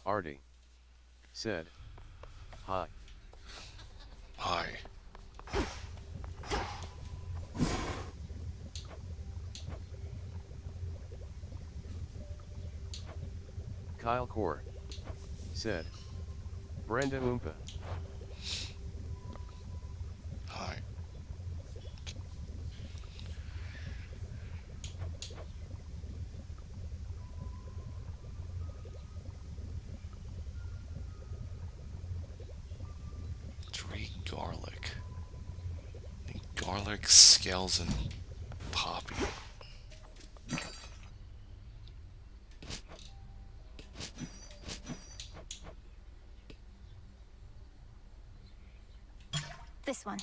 Artie said, "Hi." Hi. Kyle Core said, "Brenda Oompa." Hi. Three garlic. Garlic, scales, and poppy. This one.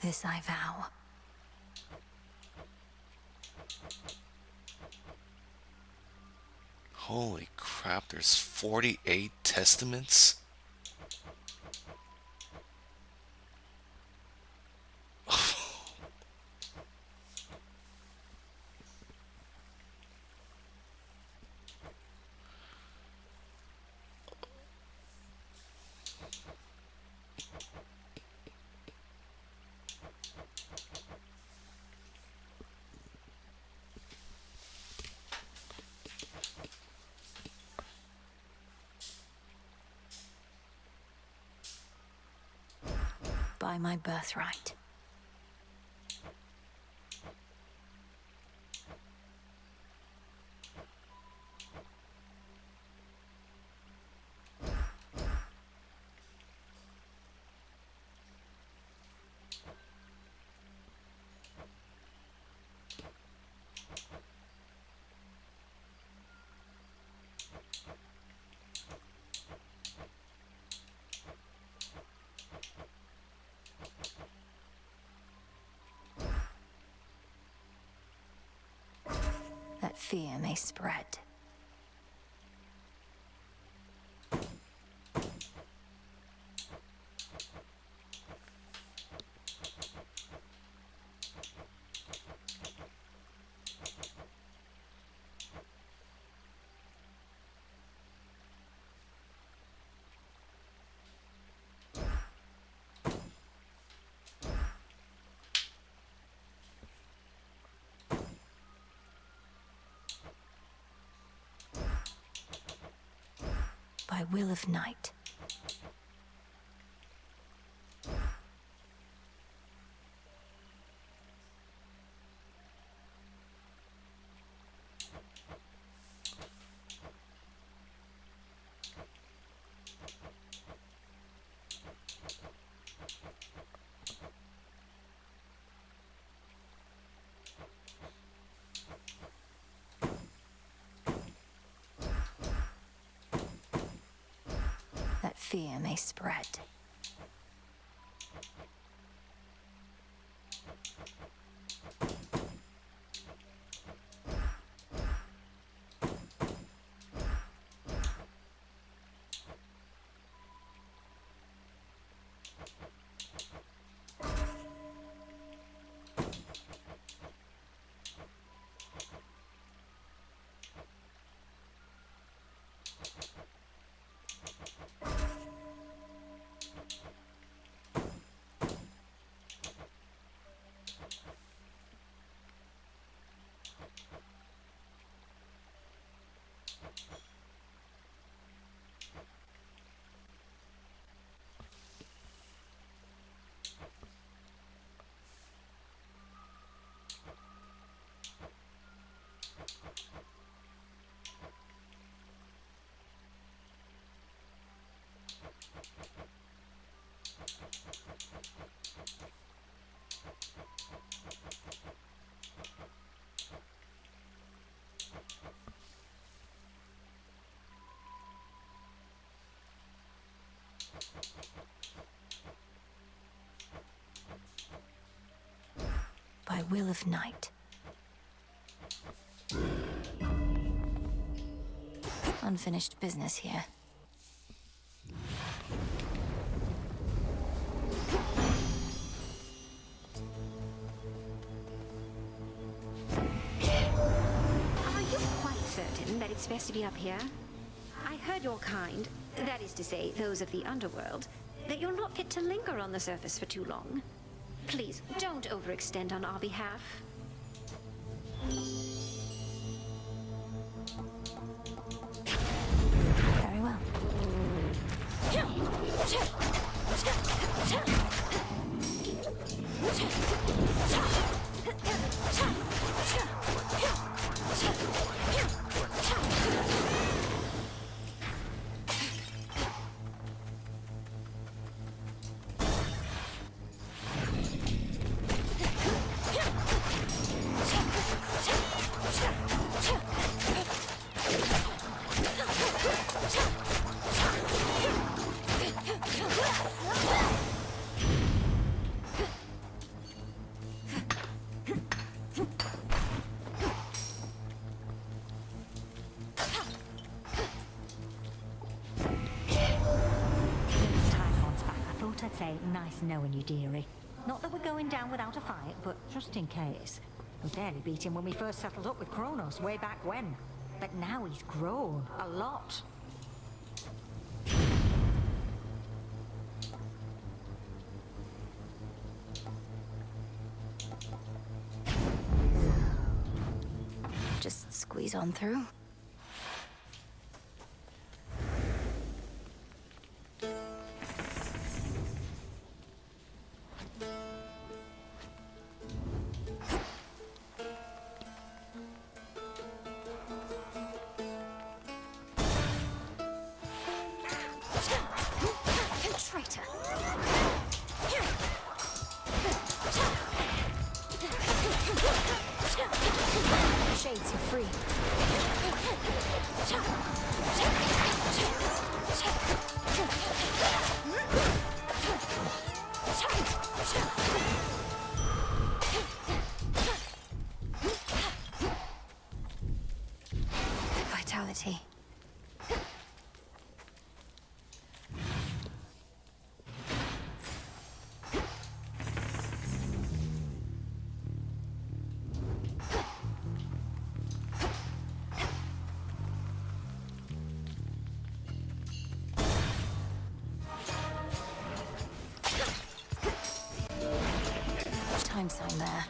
This I vow. Holy crap, there's 48 testaments? By my birthright. That fear may spread. By will of night. That fear may spread. will of night. Unfinished business here. Are you quite certain that it's best to be up here? I heard your kind, that is to say, those of the underworld, that you're not fit to linger on the surface for too long. Please, don't overextend on our behalf. Very well. Since time wants back, I thought I'd say nice knowing you, dearie. Not that we're going down without a fight, but just in case. We barely beat him when we first settled up with Kronos way back when. But now he's grown a lot. Just squeeze on through. Traitor. Shades, you're free. Vitality. Time sign there.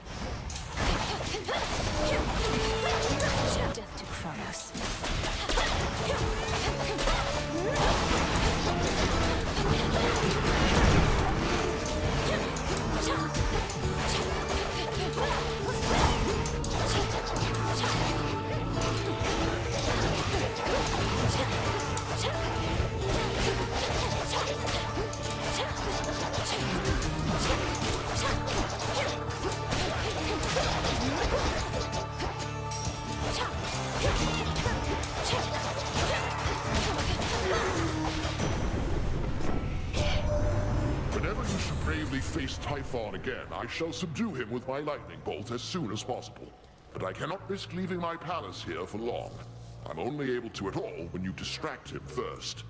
Death to Kronos. Whenever you should bravely face Typhon again, I shall subdue him with my lightning bolt as soon as possible. But I cannot risk leaving my palace here for long. I'm only able to at all when you distract him first.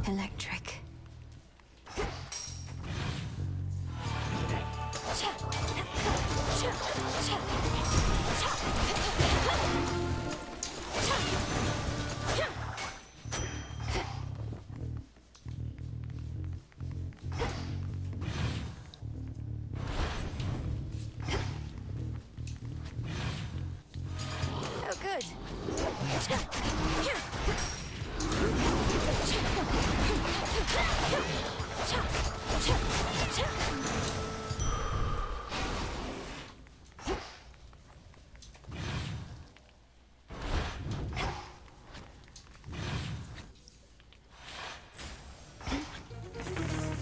Electric. Oh, good.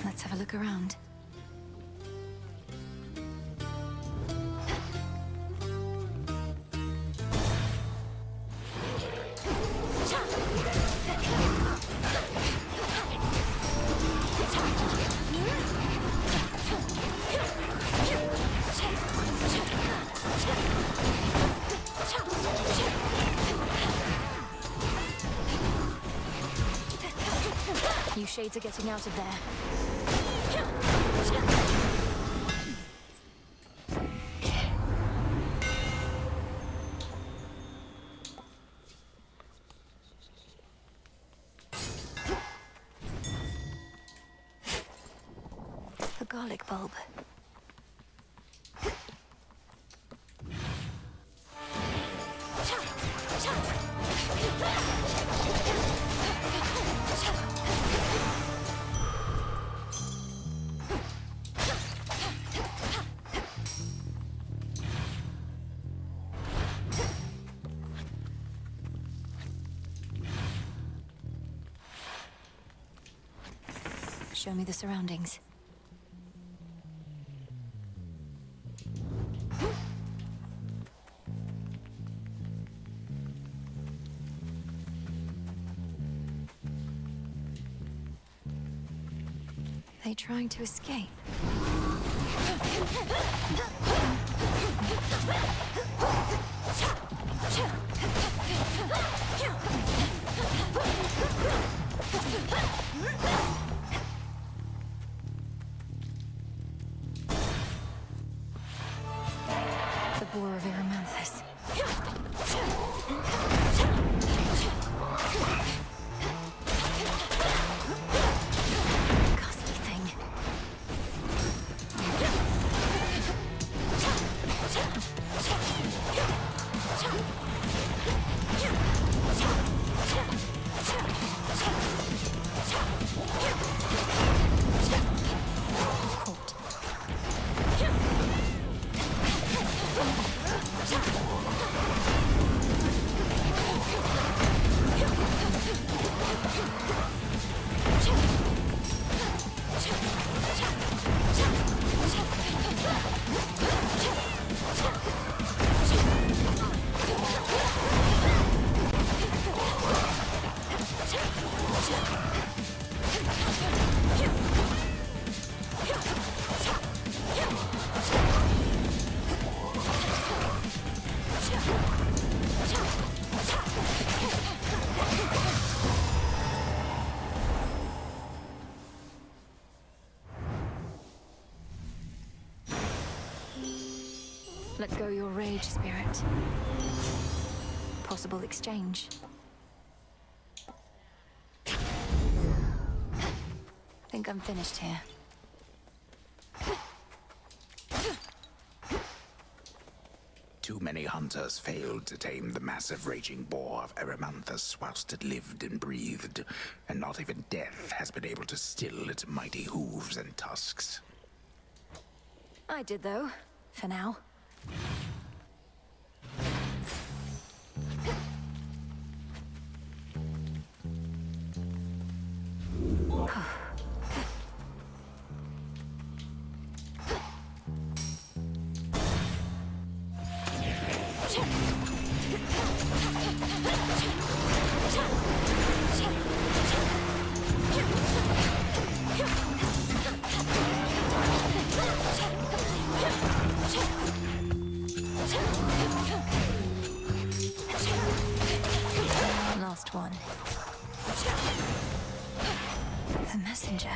Let's have a look around. shades are getting out of there. The garlic bulb. Show me the surroundings. They trying to escape? The Boar of Erymanthus. Ghastly thing. Caught. Let go your rage, spirit. Possible exchange. Think I'm finished here. Too many hunters failed to tame the massive raging boar of Erymanthus whilst it lived and breathed, and not even death has been able to still its mighty hooves and tusks. I did, though. For now. Last one. The messenger.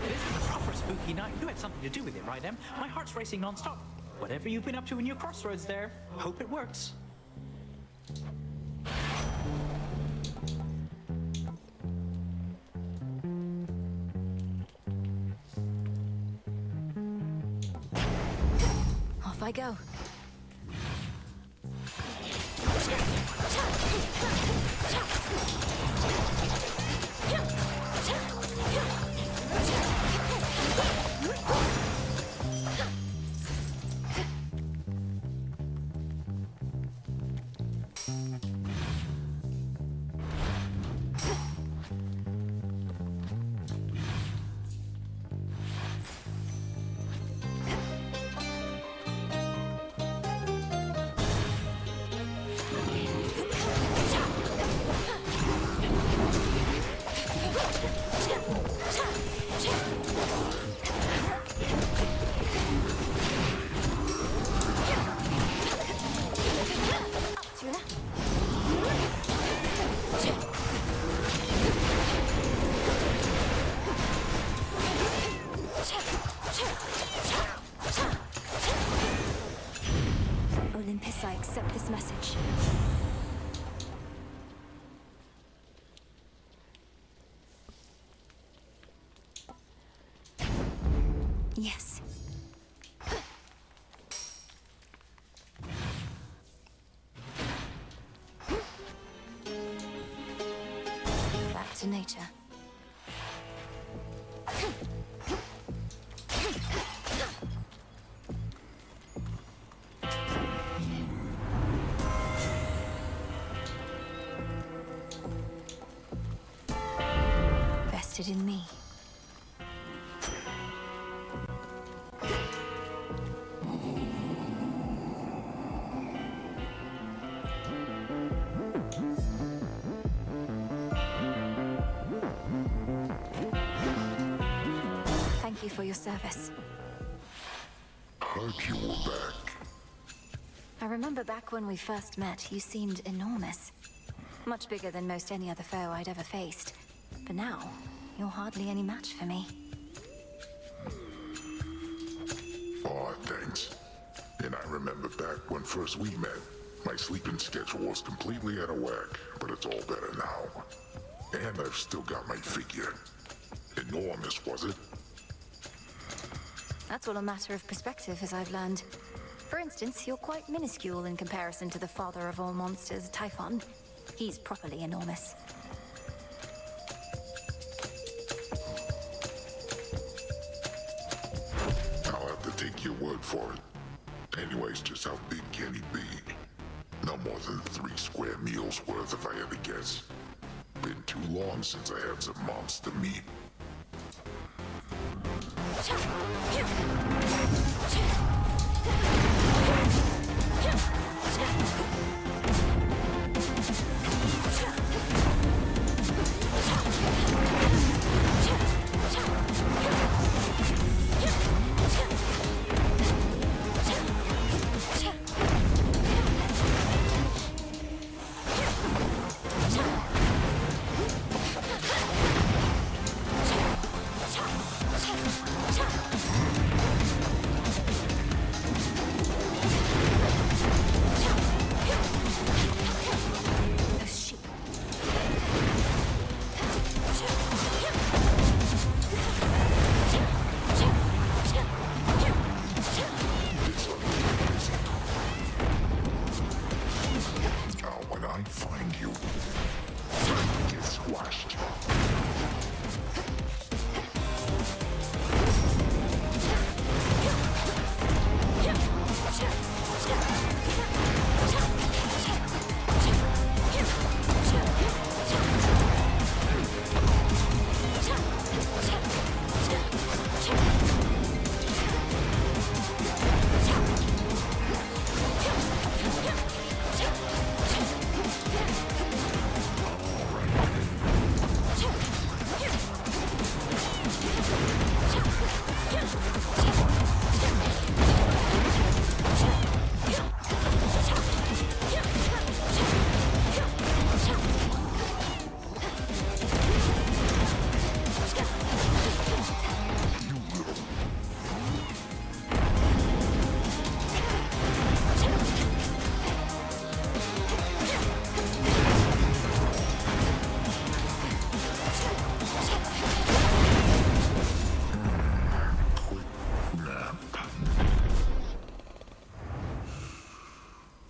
This is a proper spooky night. You had something to do with it, right, Em? My heart's racing non-stop. Whatever you've been up to in your crossroads there, hope it works. Off I go. I accept this message. Yes. Back to nature. Vested in me. Thank you for your service. Glad you were back. I remember back when we first met, you seemed enormous. Much bigger than most any other foe I'd ever faced. But now, you're hardly any match for me. Aw, thanks. And I remember back when first we met, my sleeping schedule was completely out of whack, but it's all better now. And I've still got my figure. Enormous, was it? That's all a matter of perspective, as I've learned. For instance, you're quite minuscule in comparison to the father of all monsters, Typhon. He's properly enormous. I'll have to take your word for it. Anyways, just how big can he be? No more than 3 square meals worth if I had to guess. Been too long since I had some monster meat.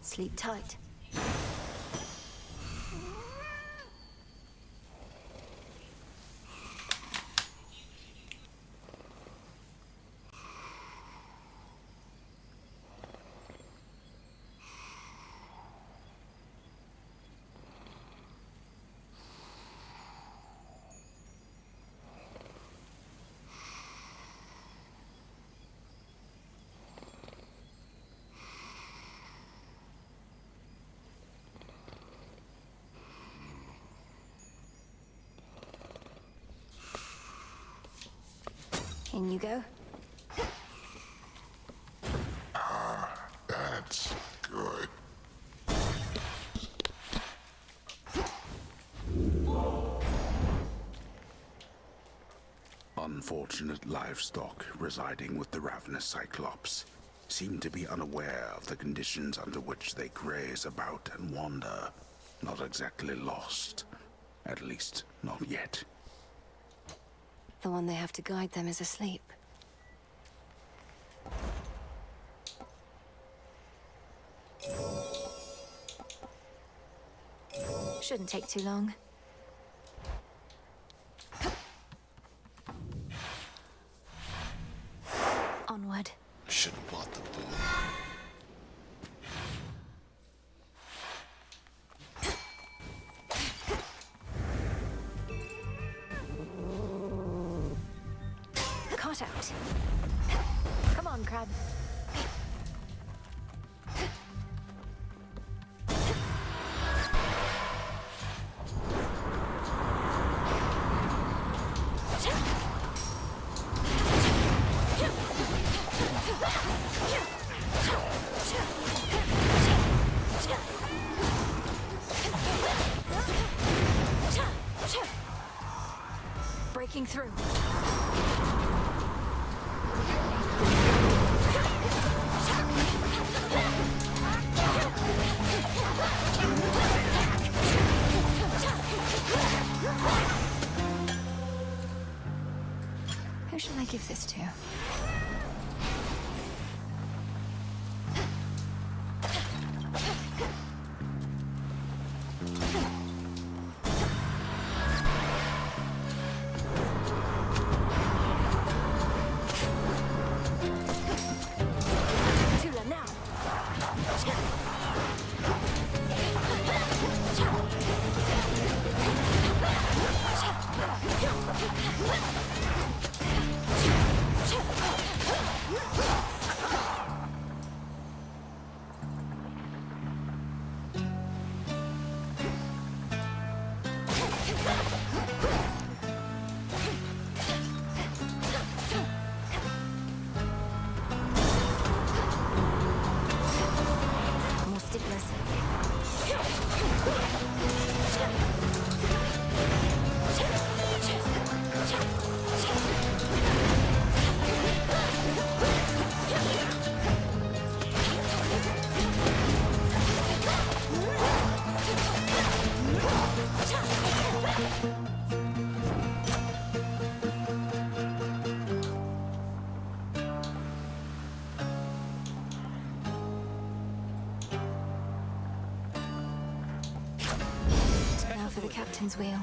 Sleep tight. In you go. That's good. Unfortunate livestock residing with the ravenous Cyclops. seem to be unaware of the conditions under which they graze about and wander. Not exactly lost. At least, not yet. The one they have to guide them is asleep. Shouldn't take too long. Onward. Should have bought the boom. Caught out. Come on, Crab. Breaking through. Who shall I give this to? Tula now. More sticklers. Now for the captain's wheel.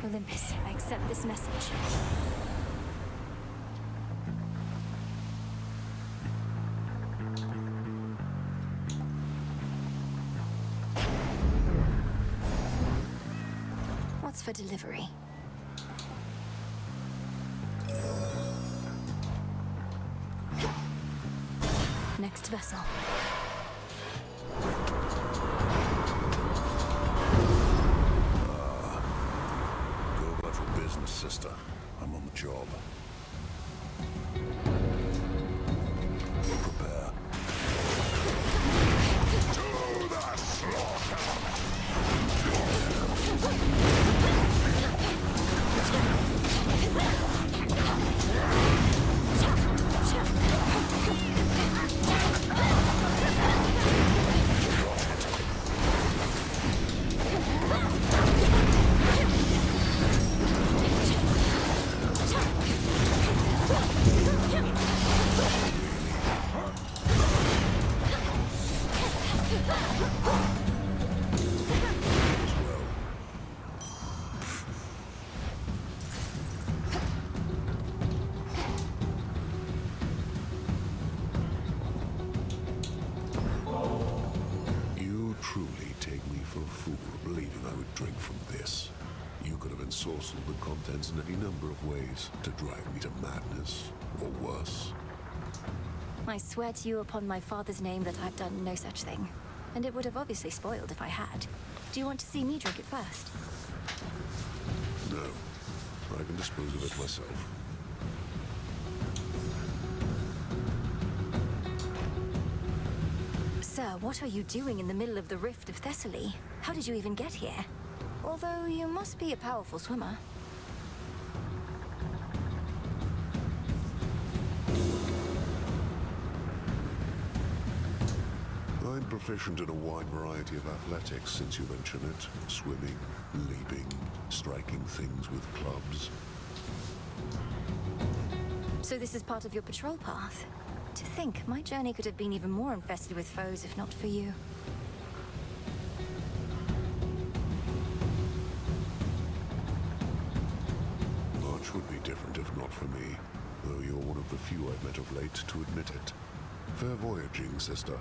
Olympus, I accept this message. What's for delivery? Next vessel. Go about your business, sister. I'm on the job. Prepare. To the slaughter! You truly take me for a fool, believing I would drink from this. You could have ensorcelled the contents in any number of ways to drive me to madness, or worse. I swear to you upon my father's name that I've done no such thing. and it would have obviously spoiled if I had. Do you want to see me drink it first? No. I can dispose of it myself. Sir, what are you doing in the middle of the Rift of Thessaly? How did you even get here? Although you must be a powerful swimmer. I'm proficient in a wide variety of athletics since you mention it. Swimming, leaping, striking things with clubs. So this is part of your patrol path? To think, my journey could have been even more infested with foes if not for you. Much would be different if not for me, though you're one of the few I've met of late to admit it. Fair voyaging, sister.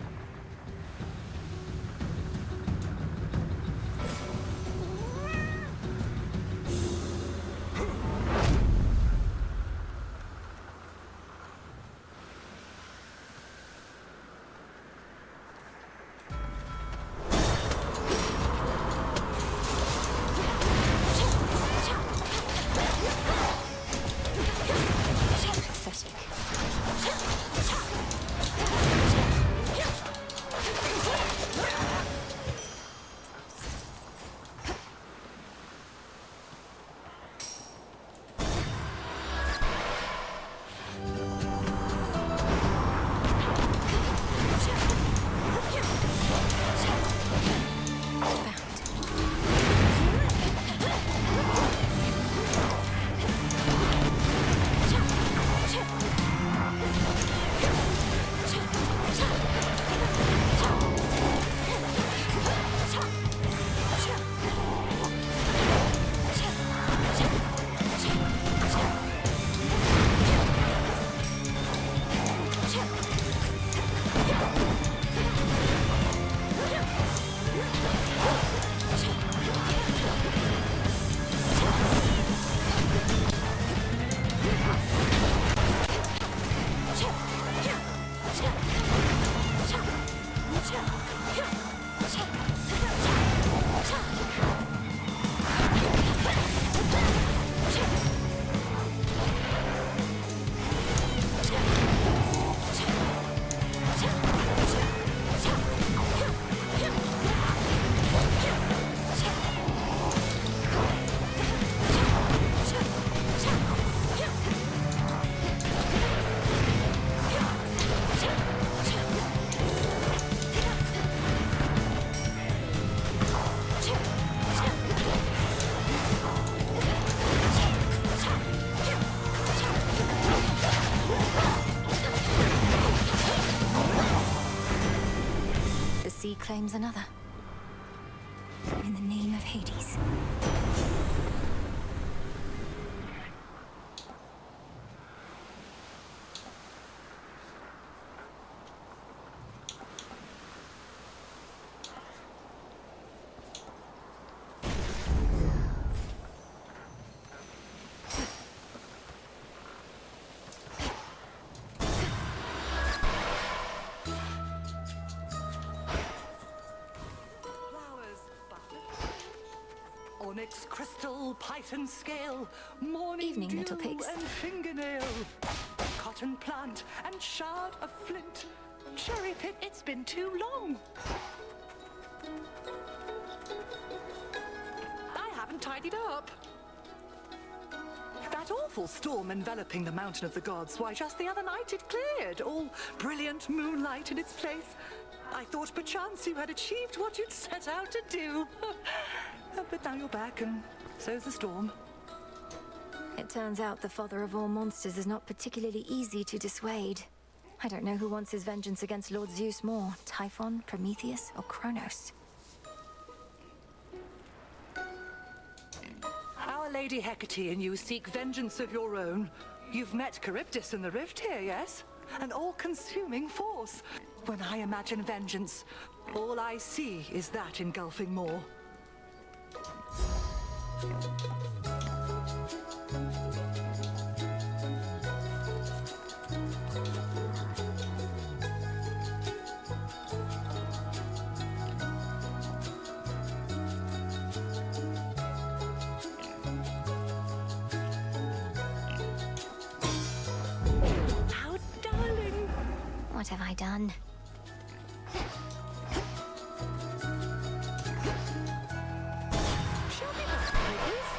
Sea claims another. In the name of Hades. Onyx crystal, python scale, morning Evening, dew little pigs. and fingernail, cotton plant and shard of flint. Cherry pit, it's been too long. I haven't tidied up. That awful storm enveloping the Mountain of the Gods, why just the other night it cleared, all brilliant moonlight in its place. I thought perchance you had achieved what you'd set out to do. But now you're back, and so's the storm. It turns out the father of all monsters is not particularly easy to dissuade. I don't know who wants his vengeance against Lord Zeus more, Typhon, Prometheus, or Kronos. Our Lady Hecate and you seek vengeance of your own. You've met Charybdis in the rift here, yes? An all-consuming force. When I imagine vengeance, all I see is that engulfing maw. What have I done? Show me that, please.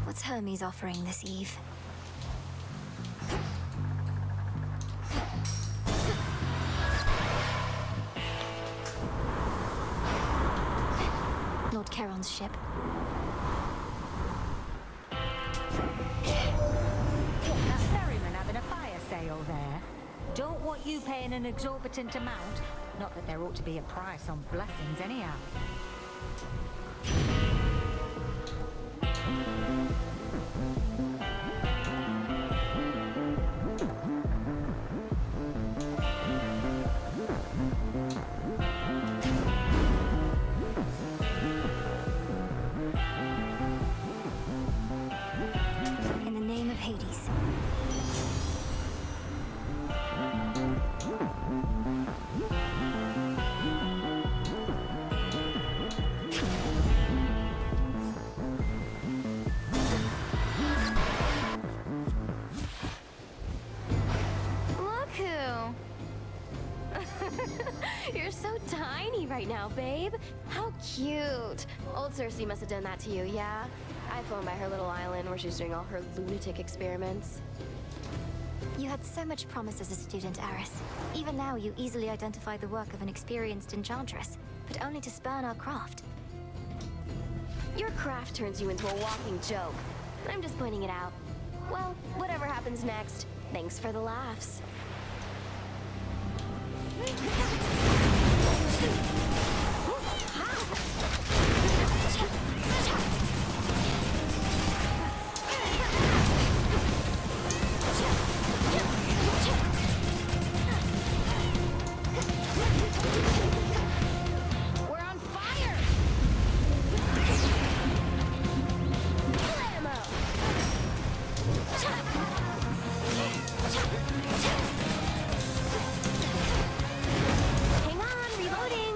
What's Hermes offering this eve? Lord Charon's ship. That ferryman having a fire sale there. Don't want you paying an exorbitant amount. Not that there ought to be a price on blessings anyhow. In the name of Hades. Look who! You're so tiny right now, babe. How cute. Old Cersei must have done that to you, yeah? I flown by her little island where she's doing all her lunatic experiments. You had so much promise as a student, Aris. Even now, you easily identify the work of an experienced enchantress, but only to spurn our craft. Your craft turns you into a walking joke. I'm just pointing it out. Well, whatever happens next, thanks for the laughs. We're on fire! Blammo! Hang on, reloading!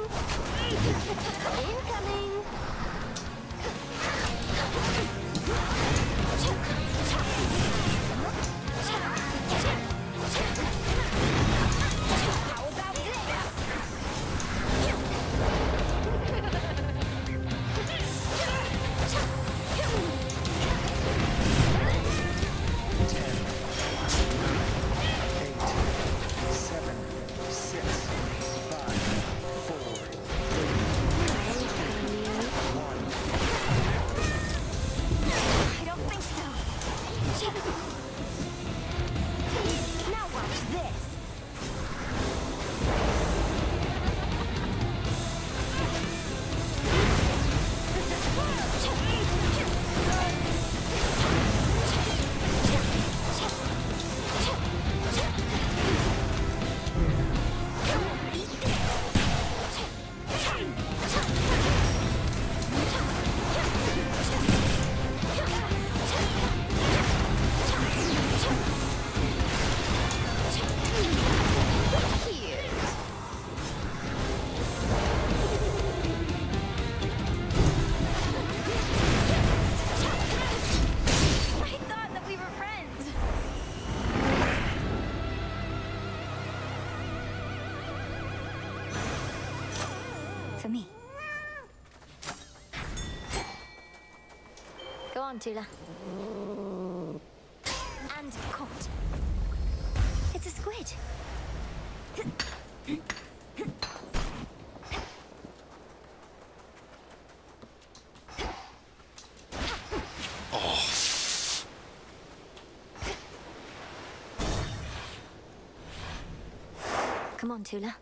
For me. Go on, Tula. And caught. It's a squid. Come on, Tula.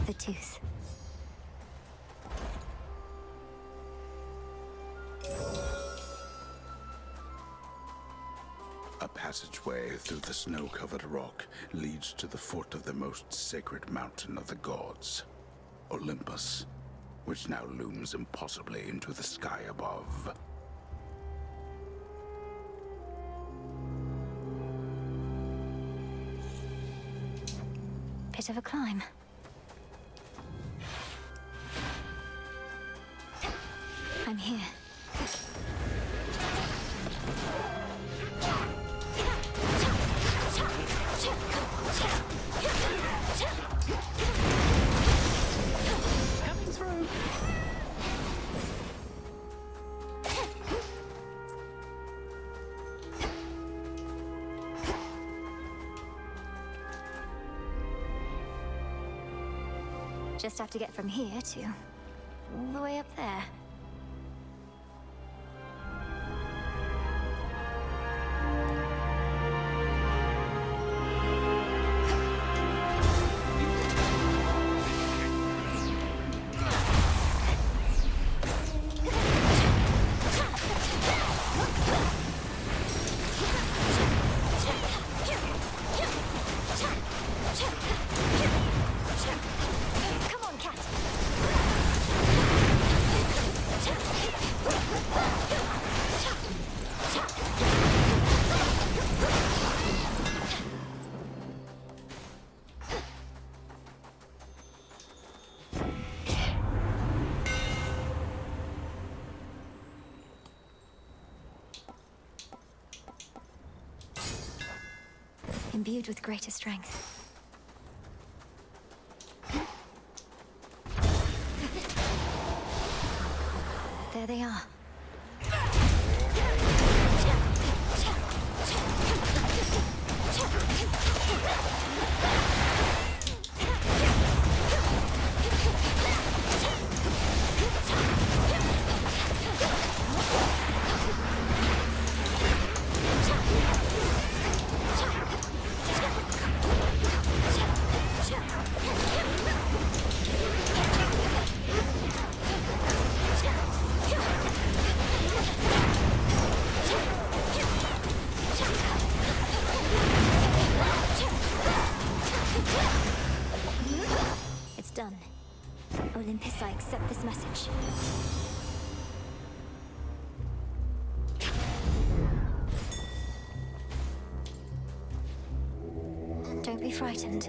The tooth. A passageway through the snow-covered rock leads to the foot of the most sacred mountain of the gods, Olympus, which now looms impossibly into the sky above. Bit of a climb. I'm here. Coming through. Just have to get from here to all the way up there. Come on, cat. Imbued with greater strength. There they are. It's done. Olympus, I accept this message. Don't be frightened.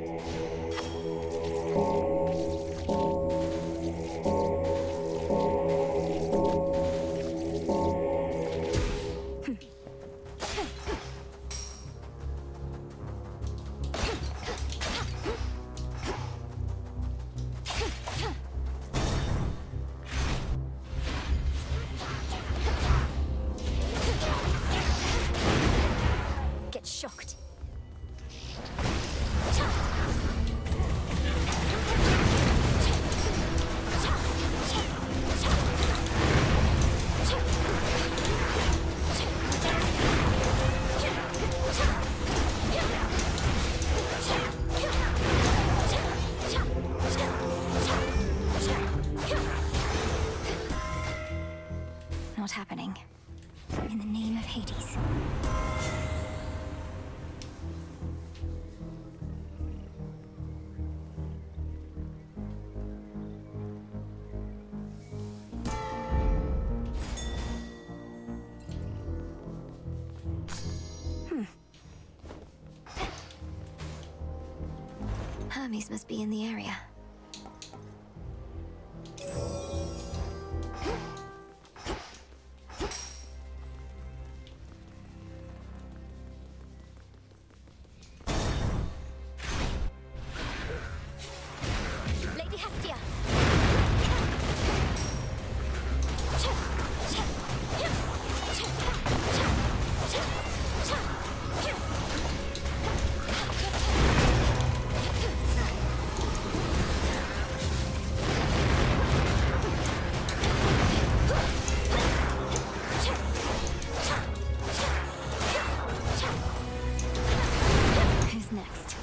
Get shocked. armies must be in the area. Lady Hestia! Who's next?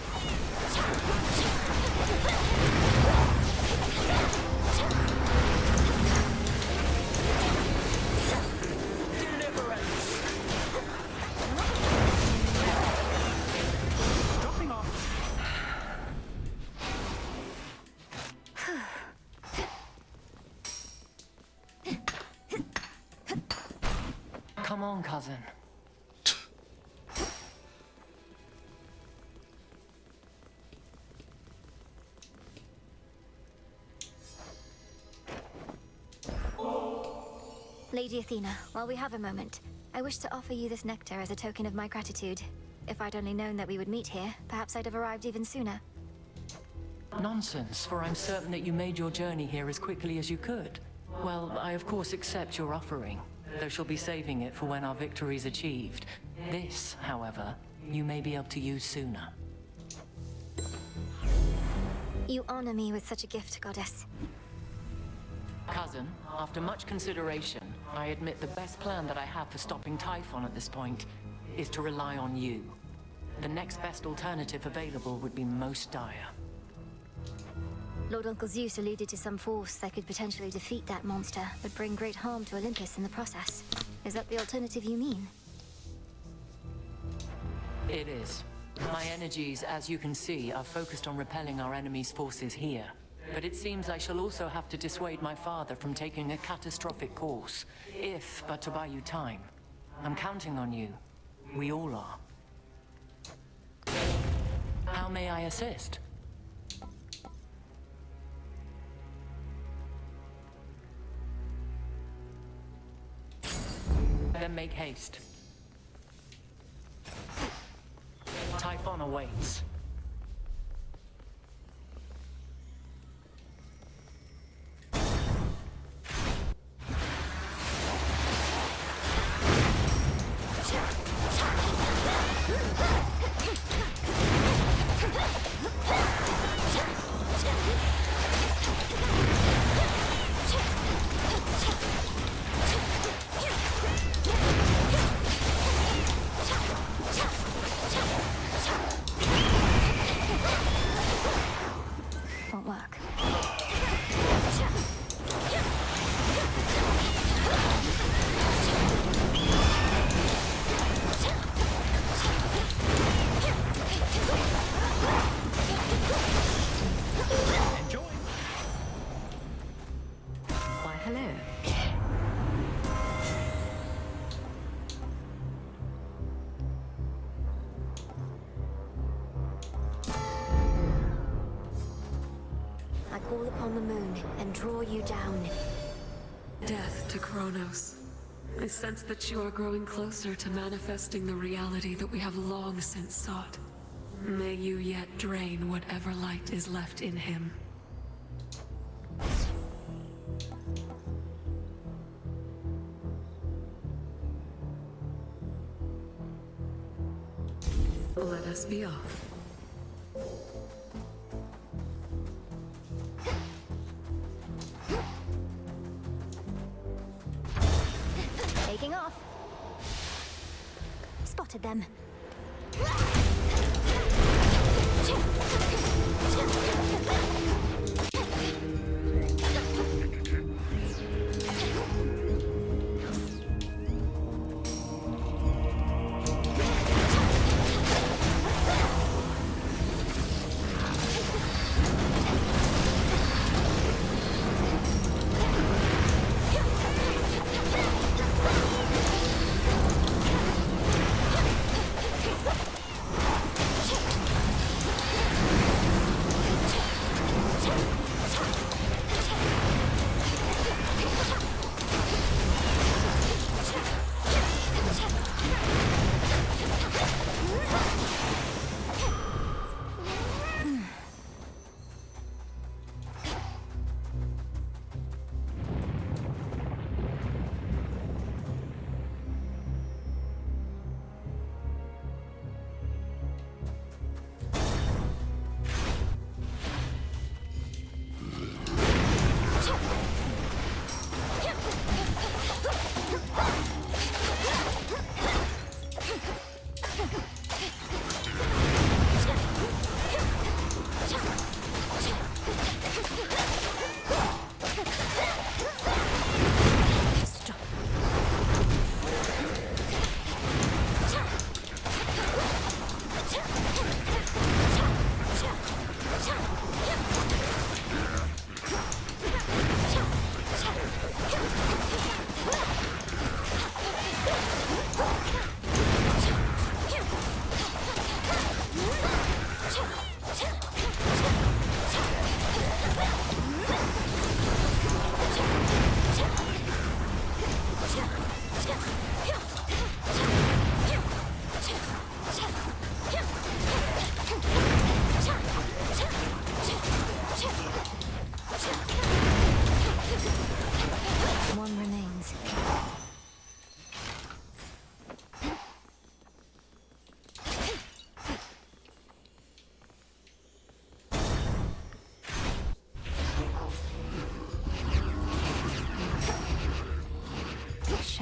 Dropping off. Come on, cousin. Lady Athena, while we have a moment, I wish to offer you this nectar as a token of my gratitude. If I'd only known that we would meet here, perhaps I'd have arrived even sooner. Nonsense, for I'm certain that you made your journey here as quickly as you could. Well, I of course accept your offering, though she'll be saving it for when our victory's achieved. This, however, you may be able to use sooner. You honor me with such a gift, goddess. Cousin, after much consideration, I admit the best plan that I have for stopping Typhon at this point is to rely on you. The next best alternative available would be most dire. Lord Uncle Zeus alluded to some force that could potentially defeat that monster, but bring great harm to Olympus in the process. Is that the alternative you mean? It is. My energies, as you can see, are focused on repelling our enemy's forces here. But it seems I shall also have to dissuade my father from taking a catastrophic course, if but to buy you time. I'm counting on you. We all are. How may I assist? Then make haste. Typhon awaits. Won't work. Enjoy. Why, hello. I call upon the moon and draw you down. Death to Kronos. I sense that you are growing closer to manifesting the reality that we have long since sought. May you yet drain whatever light is left in him. Let us be off. Taking off. Spotted them.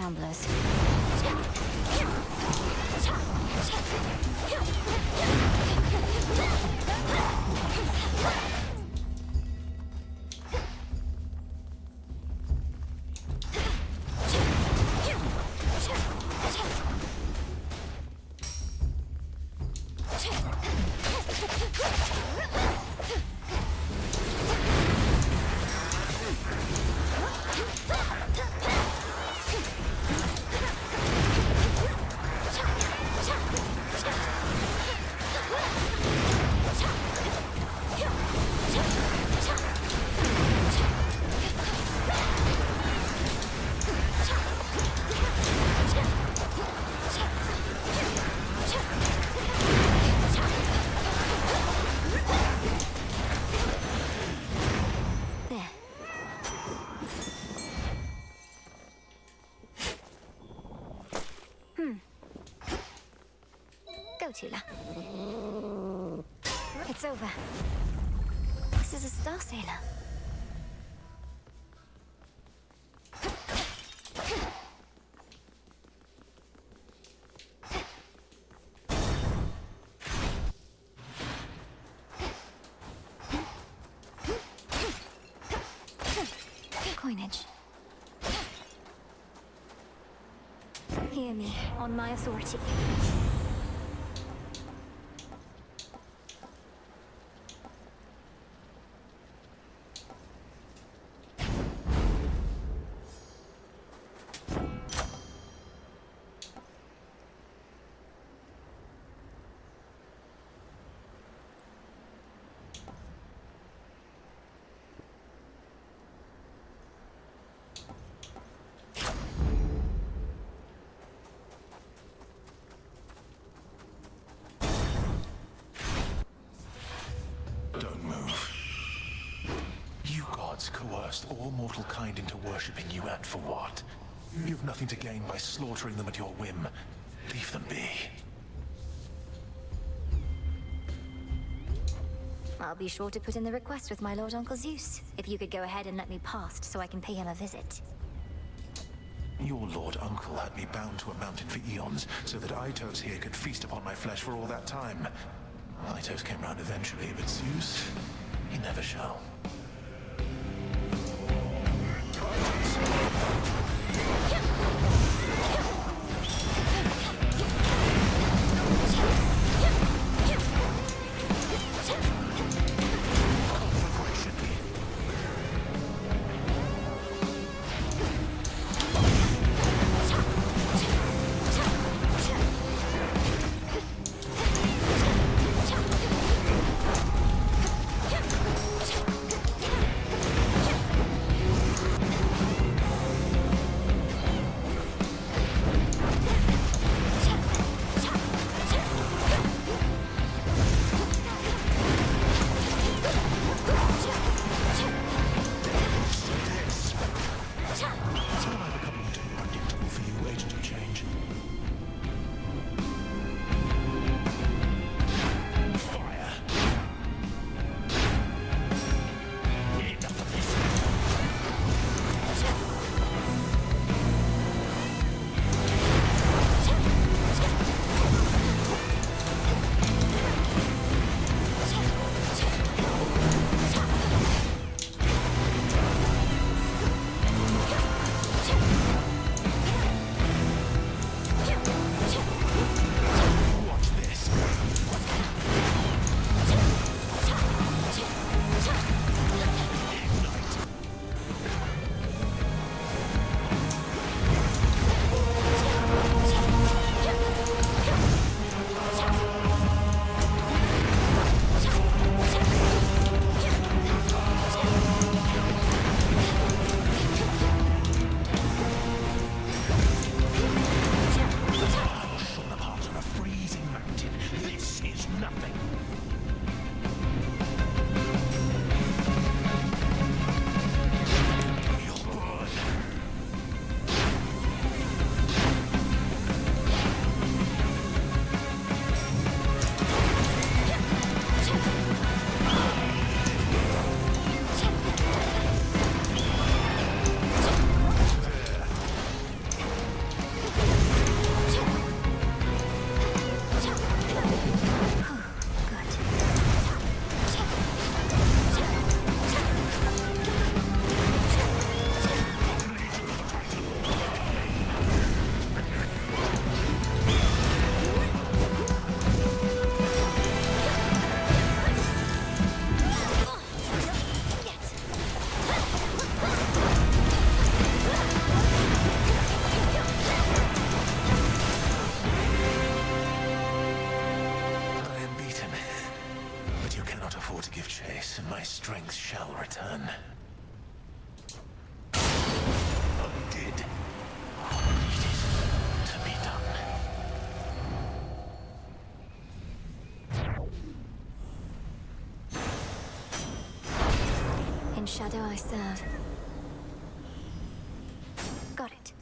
shamblers. Go, Tula. It's over. This is a Star Sailor. Coinage. Hear me, on my authority. Coerced all mortal kind into worshipping you, and for what? You've nothing to gain by slaughtering them at your whim. Leave them be. I'll be sure to put in the request with my Lord Uncle Zeus. If you could go ahead and let me past so I can pay him a visit. Your Lord Uncle had me bound to a mountain for eons, so that Aitos here could feast upon my flesh for all that time. Aitos came round eventually, but Zeus, he never shall. afford to give chase, and my strength shall return. Undid what needed to be done. In shadow I serve. Got it.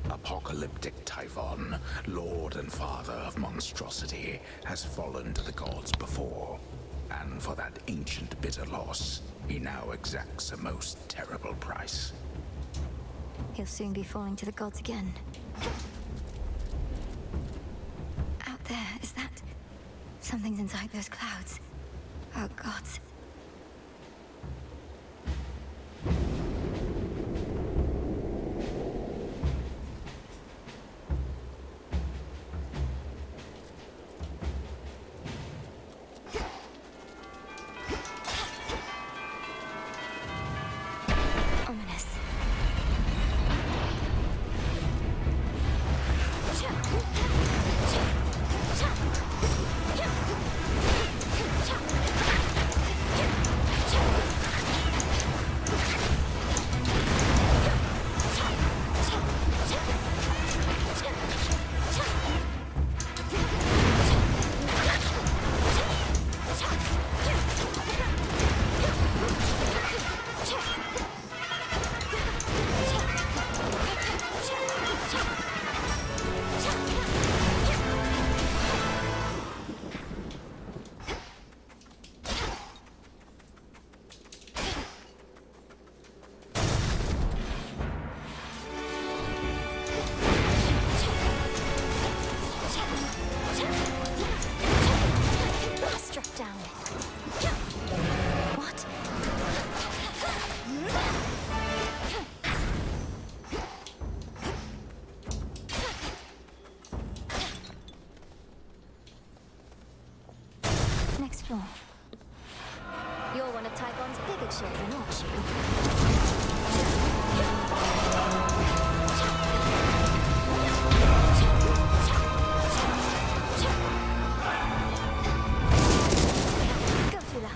Apocalyptic Typhon, lord and father of monstrosity, has fallen to the gods before. And for that ancient bitter loss, he now exacts a most terrible price. He'll soon be falling to the gods again. Out there, is that... Something's inside those clouds. Oh, gods. next floor. You're one of Typhon's bigger children, aren't you? Go, Tula.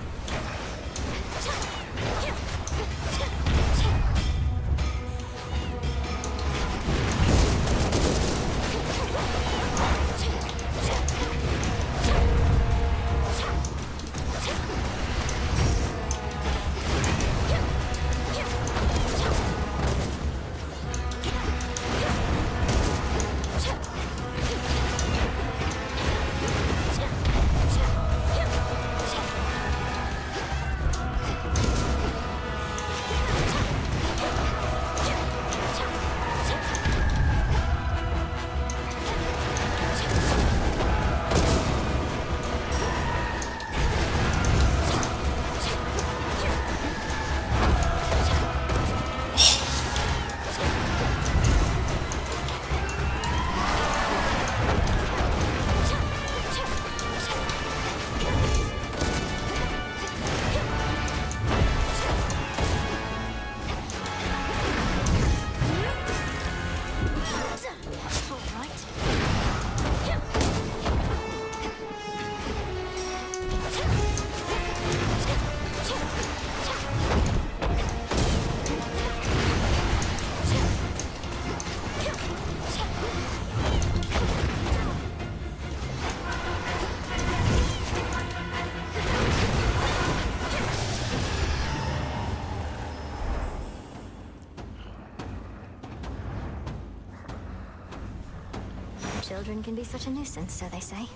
Children can be such a nuisance, so they say.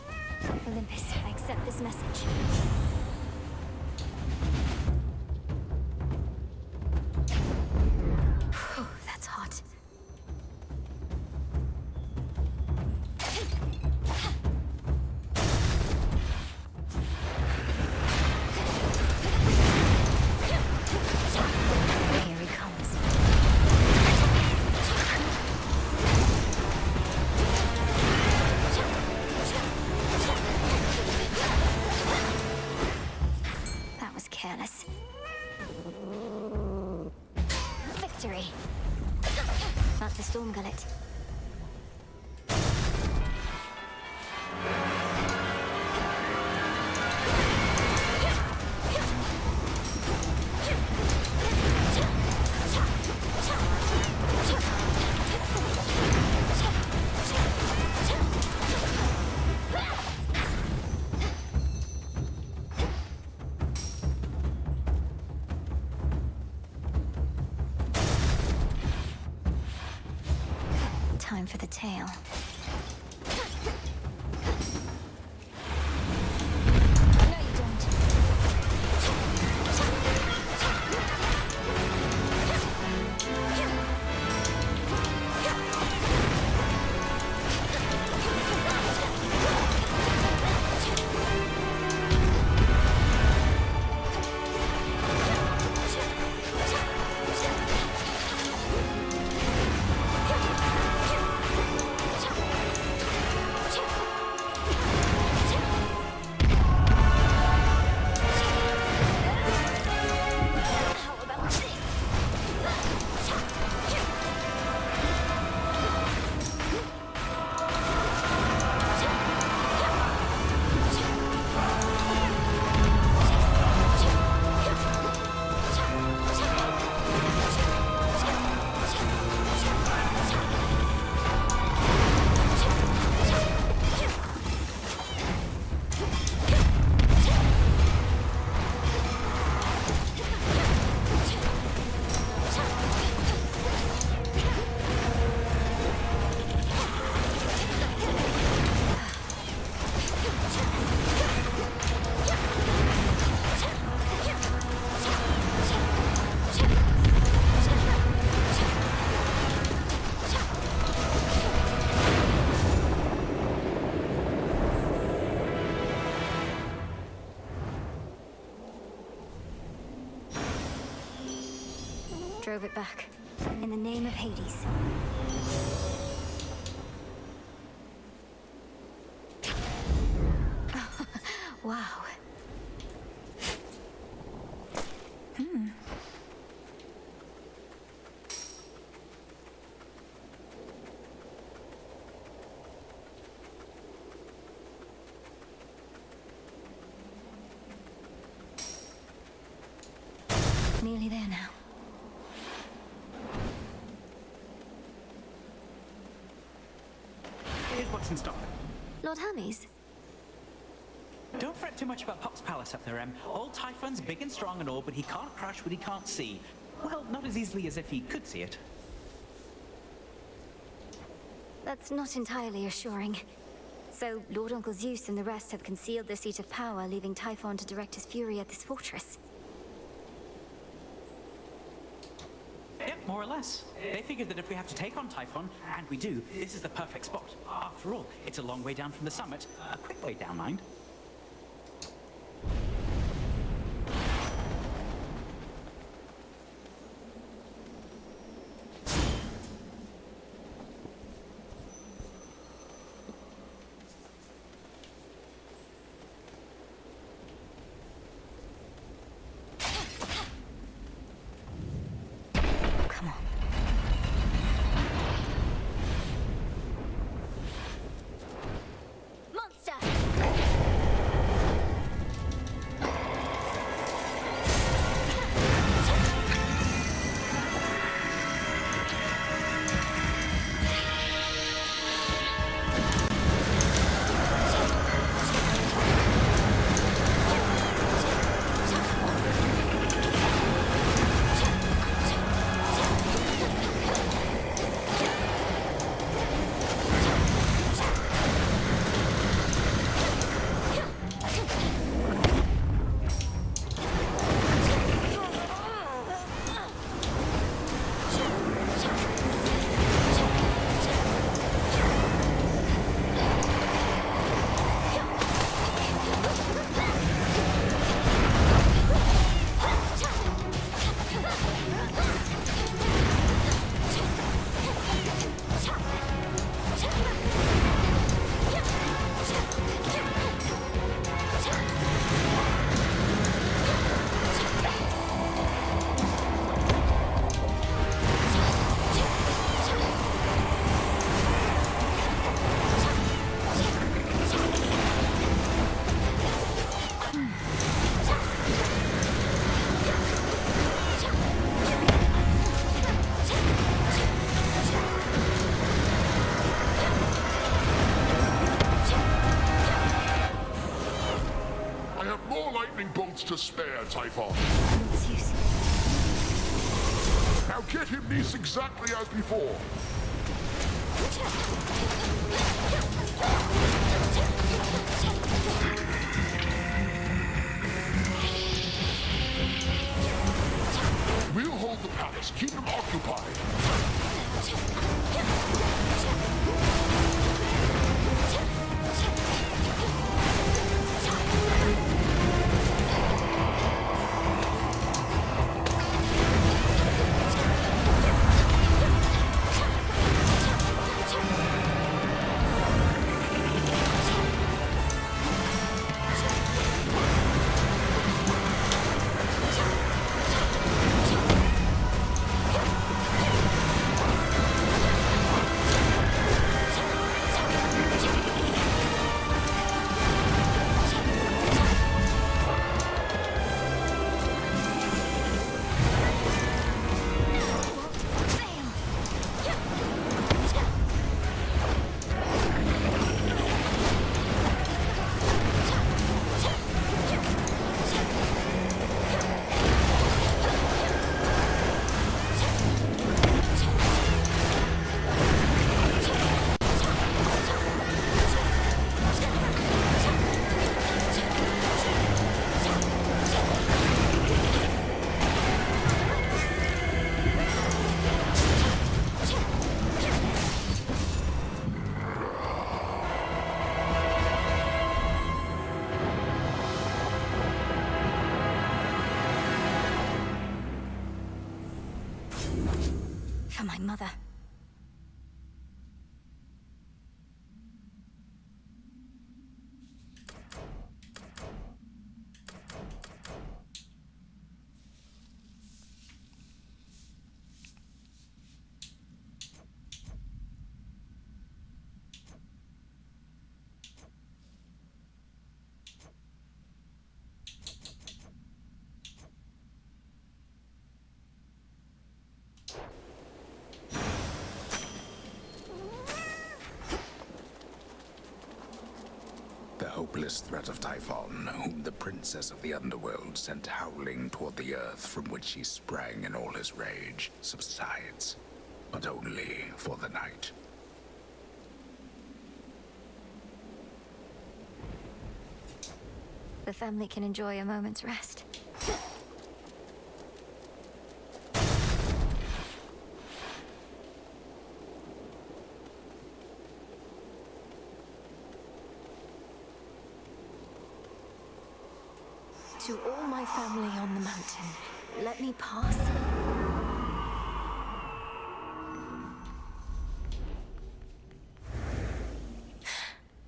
Olympus, I accept this message. Whew, that's hot. Here he comes. That was careless. Victory! That's the Storm Gullet. Time for the tail. No, you don't. How about this? Drove it back. In the name of Hades. Wow. Nearly there now. Here's what's in stock. Lord Hermes? Don't fret too much about Pop's palace up there, Em. Old Typhon's big and strong and all, but he can't crush what he can't see. Well, not as easily as if he could see it. That's not entirely assuring. So, Lord Uncle Zeus and the rest have concealed the seat of power, leaving Typhon to direct his fury at this fortress. Yep, more or less. They figured that if we have to take on Typhon, and we do, this is the perfect spot. After all, it's a long way down from the summit. A quick way down, mind. To spare, Typhon. Now get him these exactly as before. We'll hold the palace. Keep them occupied. For my mother. hopeless threat of Typhon, whom the princess of the underworld sent howling toward the earth from which he sprang in all his rage, subsides, but only for the night. The family can enjoy a moment's rest. To all my family on the mountain, let me pass.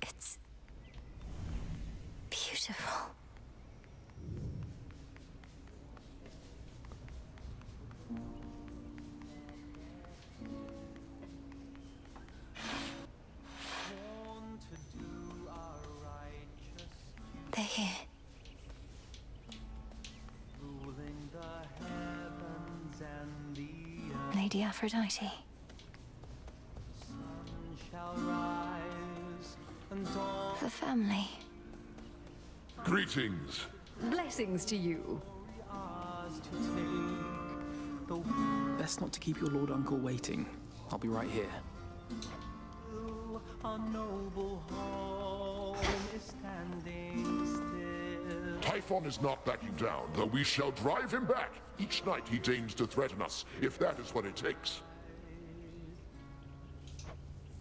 It's beautiful. They're here. Lady Aphrodite. The family. Greetings. Blessings to you. Best not to keep your Lord Uncle waiting. I'll be right here. Typhon is not backing down, though we shall drive him back. Each night he deigns to threaten us, if that is what it takes.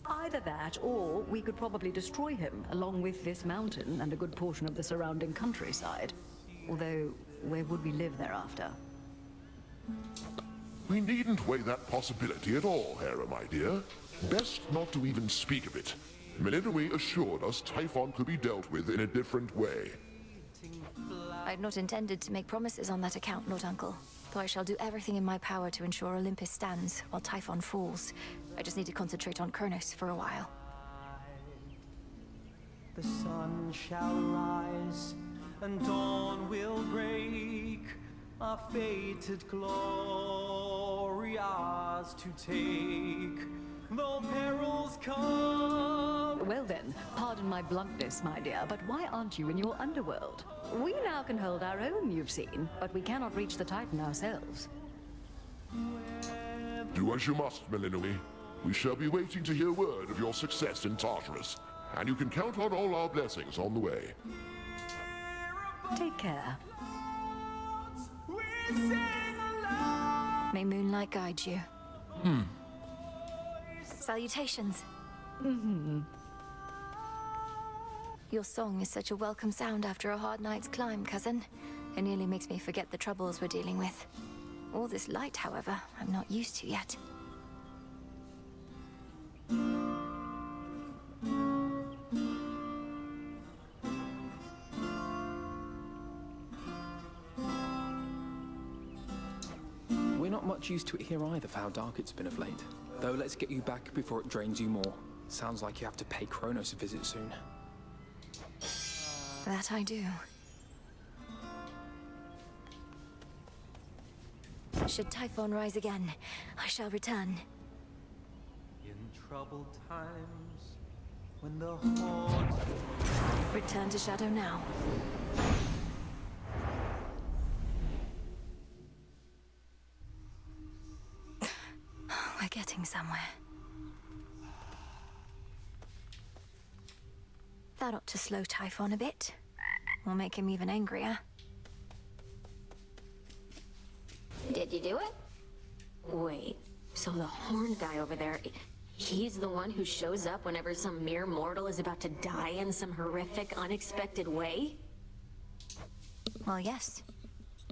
Either that, or we could probably destroy him, along with this mountain and a good portion of the surrounding countryside. Although, where would we live thereafter? We needn't weigh that possibility at all, Hera, my dear. Best not to even speak of it. Melinoi assured us Typhon could be dealt with in a different way. I'd not intended to make promises on that account, Lord Uncle. Though I shall do everything in my power to ensure Olympus stands while Typhon falls. I just need to concentrate on Kronos for a while. The sun shall rise and dawn will break. Our fated glory ours to take. Though perils come. Well then, pardon my bluntness, my dear, but why aren't you in your underworld? We now can hold our own, you've seen, but we cannot reach the Titan ourselves. Do as you must, Melinoi. We shall be waiting to hear word of your success in Tartarus, and you can count on all our blessings on the way. Take care. May moonlight guide you. Salutations. Your song is such a welcome sound after a hard night's climb, cousin. It nearly makes me forget the troubles we're dealing with. All this light, however, I'm not used to yet. We're not much used to it here either for how dark it's been of late. Though let's get you back before it drains you more. Sounds like you have to pay Kronos a visit soon. That I do. Should Typhon rise again, I shall return. In troubled times, when the hordes Return to Shadow now. We're getting somewhere. That ought to slow Typhon a bit. Or make him even angrier. Did you do it? Wait, so the horned guy over there, he's the one who shows up whenever some mere mortal is about to die in some horrific, unexpected way? Well, yes.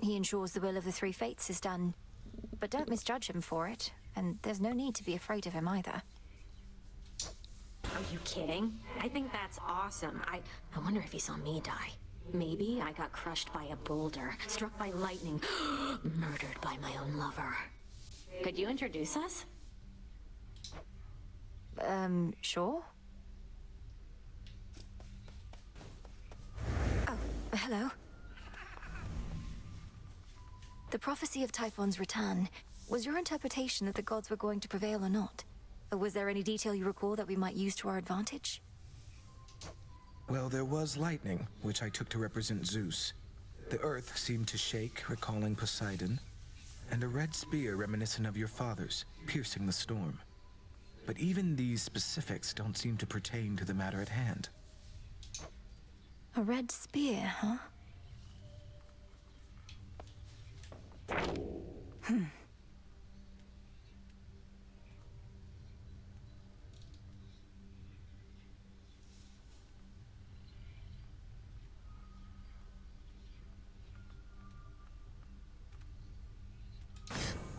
He ensures the will of the Three Fates is done. But don't misjudge him for it, and there's no need to be afraid of him either. Are you kidding? I think that's awesome. I wonder if he saw me die. Maybe I got crushed by a boulder, struck by lightning, murdered by my own lover. Could you introduce us? Sure? Oh, hello. The prophecy of Typhon's return. Was your interpretation that the gods were going to prevail or not? Or was there any detail you recall that we might use to our advantage? Well, there was lightning, which I took to represent Zeus. The earth seemed to shake, recalling Poseidon, and a red spear reminiscent of your father's, piercing the storm. But even these specifics don't seem to pertain to the matter at hand. A red spear, huh?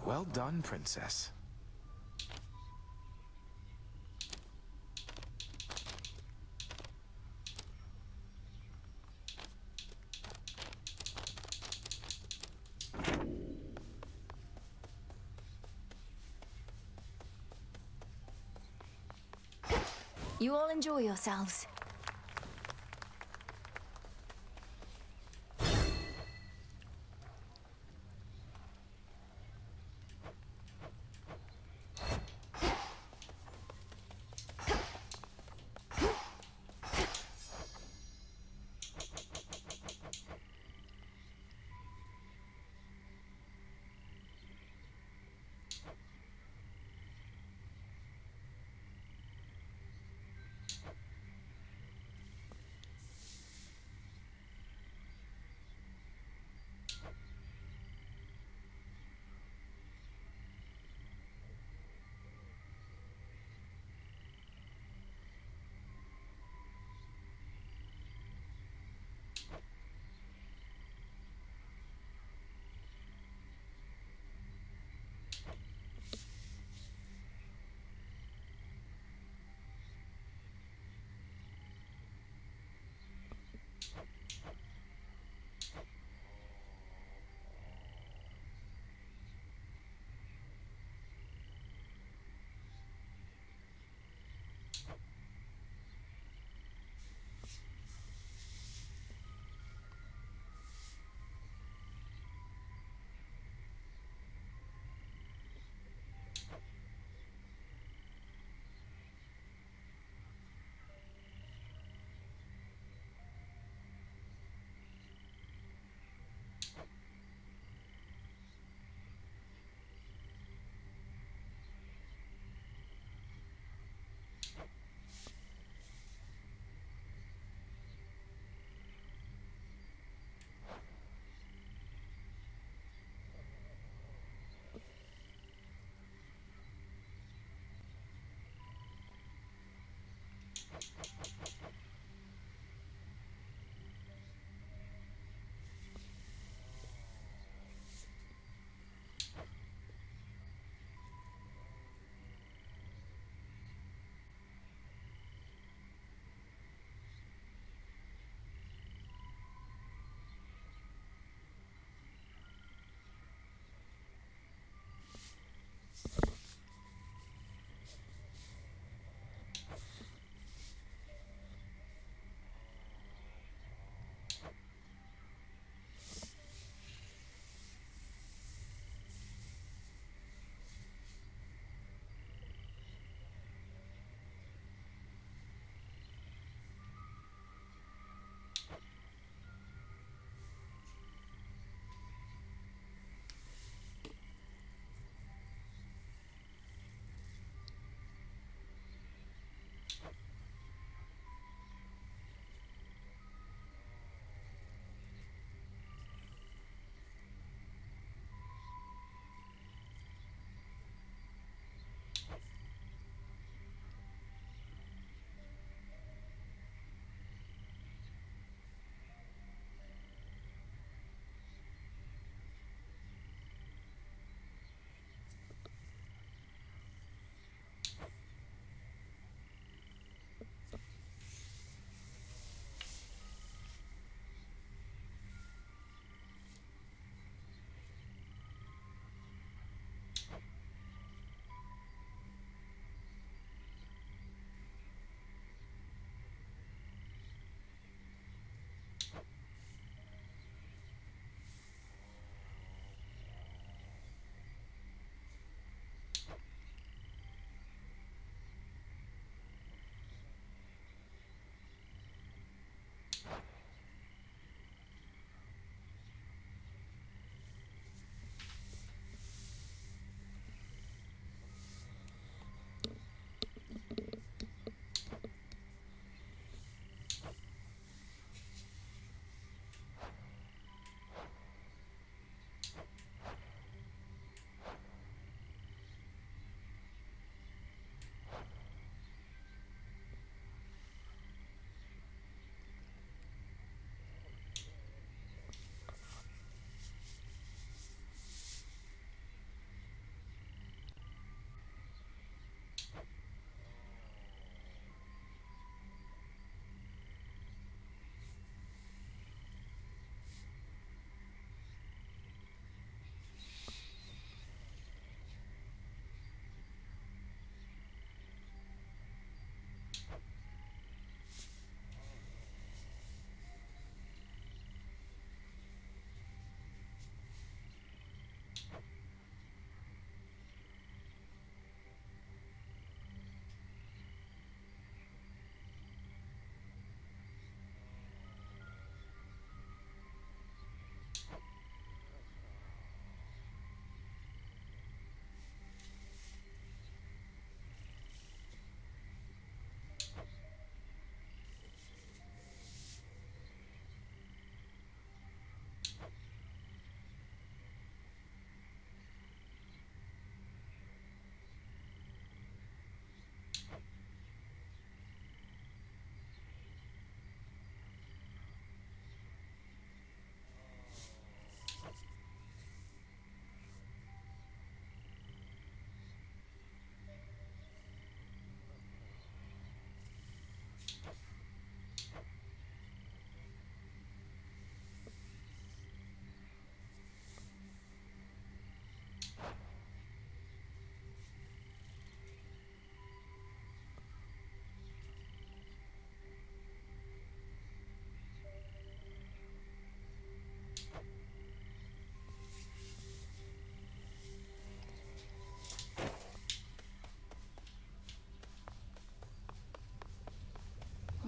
Well done, Princess. You all enjoy yourselves.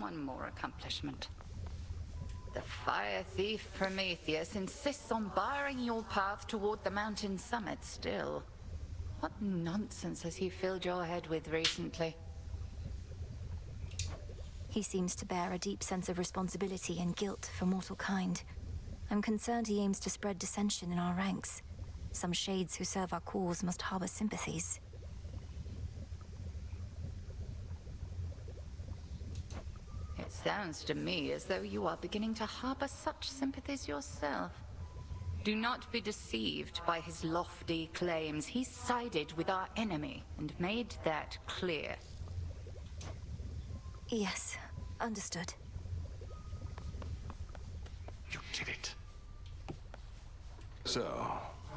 one more accomplishment. The fire thief Prometheus insists on barring your path toward the mountain summit still. What nonsense has he filled your head with recently? He seems to bear a deep sense of responsibility and guilt for mortal kind. I'm concerned he aims to spread dissension in our ranks. Some shades who serve our cause must harbor sympathies. It sounds to me as though you are beginning to harbor such sympathies yourself. Do not be deceived by his lofty claims. He sided with our enemy and made that clear. Yes, understood. You did it. So,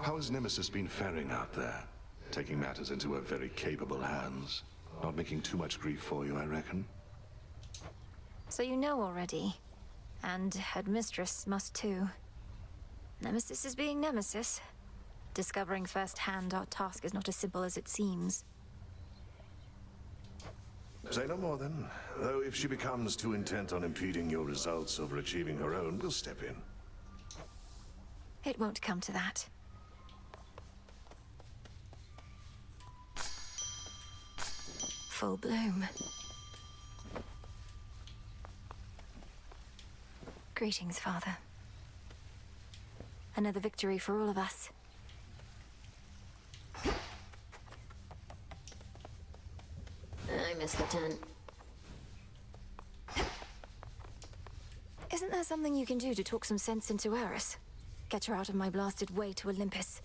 how has Nemesis been faring out there? Taking matters into her very capable hands. Not making too much grief for you, I reckon. So you know already. And Headmistress must too. Nemesis is being Nemesis. Discovering firsthand our task is not as simple as it seems. Say no more then. Though if she becomes too intent on impeding your results over achieving her own, we'll step in. It won't come to that. Full bloom. Greetings, Father. Another victory for all of us. I missed the tent. Isn't there something you can do to talk some sense into Eris? Get her out of my blasted way to Olympus.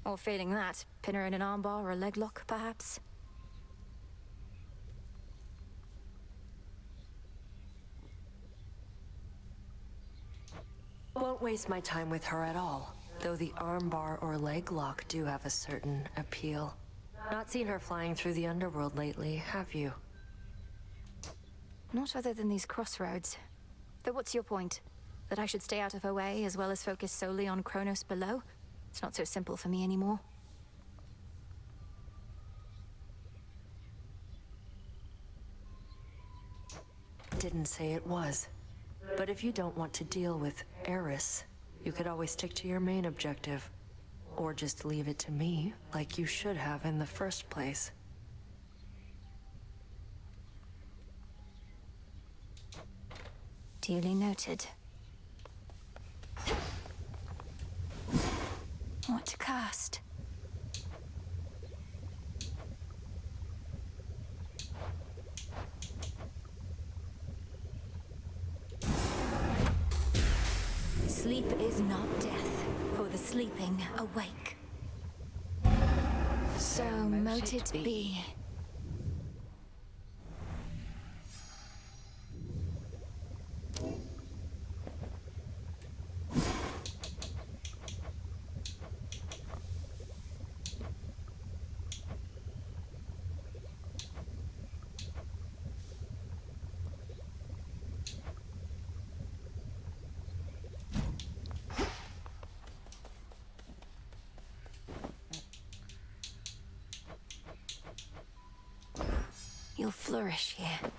Or failing that, pin her in an armbar or a leg lock, perhaps? Won't waste my time with her at all, though the armbar or leg lock do have a certain appeal. Not seen her flying through the underworld lately, have you? Not other than these crossroads. Though what's your point? That I should stay out of her way as well as focus solely on Kronos below? It's not so simple for me anymore. Didn't say it was. But if you don't want to deal with Eris, you could always stick to your main objective. Or just leave it to me, like you should have in the first place. Duly noted. What to cast? Sleep is not death, for the sleeping awake. So mote it be. You'll flourish here.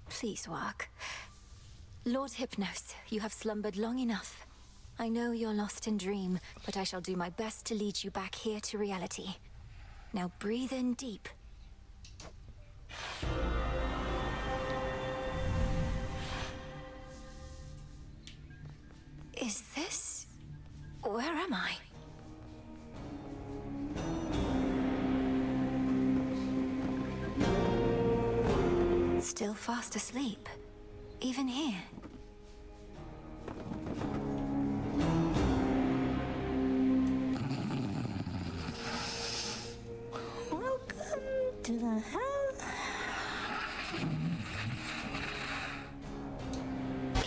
Please work. Lord Hypnos, you have slumbered long enough. I know you're lost in dream, but I shall do my best to lead you back here to reality. Now breathe in deep. Is this... Where am I? Still fast asleep. Even here. To the hell?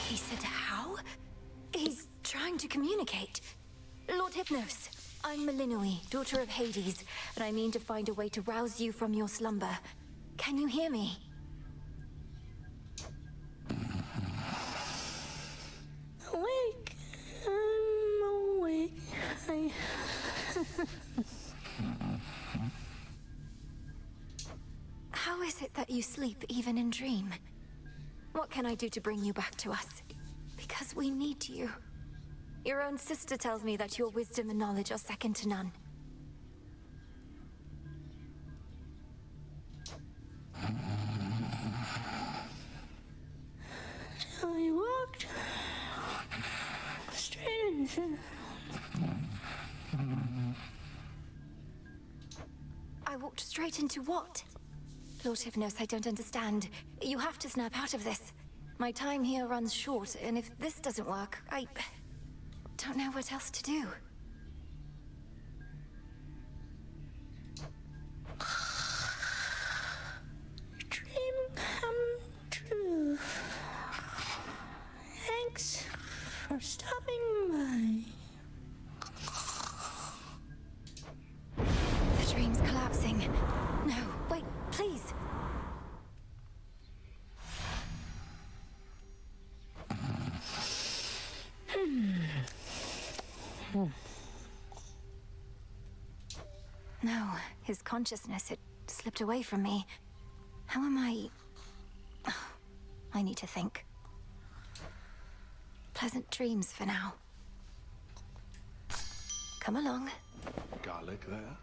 He said how? He's trying to communicate. Lord Hypnos, I'm Melinoi, daughter of Hades, and I mean to find a way to rouse you from your slumber. Can you hear me? Awake. I'm awake. How is it that you sleep even in dream? What can I do to bring you back to us? Because we need you. Your own sister tells me that your wisdom and knowledge are second to none. I walked straight into... I walked straight into what? Lord Hypnos, I don't understand. You have to snap out of this. My time here runs short, and if this doesn't work, I don't know what else to do. Dream come true. Thanks for stopping by. The dream's collapsing. No, wait, please. No, his consciousness, it slipped away from me. How am I... I need to think. Pleasant dreams for now. Come along. Garlic there?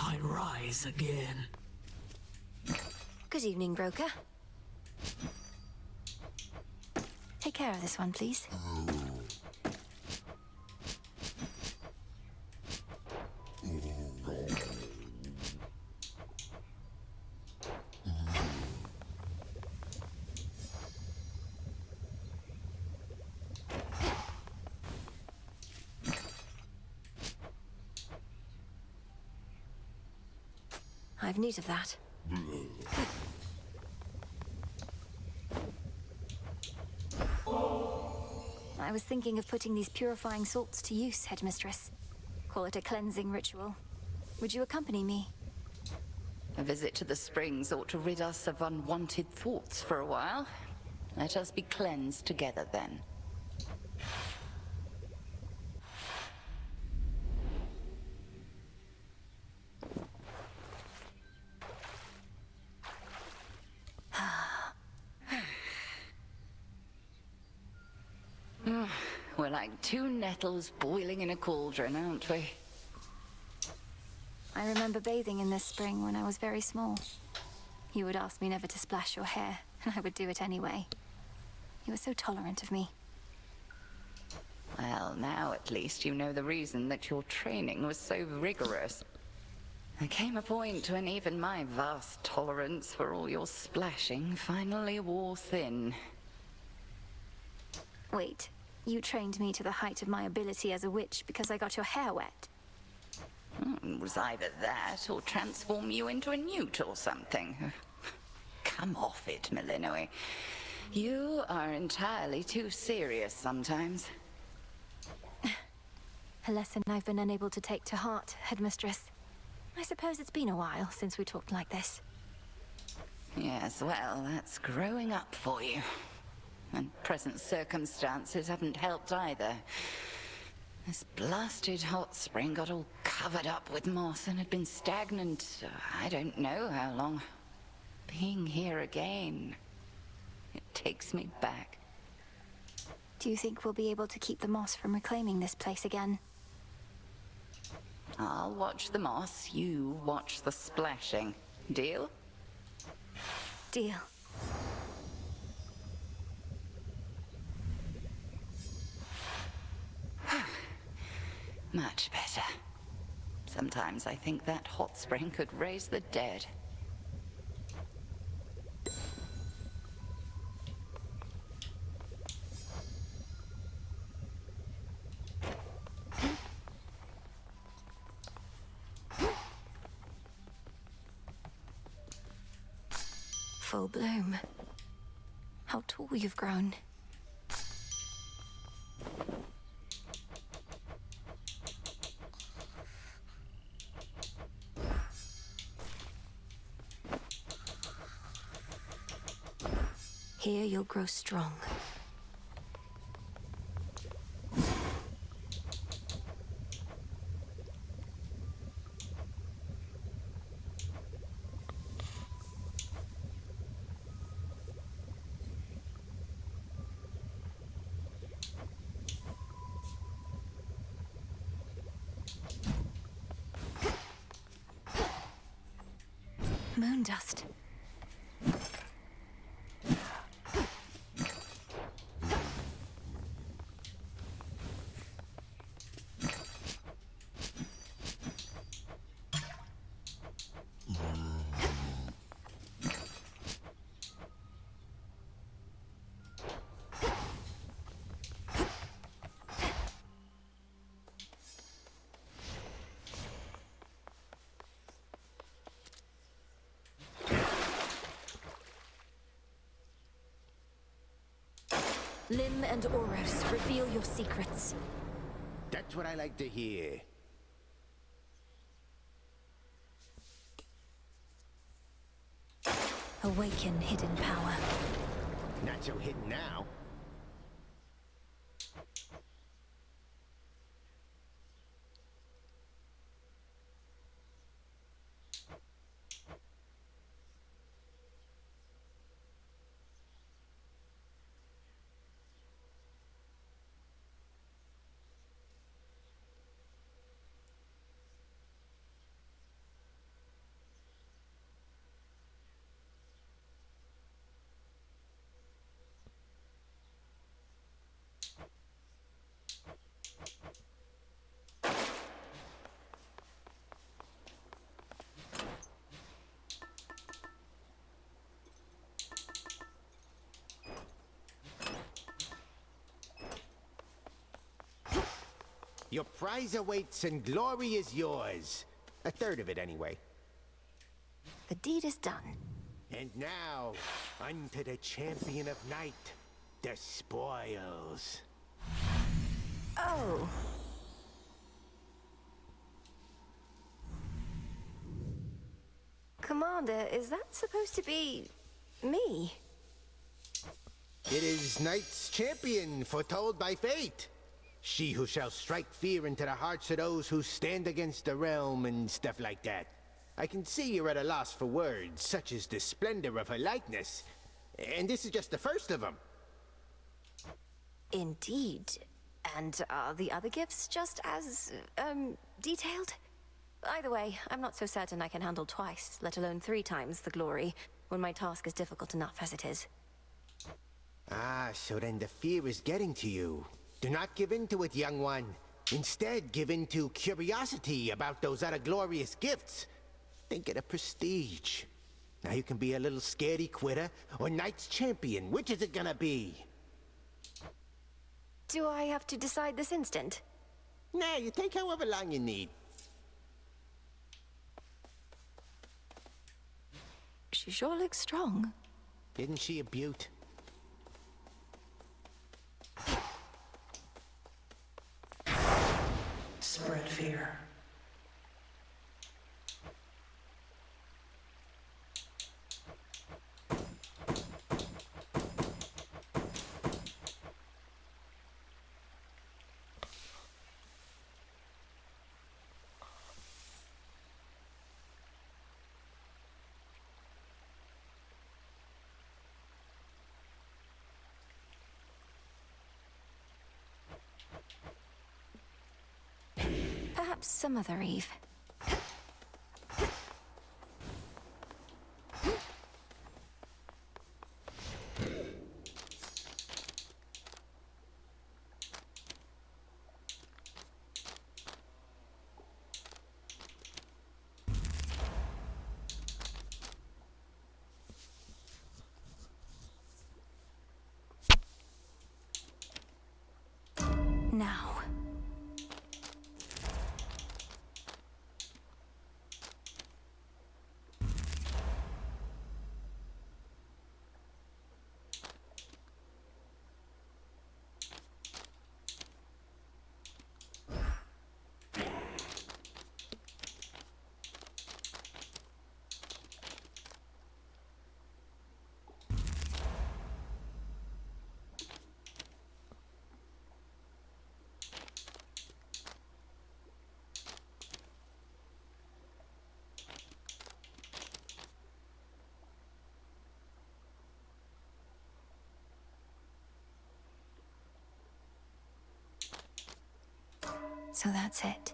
I rise again. Good evening, broker. Take care of this one, please. I've need of that. I was thinking of putting these purifying salts to use, Headmistress. Call it a cleansing ritual. Would you accompany me? A visit to the springs ought to rid us of unwanted thoughts for a while. Let us be cleansed together then. We're like two nettles boiling in a cauldron, aren't we? I remember bathing in this spring when I was very small. You would ask me never to splash your hair, and I would do it anyway. You were so tolerant of me. Well, now at least you know the reason that your training was so rigorous. There came a point when even my vast tolerance for all your splashing finally wore thin. Wait, you trained me to the height of my ability as a witch because I got your hair wet? It was either that or transform you into a newt or something. Come off it, Melinoi. You are entirely too serious sometimes. A lesson I've been unable to take to heart, Headmistress. I suppose it's been a while since we talked like this. Yes, well, that's growing up for you. And present circumstances haven't helped either. This blasted hot spring got all covered up with moss and had been stagnant, I don't know how long. Being here again, it takes me back. Do you think we'll be able to keep the moss from reclaiming this place again? I'll watch the moss, you watch the splashing. Deal? Deal. Much better. Sometimes I think that hot spring could raise the dead. Full bloom. How tall you've grown. Here you'll grow strong. Moon dust. Lim and Oros, reveal your secrets. That's what I like to hear. Awaken hidden power. Not so hidden now. Your prize awaits and glory is yours. A third of it, anyway. The deed is done. And now, unto the champion of night, the spoils. Oh. Commander, is that supposed to be me? It is Night's champion, foretold by fate. She who shall strike fear into the hearts of those who stand against the realm and stuff like that. I can see you're at a loss for words, such as the splendor of her likeness. And this is just the first of them. Indeed. And are the other gifts just as, detailed? Either way, I'm not so certain I can handle twice, let alone 3 times the glory, when my task is difficult enough as it is. Ah, so then the fear is getting to you. Do not give in to it, young one. Instead, give in to curiosity about those other glorious gifts. Think of the prestige. Now you can be a little scaredy quitter or Knight's champion. Which is it gonna be? Do I have to decide this instant? Nah, you take however long you need. She sure looks strong. Isn't she a beaut? Spread fear. perhaps some other eve. Now. So that's it.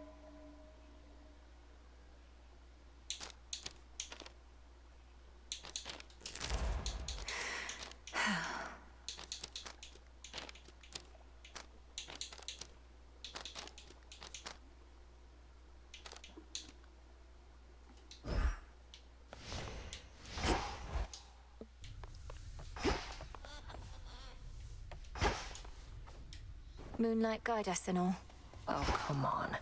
Moonlight guide us and all. Oh, come on.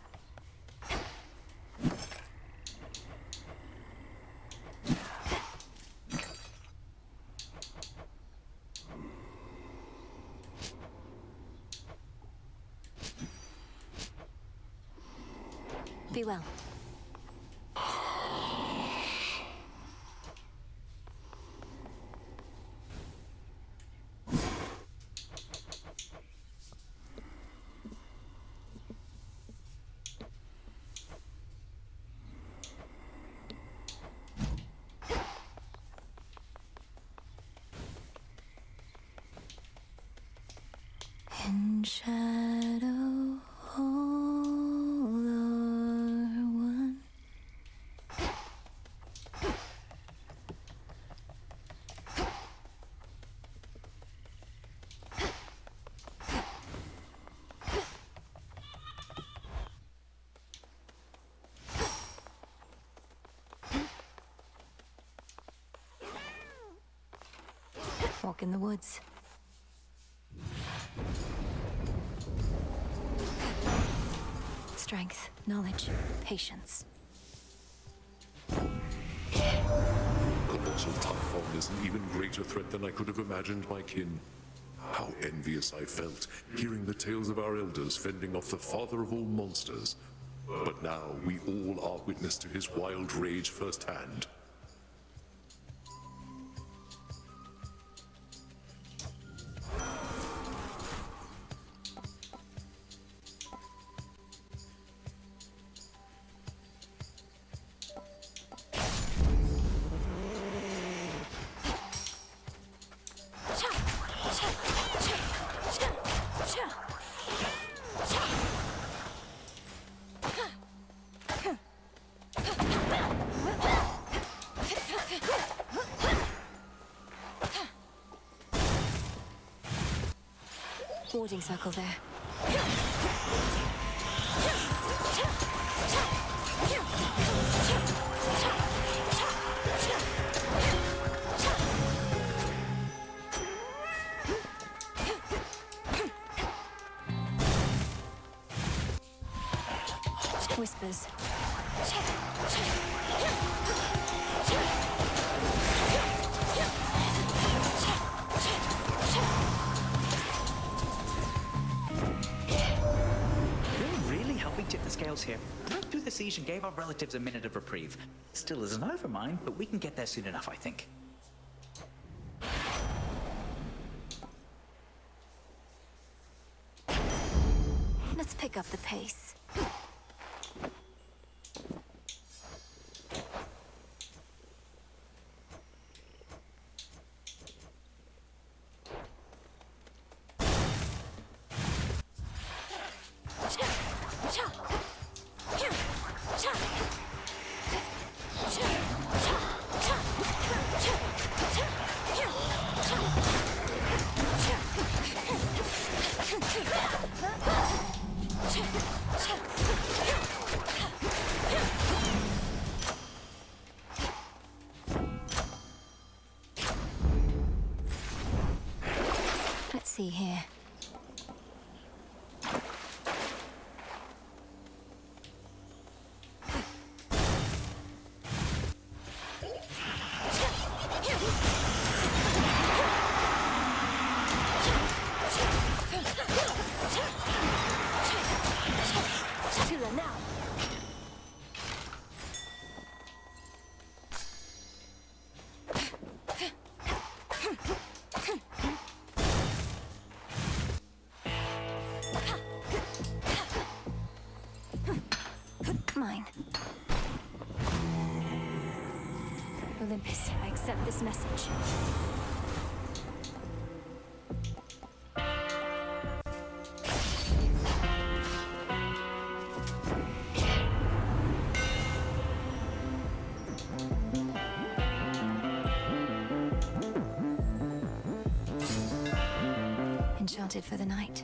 Be well. In shadow, all are one. Walk in the woods. Strength, knowledge, patience. Colossal Typhon is an even greater threat than I could have imagined, my kin. How envious I felt, hearing the tales of our elders fending off the father of all monsters. But now we all are witness to his wild rage firsthand. Warding circle there. Whispers. Tip the scales here. Broke through the siege and gave our relatives a minute of reprieve. Still isn't over, mind, but we can get there soon enough, I think. Let's pick up the pace. Olympus, I accept this message. Enchanted for the night.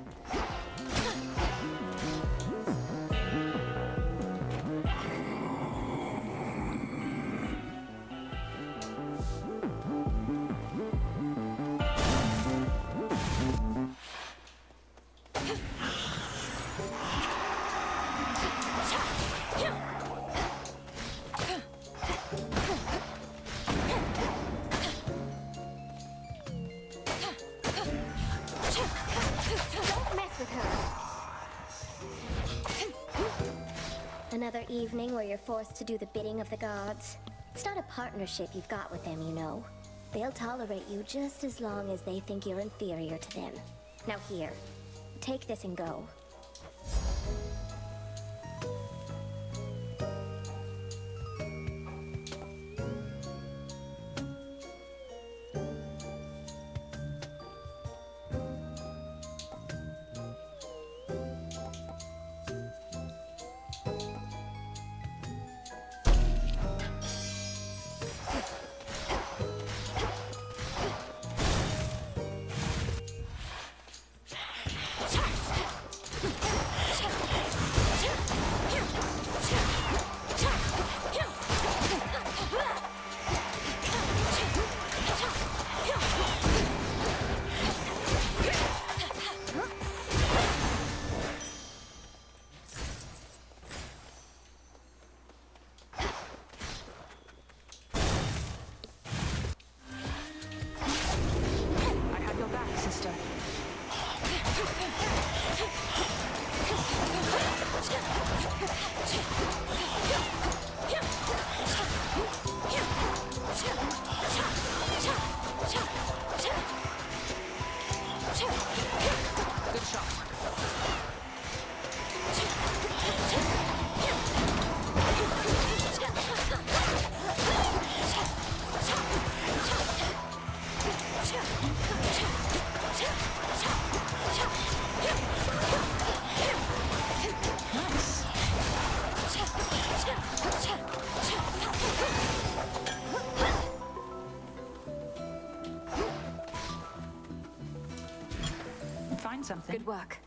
Don't mess with her. Another evening where you're forced to do the bidding of the gods. It's not a partnership you've got with them, you know. They'll tolerate you just as long as they think you're inferior to them. Now here, take this and go. Find something. Good work.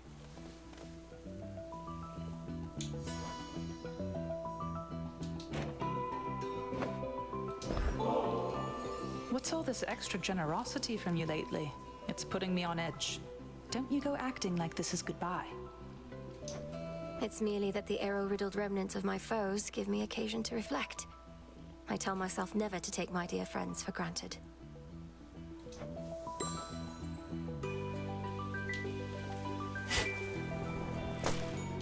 What's all this extra generosity from you lately? It's putting me on edge. Don't you go acting like this is goodbye. It's merely that the arrow-riddled remnants of my foes give me occasion to reflect. I tell myself never to take my dear friends for granted.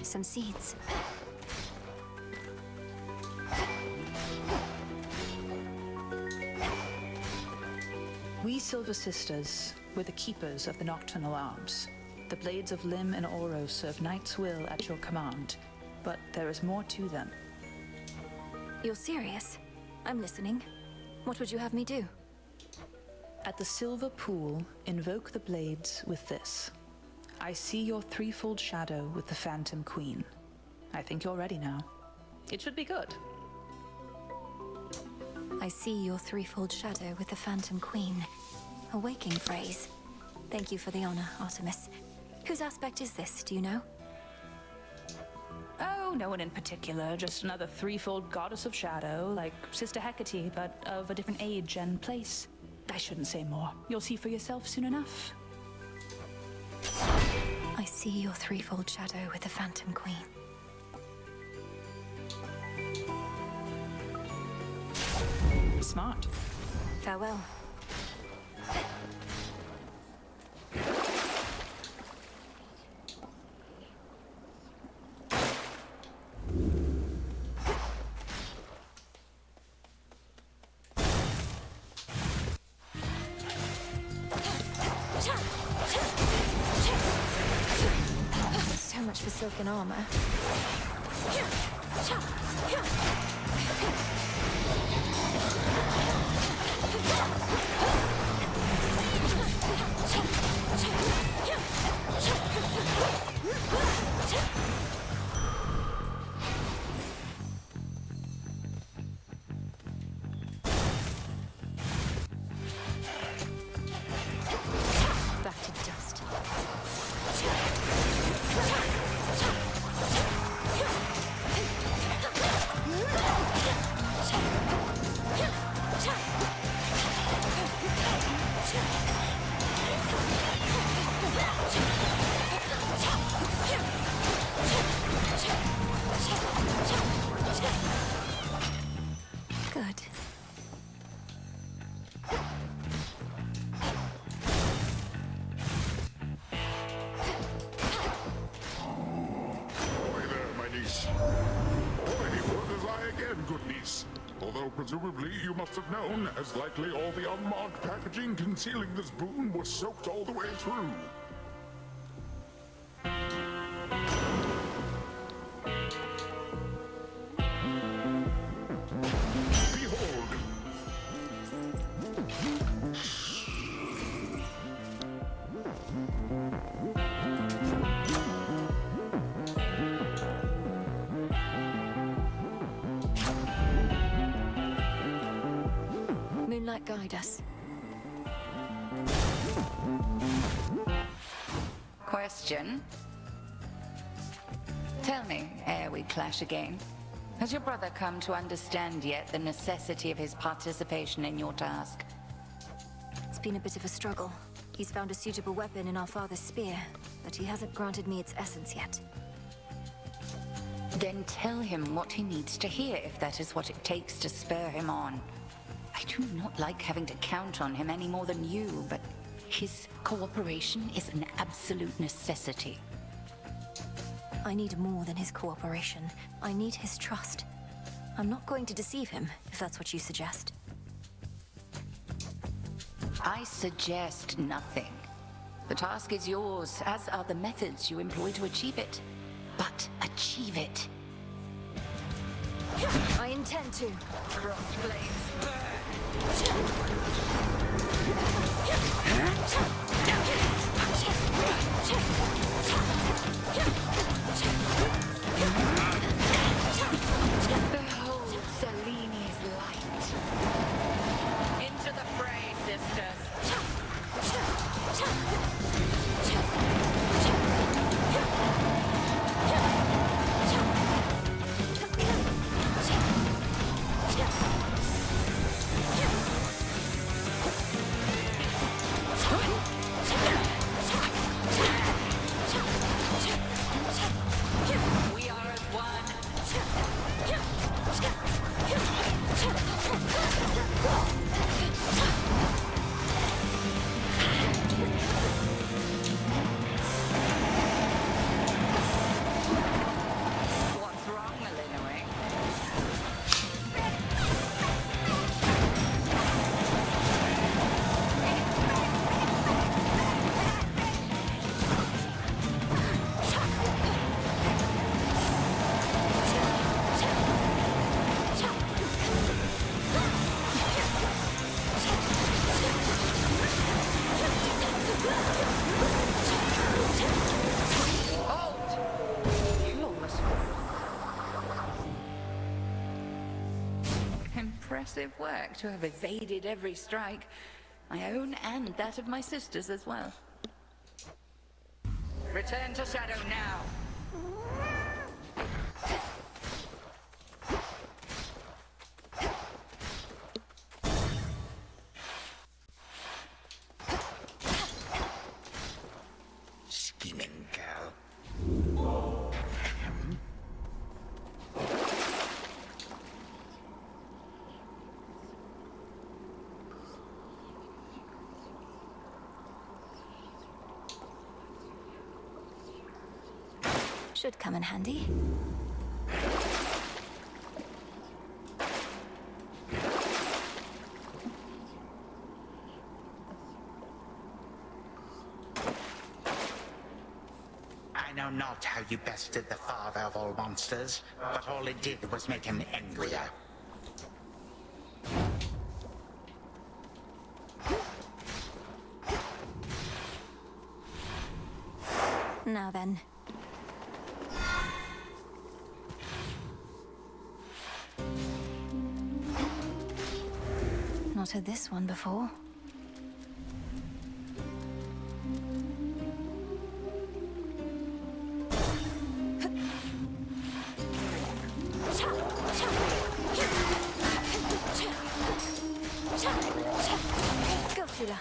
Some seeds. We Silver Sisters were the keepers of the Nocturnal Arms. The blades of Lim and Oro serve Knight's will at your command, but there is more to them. You're serious? I'm listening. What would you have me do? At the Silver Pool, invoke the blades with this. I see your threefold shadow with the Phantom Queen. I think you're ready now. It should be good. I see your threefold shadow with the Phantom Queen. A waking phrase. Thank you for the honor, Artemis. Whose aspect is this, do you know? Oh, no one in particular. Just another threefold goddess of shadow, like Sister Hecate, but of a different age and place. I shouldn't say more. You'll see for yourself soon enough. I see your threefold shadow with the Phantom Queen. Smart. Farewell. So much for silken armor. Back to dust. Good. Ahoy there, my niece. Ahoy, what is I again, good niece? Although presumably you must have known, as likely all the unmarked packaging concealing this boon was soaked all the way through. Behold! Moonlight, guide us. Question. Tell me, ere we clash again, has your brother come to understand yet the necessity of his participation in your task? It's been a bit of a struggle. He's found a suitable weapon in our father's spear, but he hasn't granted me its essence yet. Then tell him what he needs to hear if that is what it takes to spur him on. I do not like having to count on him any more than you, but his cooperation is an absolute necessity. I need more than his cooperation. I need his trust. I'm not going to deceive him, if that's what you suggest. I suggest nothing. The task is yours, as are the methods you employ to achieve it. But achieve it. I intend to. Crossed flames burn. Behold Seleni's light. Into the fray, sisters. We are as one. What's wrong, Illinois? Flawless. Impressive work to have evaded every strike, my own and that of my sisters as well. Return to Shadow now. Scheming girl. Should come in handy. I know not how you bested the father of all monsters, but all it did was make him angrier. Now then. Not heard this one before. Go, Tula.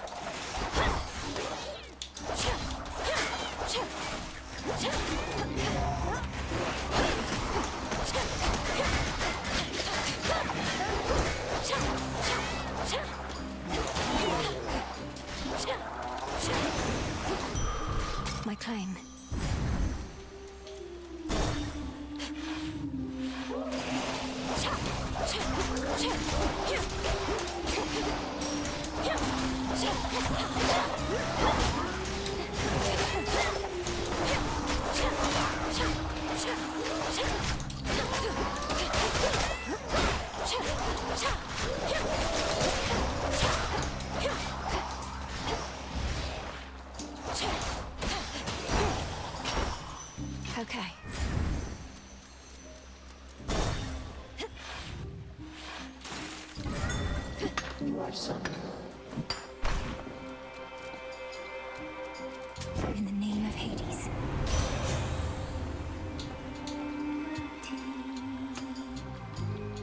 My claim. Okay. You are summoned. In the name of Hades.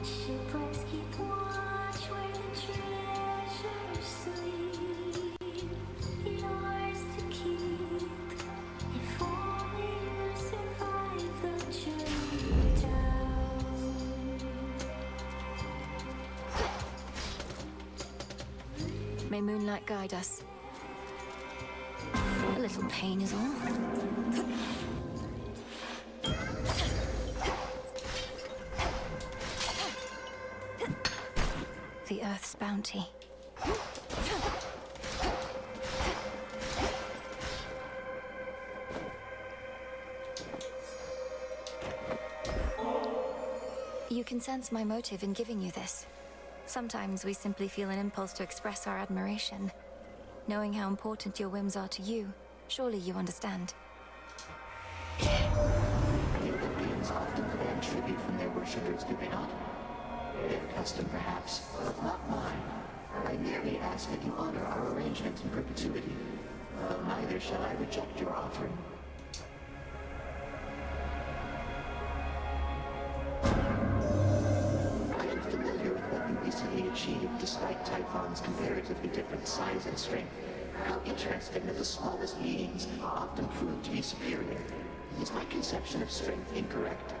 Shipwrecks keep watch where the treasure sleep. Yours to keep. If only you survive the journey down. May moonlight guide us. A little pain is all. The Earth's bounty. You can sense my motive in giving you this. Sometimes we simply feel an impulse to express our admiration. Knowing how important your whims are to you, surely you understand. Olympians often demand tribute from their worshippers, do they not? Their custom, perhaps, but not mine. I merely ask that you honor our arrangement in perpetuity, though neither shall I reject your offering. I am familiar with what you recently achieved despite Typhon's comparatively different size and strength. How interesting that the smallest beings often prove to be superior. Is my conception of strength incorrect?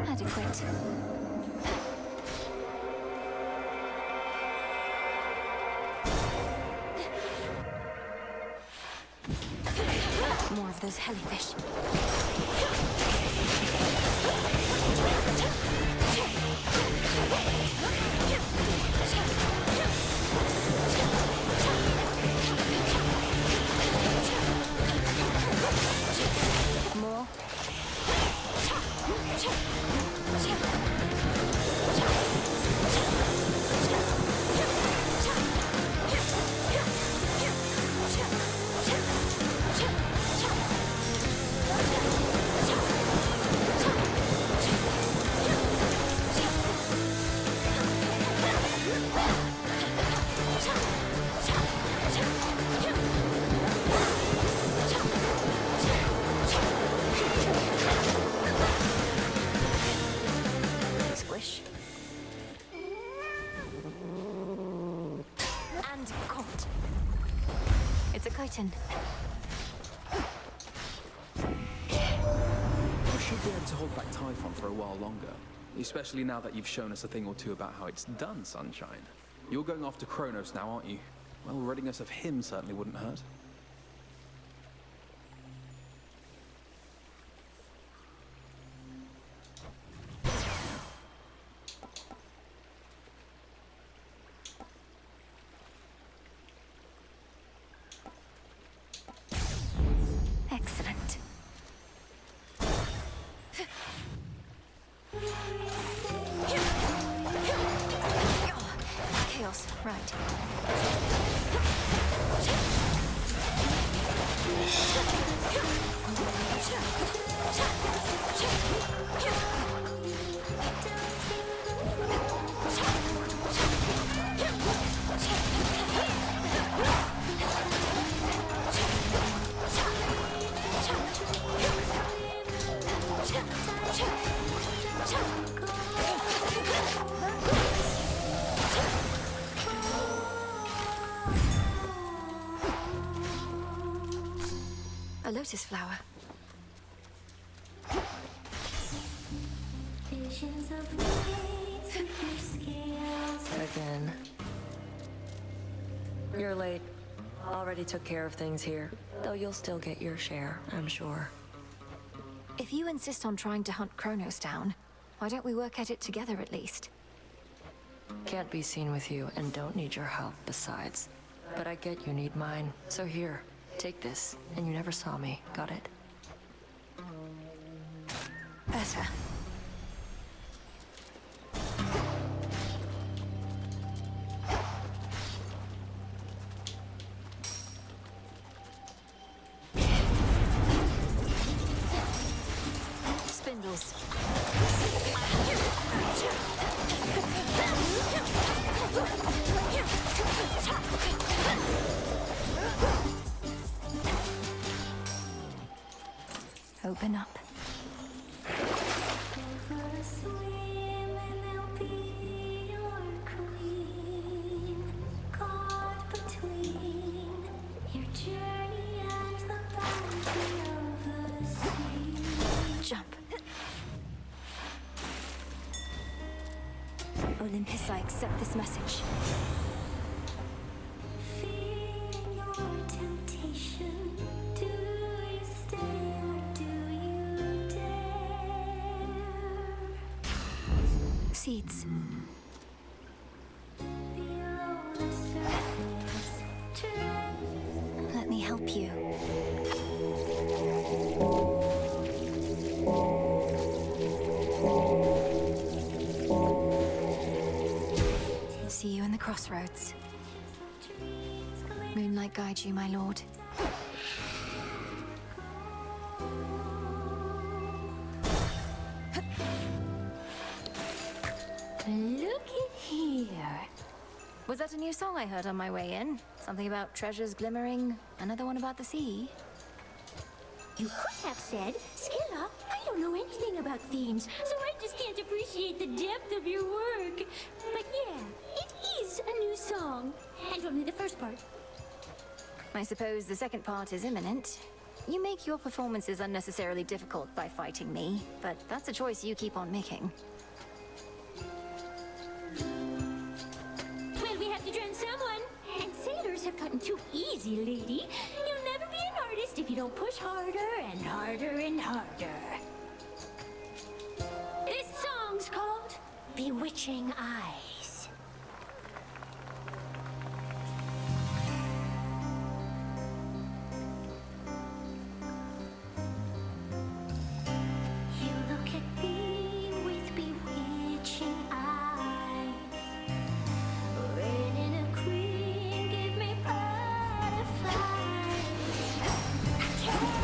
Adequate. More of those jellyfish. More. Squish. And caught. It's a chitin. should be able to hold back Typhon for a while longer. Especially now that you've shown us a thing or two about how it's done, Sunshine. You're going after Kronos now, aren't you? Well, ridding us of him certainly wouldn't hurt. Excellent. Chaos, right. A lotus flower. Again. You're late. Already took care of things here. Though you'll still get your share, I'm sure. If you insist on trying to hunt Kronos down, why don't we work at it together at least? Can't be seen with you and don't need your help besides. But I get you need mine. So here, take this. And you never saw me. Got it? Better. Spindles. Open up. Jump. Olympus, I accept this message. Seeds. Let me help you. See you in the crossroads. Moonlight guide you, my lord. Look at here. Was that a new song I heard on my way in? Something about treasures glimmering, another one about the sea? You could have said, Skilla, I don't know anything about themes, so I just can't appreciate the depth of your work. But yeah, it is a new song. And only the first part. I suppose the second part is imminent. You make your performances unnecessarily difficult by fighting me, but that's a choice you keep on making. Well, we have to drown someone. And sailors have gotten too easy, lady. You'll never be an artist if you don't push harder and harder and harder. This song's called Bewitching Eyes. You look at me with bewitching eyes. Red in a queen, give me butterflies. I can't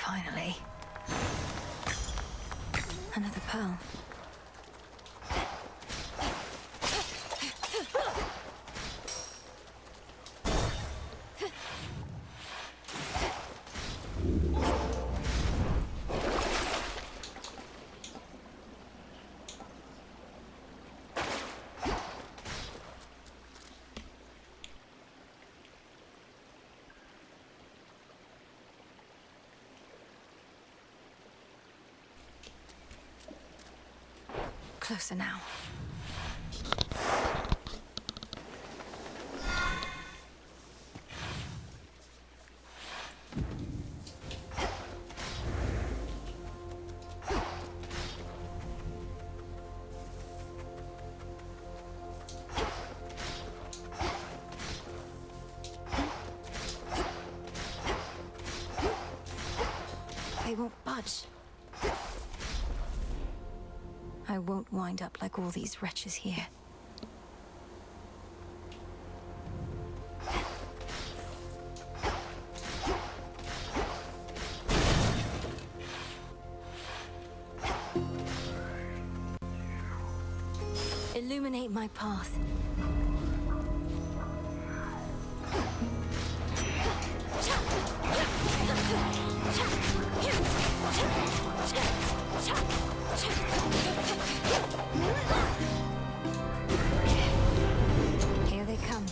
Finally. Another pearl. Closer now. They won't budge. I won't wind up like all these wretches here. Illuminate my path. Here they come.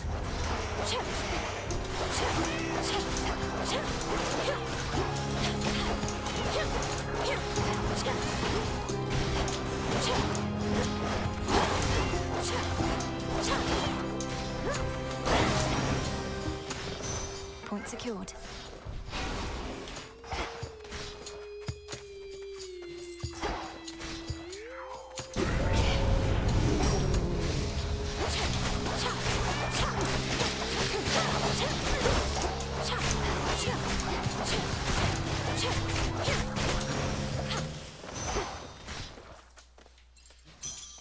Point secured.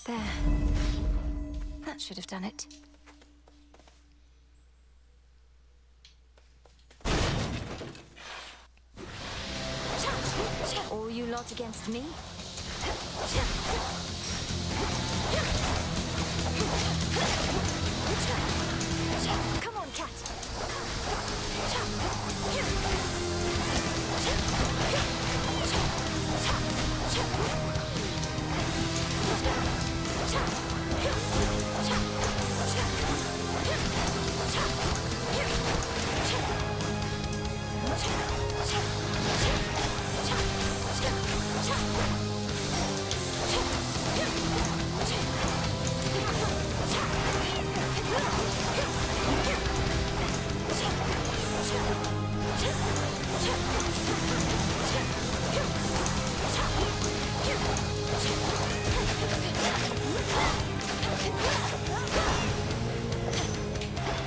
There. That should have done it. All you lot against me? Come on, cat.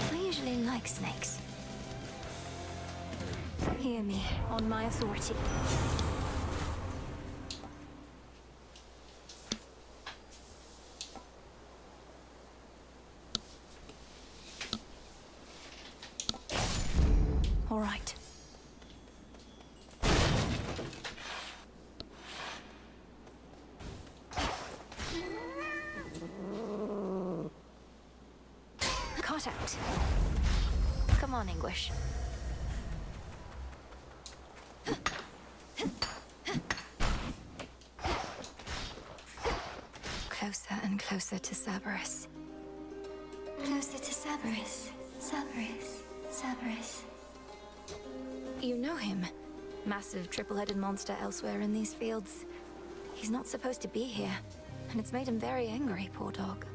I usually like snakes. Hear me on my authority. All right. Caught out. Come on, English. Closer and closer to Cerberus. Closer to Cerberus. Cerberus. Cerberus. You know him. Massive triple-headed monster elsewhere in these fields. He's not supposed to be here, and it's made him very angry, poor dog.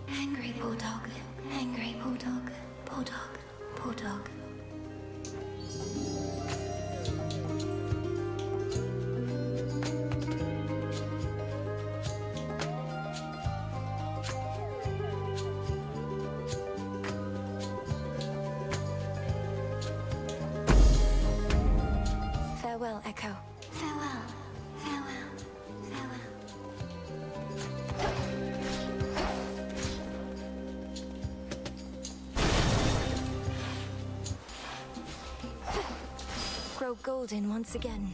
Angry poor dog. Angry poor dog. Poor dog. Poor dog. Farewell, Echo. Farewell. Farewell. Farewell. Grow golden. sealed in once again.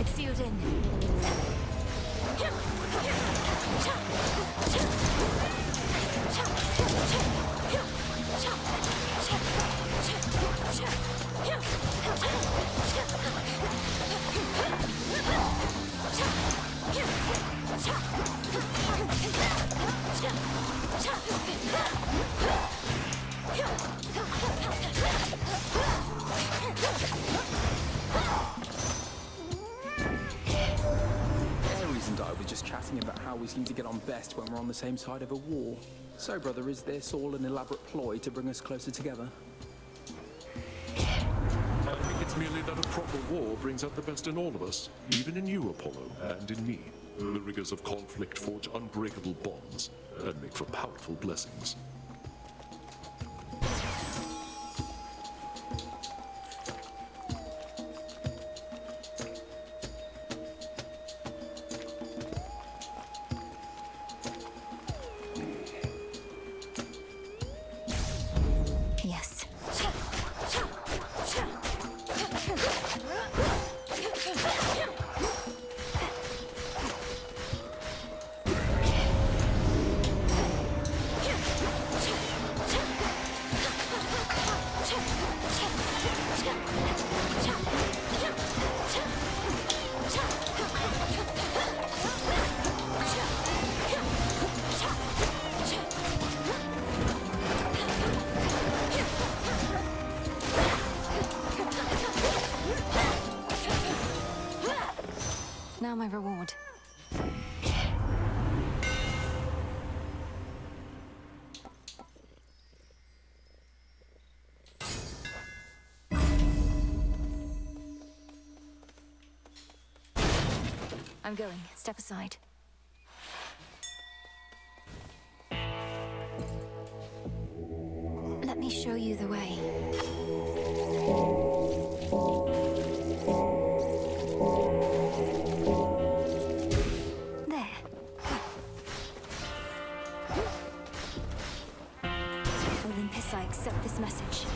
It's sealed in. Ares and I were just chatting about how we seem to get on best when we're on the same side of a war. So, brother, is this all an elaborate ploy to bring us closer together? I think it's merely that a proper war brings out the best in all of us, even in you, Apollo, and in me. The rigors of conflict forge unbreakable bonds and make for powerful blessings. Yes. Now my reward. I'm going. Step aside. Let me show you the way. There. Olympus, I accept this message.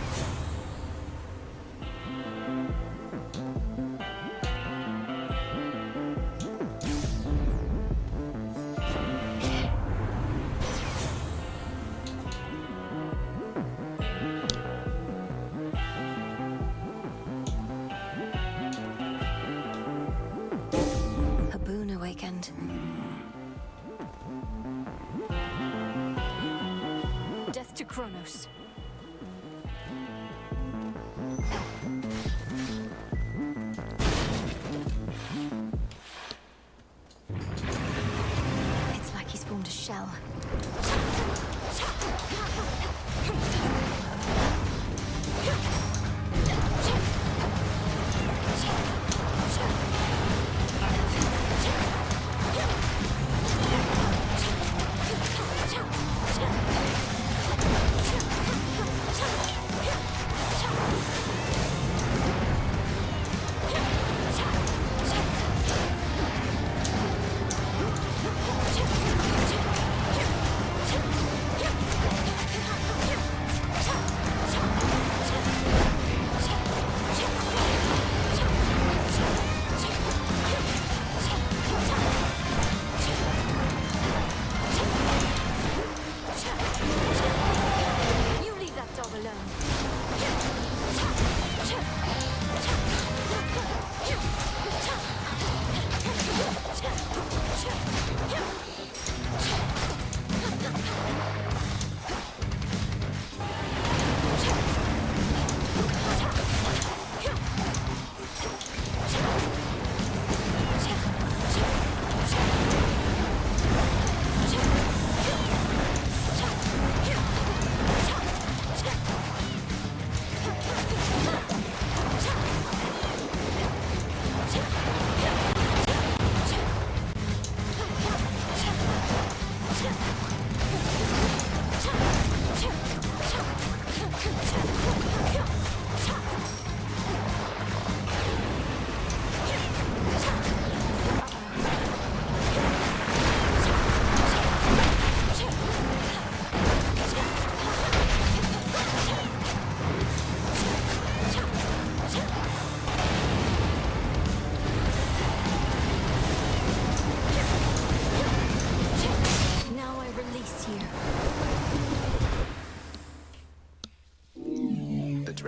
A boon awakened. Death to Kronos. It's like he's formed a shell.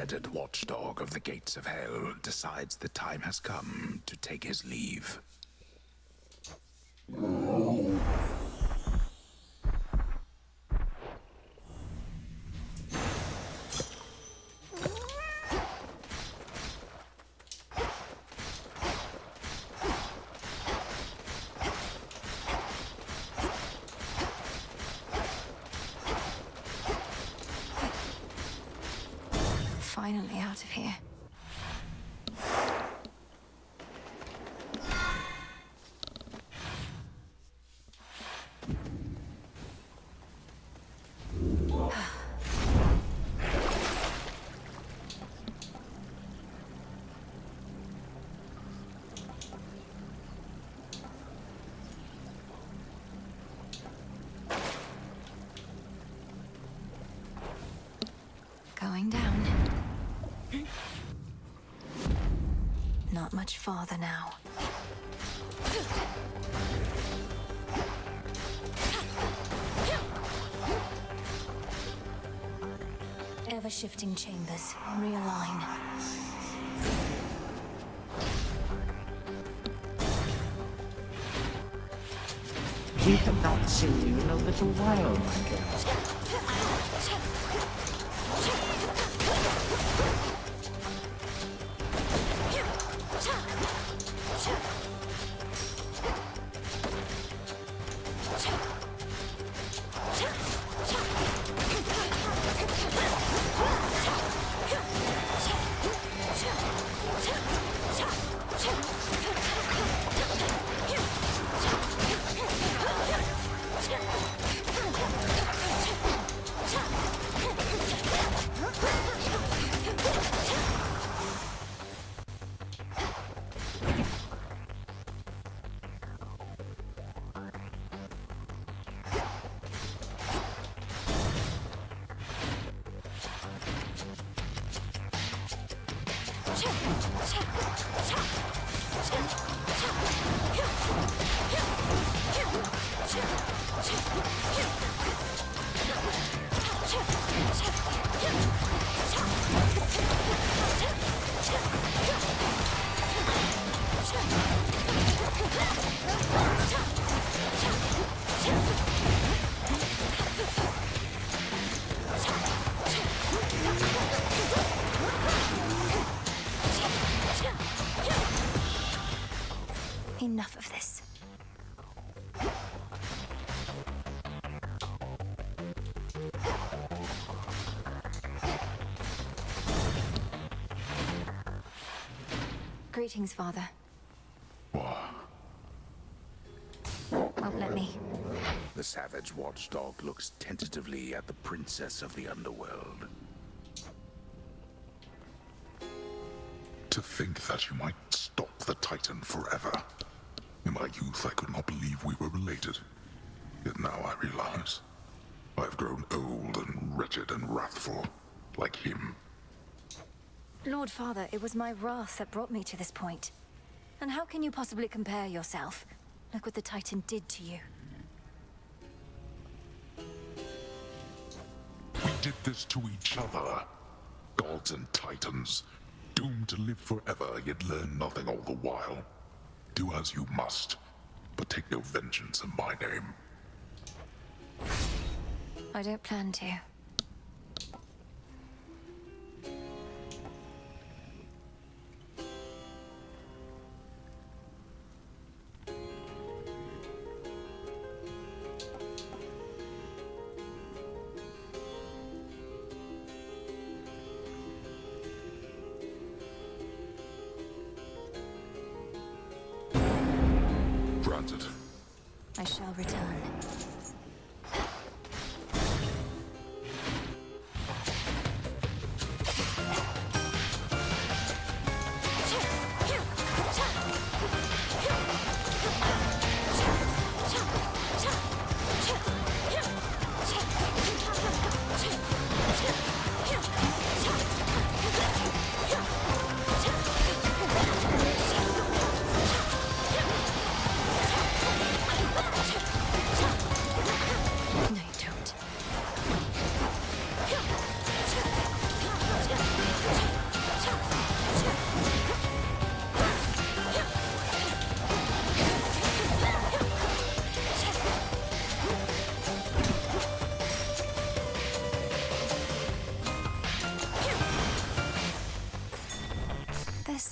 dreaded watchdog of the gates of hell decides the time has come to take his leave. Finally out of here. Going down. Not much farther now. Ever-shifting chambers. Realign. We have not seen you in a little while, my girl. Enough of this. Greetings, Father. Won't let me. The savage watchdog looks tentatively at the princess of the underworld. To think that you might stop the Titan forever. In my youth, I could not believe we were related. Yet now I realize I've grown old and wretched and wrathful, like him. Lord Father, it was my wrath that brought me to this point. And how can you possibly compare yourself? Look what the Titan did to you. We did this to each other. Gods and Titans, doomed to live forever, yet learn nothing all the while. Do as you must, but take no vengeance in my name. I don't plan to. Granted. I shall return.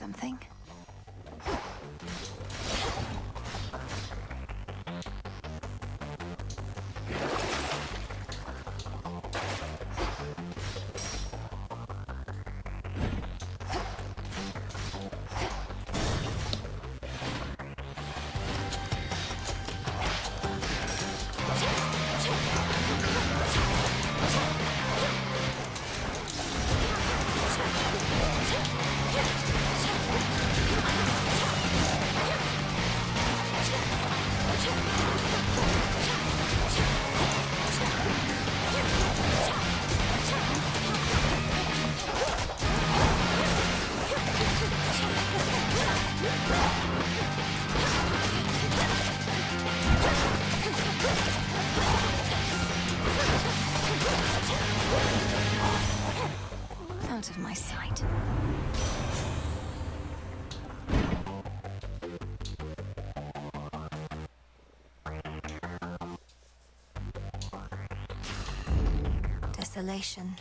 something. Out of my sight. Desolation.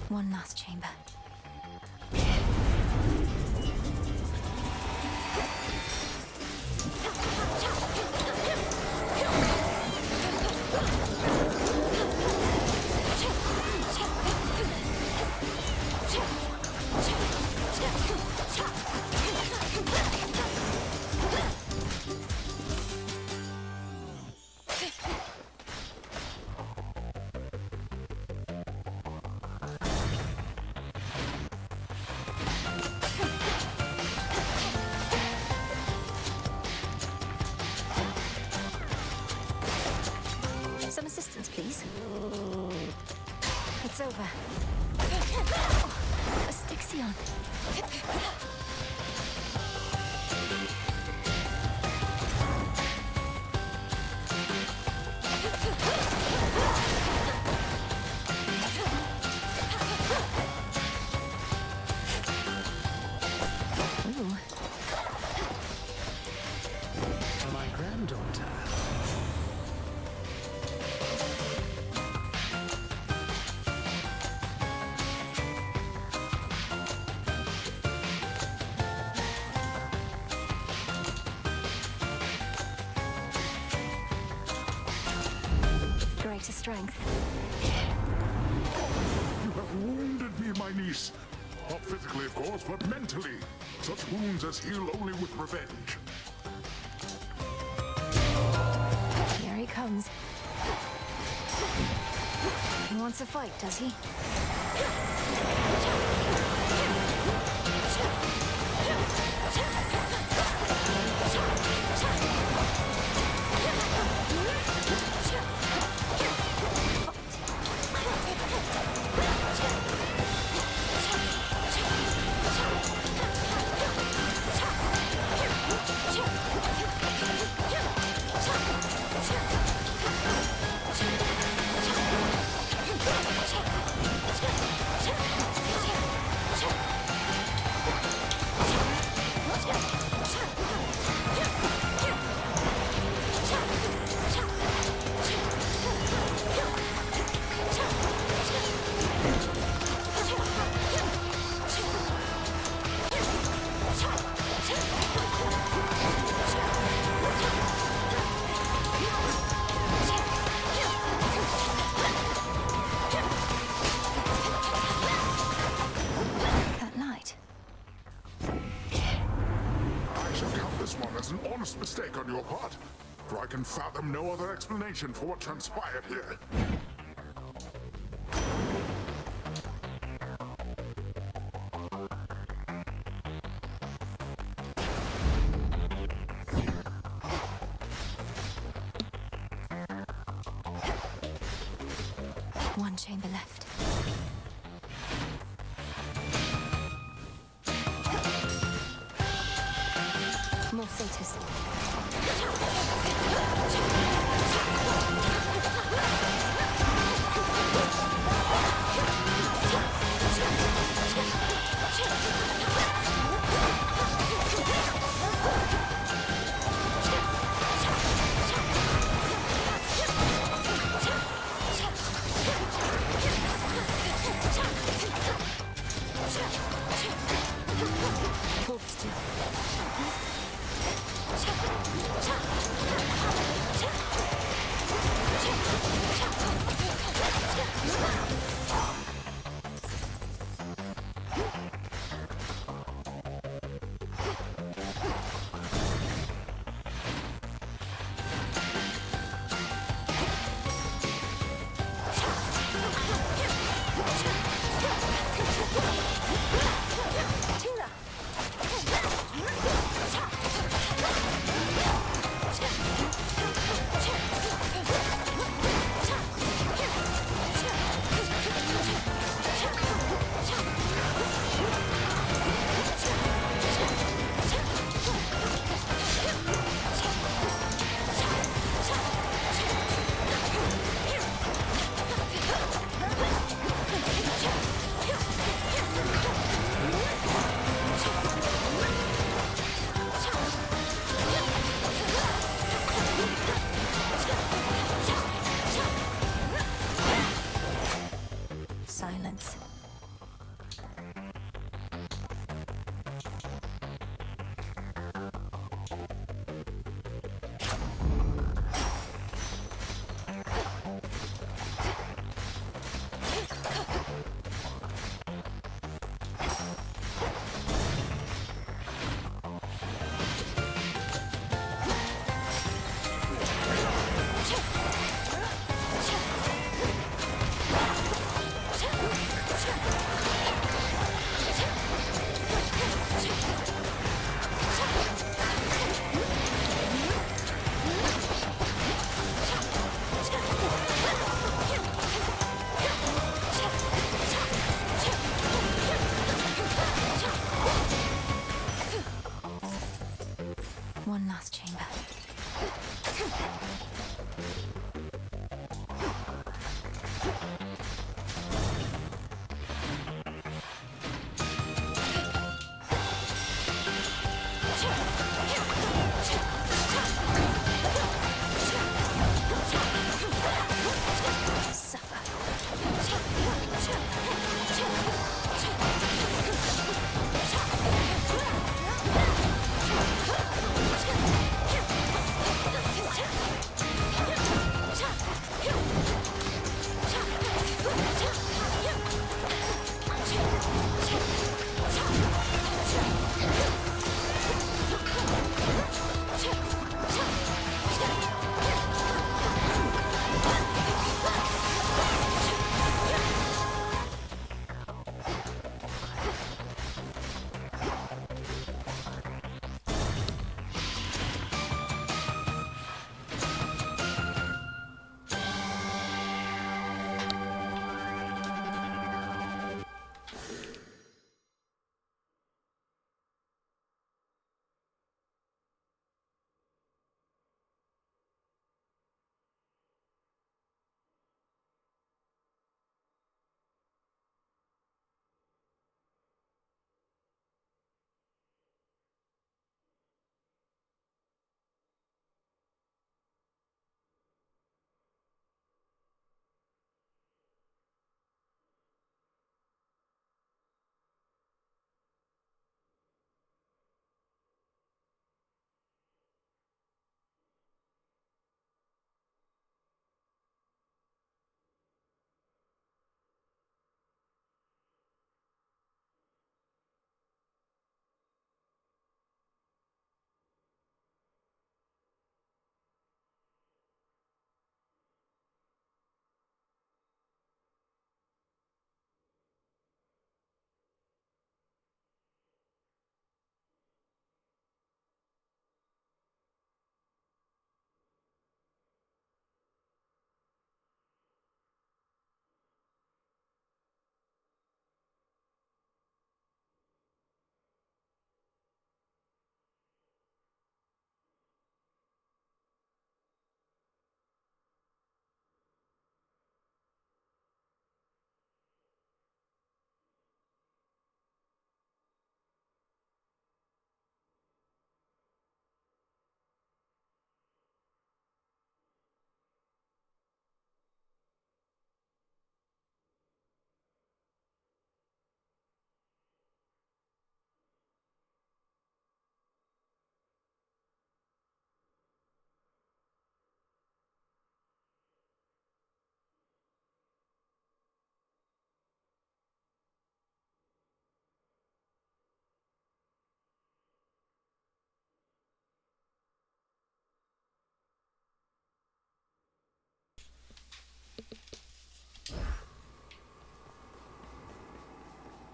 One last chamber. Some assistance, please. It's over. Oh, a Styxion. My granddaughter. Greater strength. You have wounded me, my niece. Not physically, of course, but mentally. Such wounds as heal only with revenge. Here he comes. He wants a fight, does he? shall count this one as an honest mistake on your part, for I can fathom no other explanation for what transpired here. One chamber left. More satyrs. Hold still. Silence. One last chamber.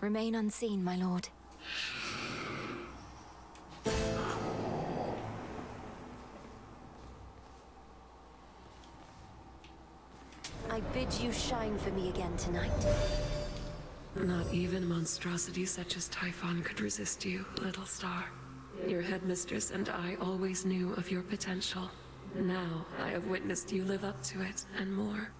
Remain unseen, my lord. I bid you shine for me again tonight. Not even a monstrosity such as Typhon could resist you, little star. Your headmistress and I always knew of your potential. Now I have witnessed you live up to it, and more.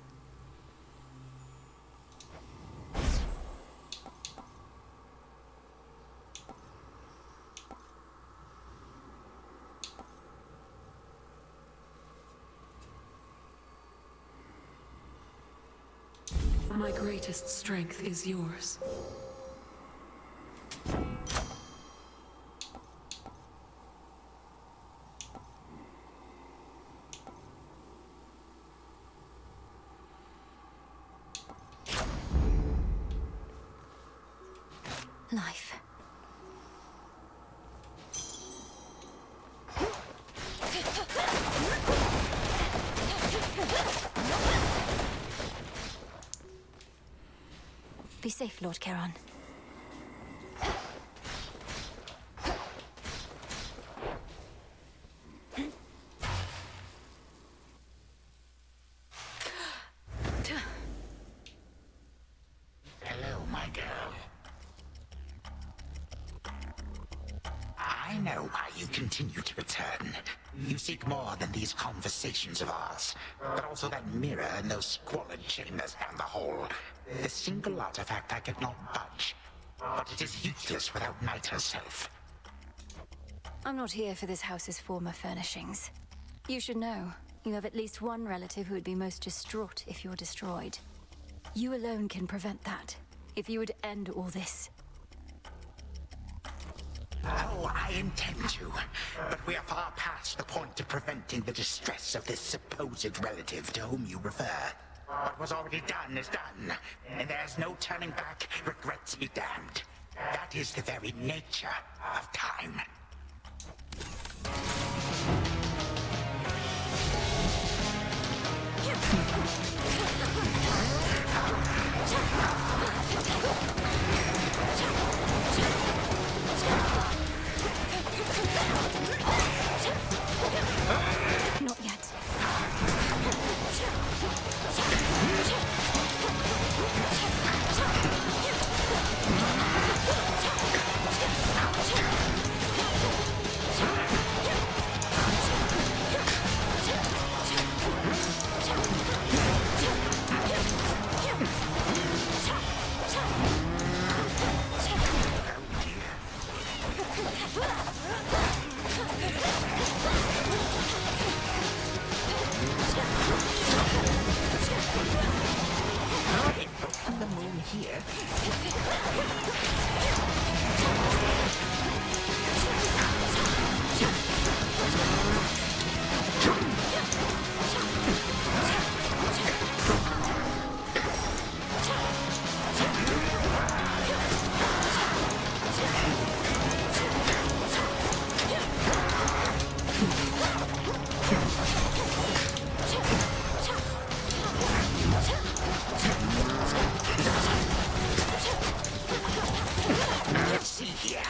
My greatest strength is yours. Life. Be safe, Lord Charon. Hello, my girl. I know why you continue to return. You seek more than these conversations of ours, but also that mirror and those squalid chambers down the hall. The single artifact I could not budge, but it is useless without Night herself. I'm not here for this house's former furnishings. You should know, you have at least one relative who would be most distraught if you're destroyed. You alone can prevent that, if you would end all this. Oh, I intend to, but we are far past the point of preventing the distress of this supposed relative to whom you refer. What was already done is done, and there's no turning back. Regrets be damned. That is the very nature of time. Not yet. The moon here. Let's see here.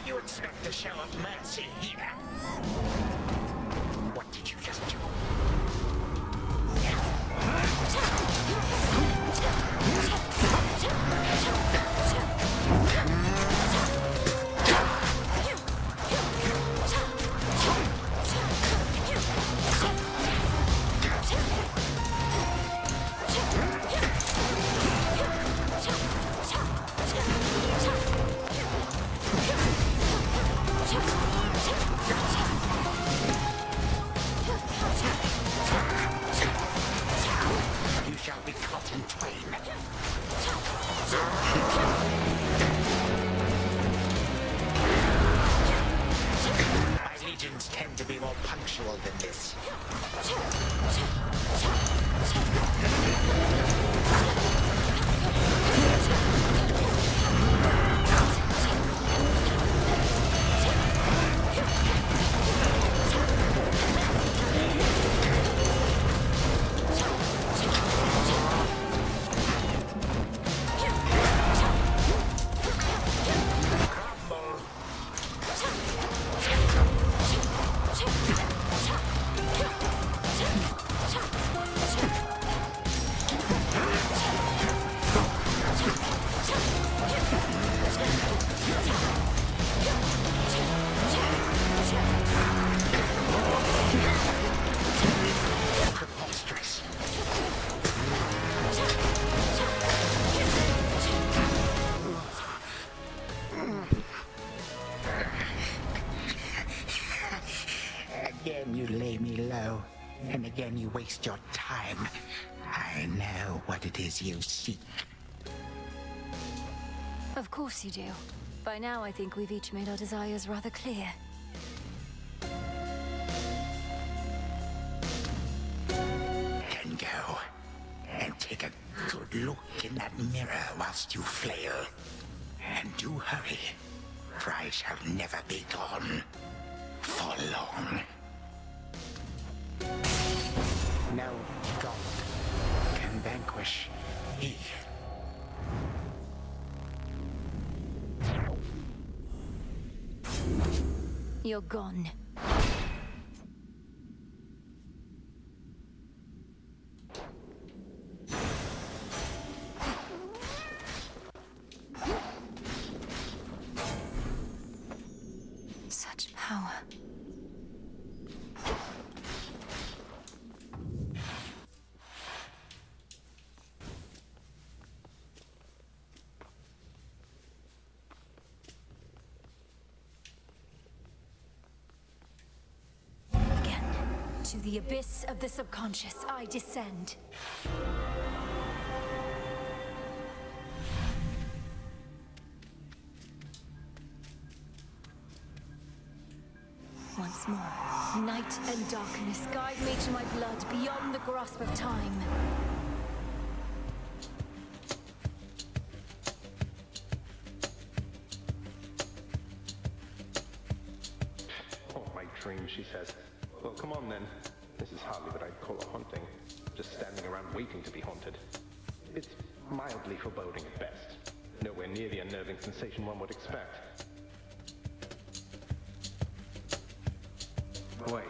You expect to show of mercy here. What did you just do? You shall be cut in twain. My legions tend to be more punctual than this. Preposterous. Again you lay me low, and again you waste your time. I know what it is you seek. Of course you do. By now, I think we've each made our desires rather clear. Then go and take a good look in that mirror whilst you flail. And do hurry, for I shall never be gone for long. No god can vanquish me. You're gone. Such power. To the abyss of the subconscious, I descend. Once more, night and darkness guide me to my blood beyond the grasp of time. Oh, my dream, she says. Well, come on then. This is hardly what I'd call a haunting. Just standing around waiting to be haunted. It's mildly foreboding at best. Nowhere near the unnerving sensation one would expect. Wait.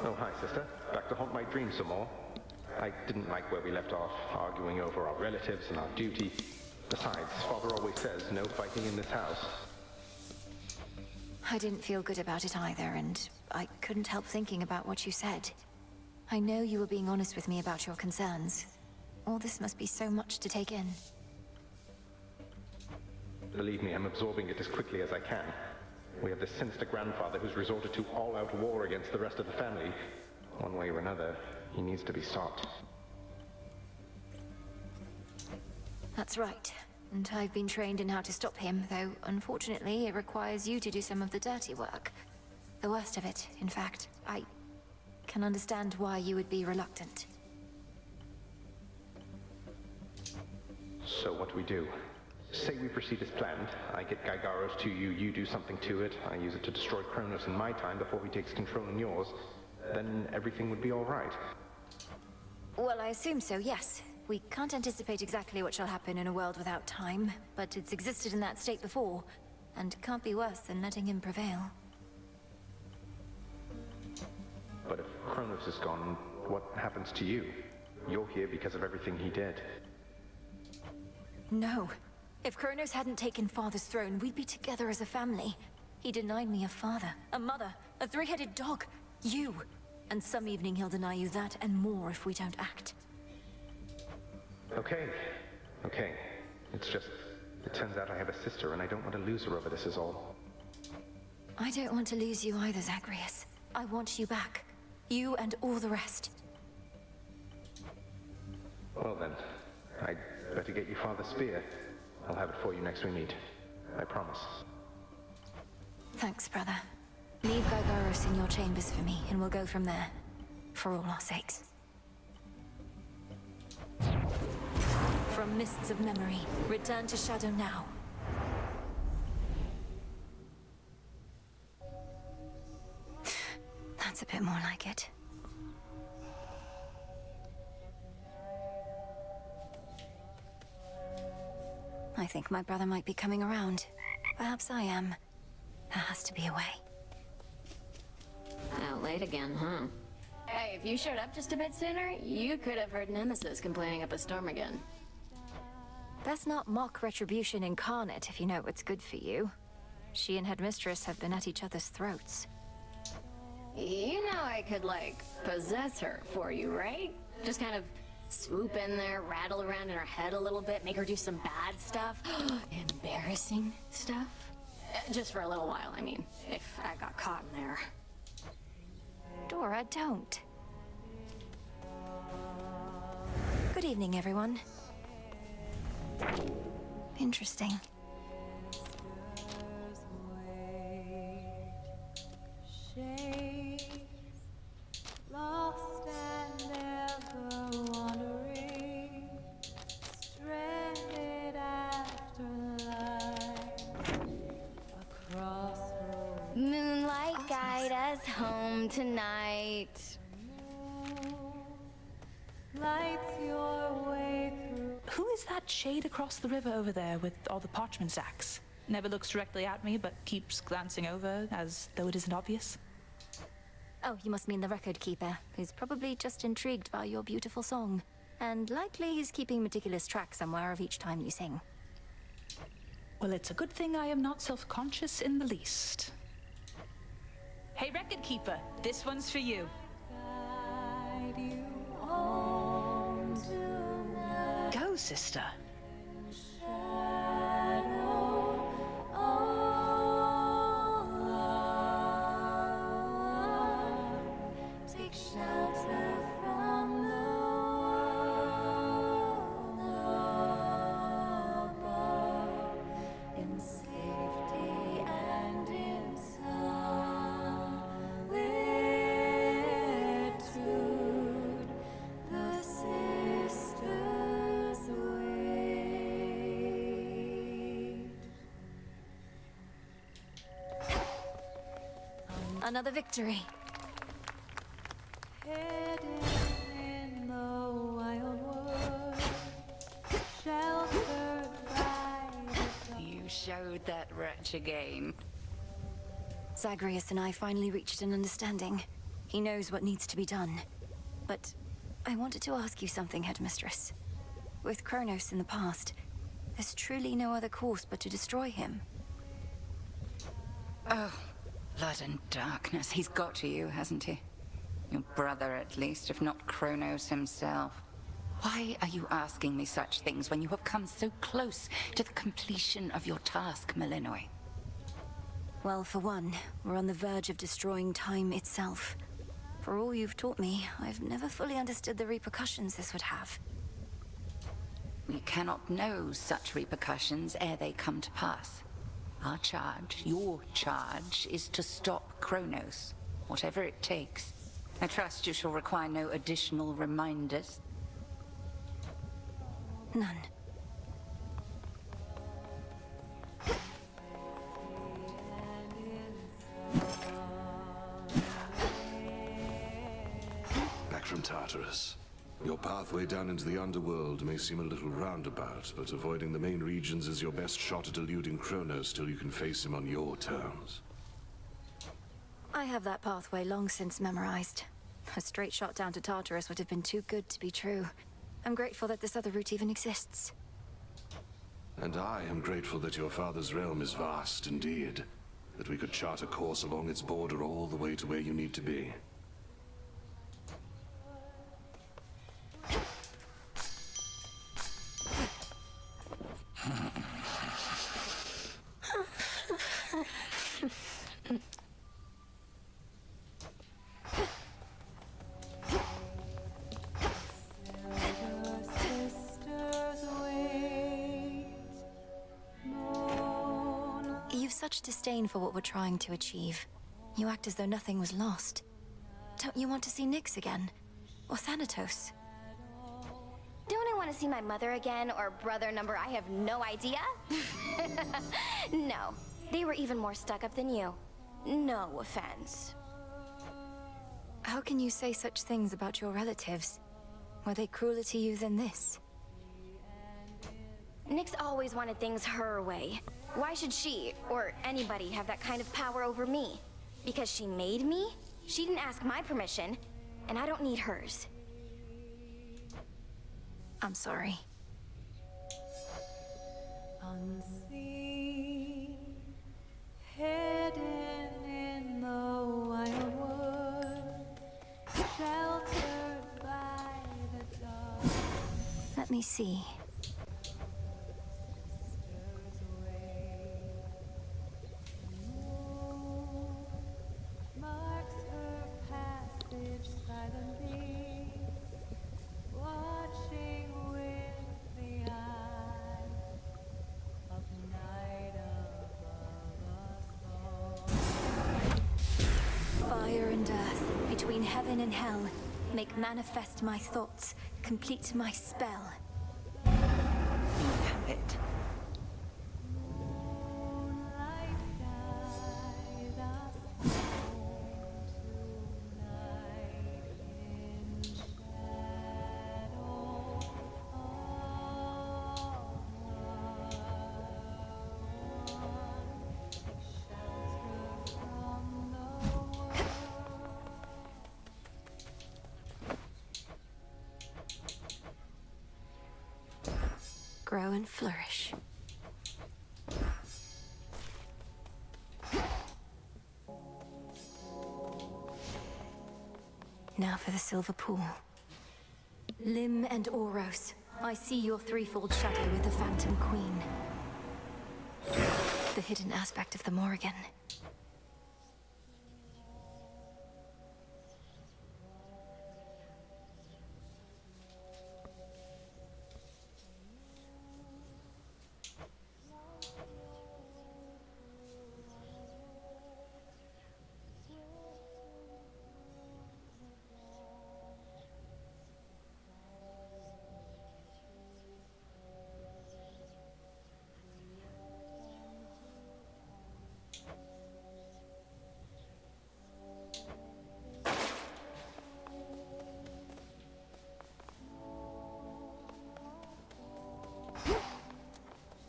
Oh, hi, sister. Back to haunt my dreams some more. I didn't like where we left off, arguing over our relatives and our duty. Besides, Father always says no fighting in this house. I didn't feel good about it either, and I couldn't help thinking about what you said. I know you were being honest with me about your concerns. All this must be so much to take in. Believe me, I'm absorbing it as quickly as I can. We have this sinister grandfather who's resorted to all-out war against the rest of the family. One way or another, he needs to be stopped. That's right. And I've been trained in how to stop him, though unfortunately it requires you to do some of the dirty work. The worst of it, in fact. I can understand why you would be reluctant. So what do we do? Say we proceed as planned. I get Gygaros to you, you do something to it. I use it to destroy Kronos in my time before he takes control in yours. Then everything would be all right. Well, I assume so, yes. We can't anticipate exactly what shall happen in a world without time, but it's existed in that state before. and can't be worse than letting him prevail. But if Kronos is gone, what happens to you? You're here because of everything he did. No. If Kronos hadn't taken Father's throne, we'd be together as a family. He denied me a father, a mother, a three-headed dog, you. And some evening he'll deny you that and more if we don't act. Okay. It's just, it turns out I have a sister and I don't want to lose her over this is all. I don't want to lose you either, Zagreus. I want you back. You and all the rest. Well then, I'd better get you Father's spear. I'll have it for you next we meet. I promise. Thanks, brother. Leave Gygaros in your chambers for me, and we'll go from there. For all our sakes. From mists of memory, return to Shadow now. That's a bit more like it. I think my brother might be coming around. Perhaps I am. There has to be a way. Out late again, huh? Hey, if you showed up just a bit sooner, you could have heard Nemesis complaining up a storm again. That's not mock retribution incarnate, if you know what's good for you. She and Headmistress have been at each other's throats. You know I could, like, possess her for you, right? Just kind of swoop in there, rattle around in her head a little bit, make her do some bad stuff. Embarrassing stuff. Just for a little while, I mean, if I got caught in there. Dora, don't. Good evening, everyone. Interesting. Lost and ever wandering, stranded after life, across Moonlight, guide us home tonight. lights your way through. Who is that shade across the river over there with all the parchment sacks? Never looks directly at me, but keeps glancing over as though it isn't obvious. Oh, you must mean the record keeper, who's probably just intrigued by your beautiful song. And likely he's keeping meticulous track somewhere of each time you sing. Well, it's a good thing I am not self-conscious in the least. Hey, record keeper, this one's for you. Go, sister. Take shelter from the world above, in safety and in solitude, the sisters wait. Another victory. Hidden in the wild wood, sheltered by You showed that wretch again. Zagreus and I finally reached an understanding. He knows what needs to be done. But I wanted to ask you something, Headmistress. With Kronos in the past, there's truly no other course but to destroy him. Oh, blood and darkness. He's got to you, hasn't he? Your brother, at least, if not Kronos himself. Why are you asking me such things when you have come so close to the completion of your task, Malinois? Well, for one, we're on the verge of destroying time itself. For all you've taught me, I've never fully understood the repercussions this would have. We cannot know such repercussions ere they come to pass. Our charge, your charge, is to stop Kronos, whatever it takes. I trust you shall require no additional reminders. None. Back from Tartarus. Your pathway down into the underworld may seem a little roundabout, but avoiding the main regions is your best shot at eluding Kronos till you can face him on your terms. I have that pathway long since memorized. A straight shot down to Tartarus would have been too good to be true. I'm grateful that this other route even exists. And I am grateful that your father's realm is vast indeed, that we could chart a course along its border all the way to where you need to be. You've such disdain for what we're trying to achieve. You act as though nothing was lost. Don't you want to see Nyx again? Or Thanatos? Don't I want to see my mother again, or brother number I have no idea? No, they were even more stuck up than you. No offense. How can you say such things about your relatives? Were they crueler to you than this? Nyx always wanted things her way. Why should she, or anybody, have that kind of power over me? Because she made me? She didn't ask my permission, and I don't need hers. I'm sorry. Unseen, hidden in the wild wood, sheltered by the dark. Let me see. Marks her passage silently, watching with the eye of night above us all. Fire and earth, between heaven and hell, make manifest my thoughts, complete my spell. You have it. Moonlight guide us home tonight in shadow. Shelter from the world. Grow and flourish. Now for the silver pool. Lim and Oros, I see your threefold shadow with the Phantom Queen. The hidden aspect of the Morrigan.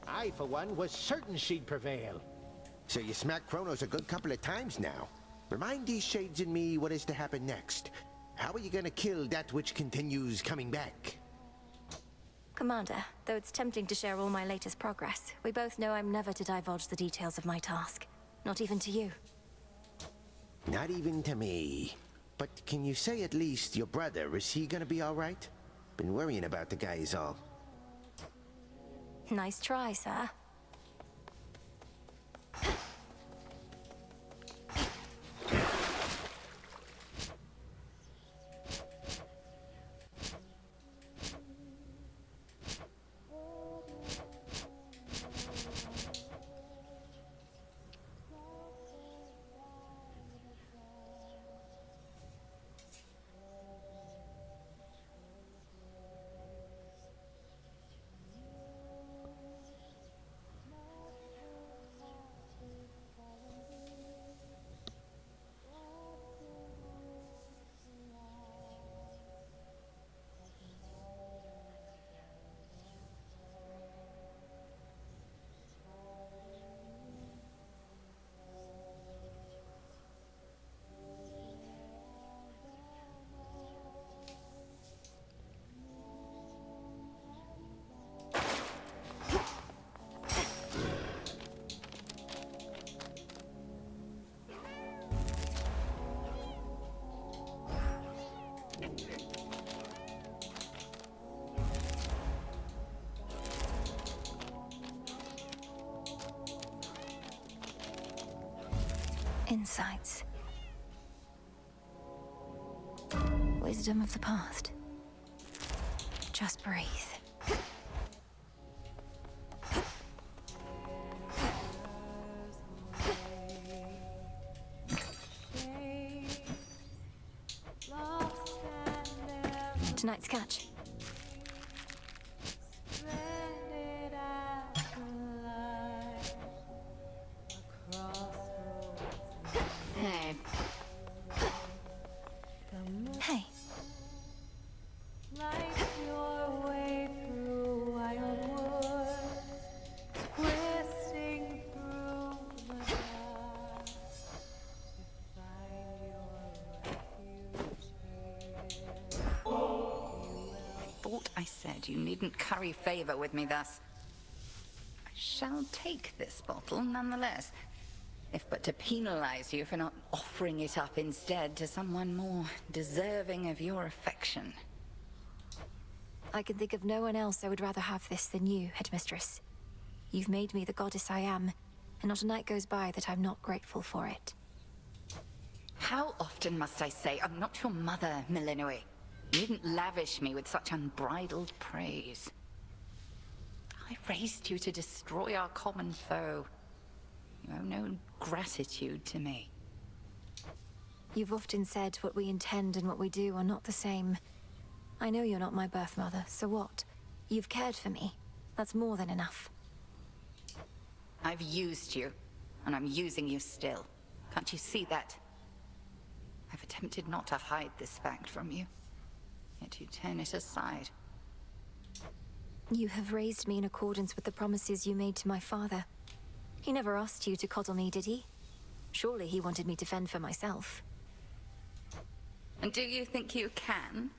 I, for one, was certain she'd prevail. So you smacked Kronos a good couple of times now. Remind these shades in me what is to happen next. How are you gonna kill that which continues coming back? Commander, though it's tempting to share all my latest progress, we both know I'm never to divulge the details of my task. Not even to you. Not even to me. But can you say at least your brother, is he gonna be alright? Been worrying about the guy is all. Nice try, sir. Insights. Wisdom of the past. Just breathe. Tonight's catch. Hey. Hey. Light your way through wild woods, twisting through the dark to find your refuge here. Thought I said you needn't curry favor with me thus. I shall take this bottle nonetheless, if but to penalize you for not offering it up instead to someone more deserving of your affection. I can think of no one else I would rather have this than you, Headmistress. You've made me the goddess I am, and not a night goes by that I'm not grateful for it. How often must I say I'm not your mother, Millenoi? You needn't lavish me with such unbridled praise. I raised you to destroy our common foe. You owe no gratitude to me. You've often said what we intend and what we do are not the same. I know you're not my birth mother, so what? You've cared for me. That's more than enough. I've used you, and I'm using you still. Can't you see that? I've attempted not to hide this fact from you, yet you turn it aside. You have raised me in accordance with the promises you made to my father. He never asked you to coddle me, did he? Surely he wanted me to fend for myself. And do you think you can?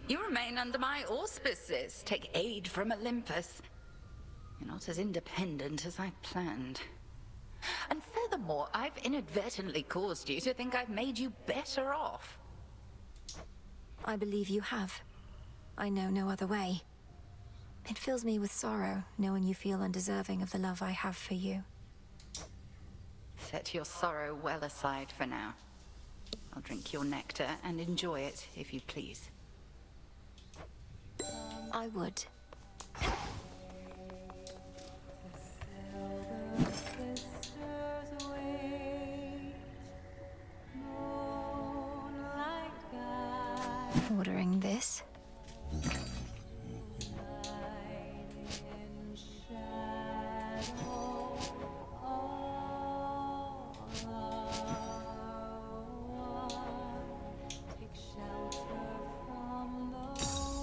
You remain under my auspices, take aid from Olympus. You're not as independent as I planned. And furthermore, I've inadvertently caused you to think I've made you better off. I believe you have. I know no other way. It fills me with sorrow, knowing you feel undeserving of the love I have for you. Set your sorrow well aside for now. I'll drink your nectar and enjoy it, if you please. I would. Ordering this?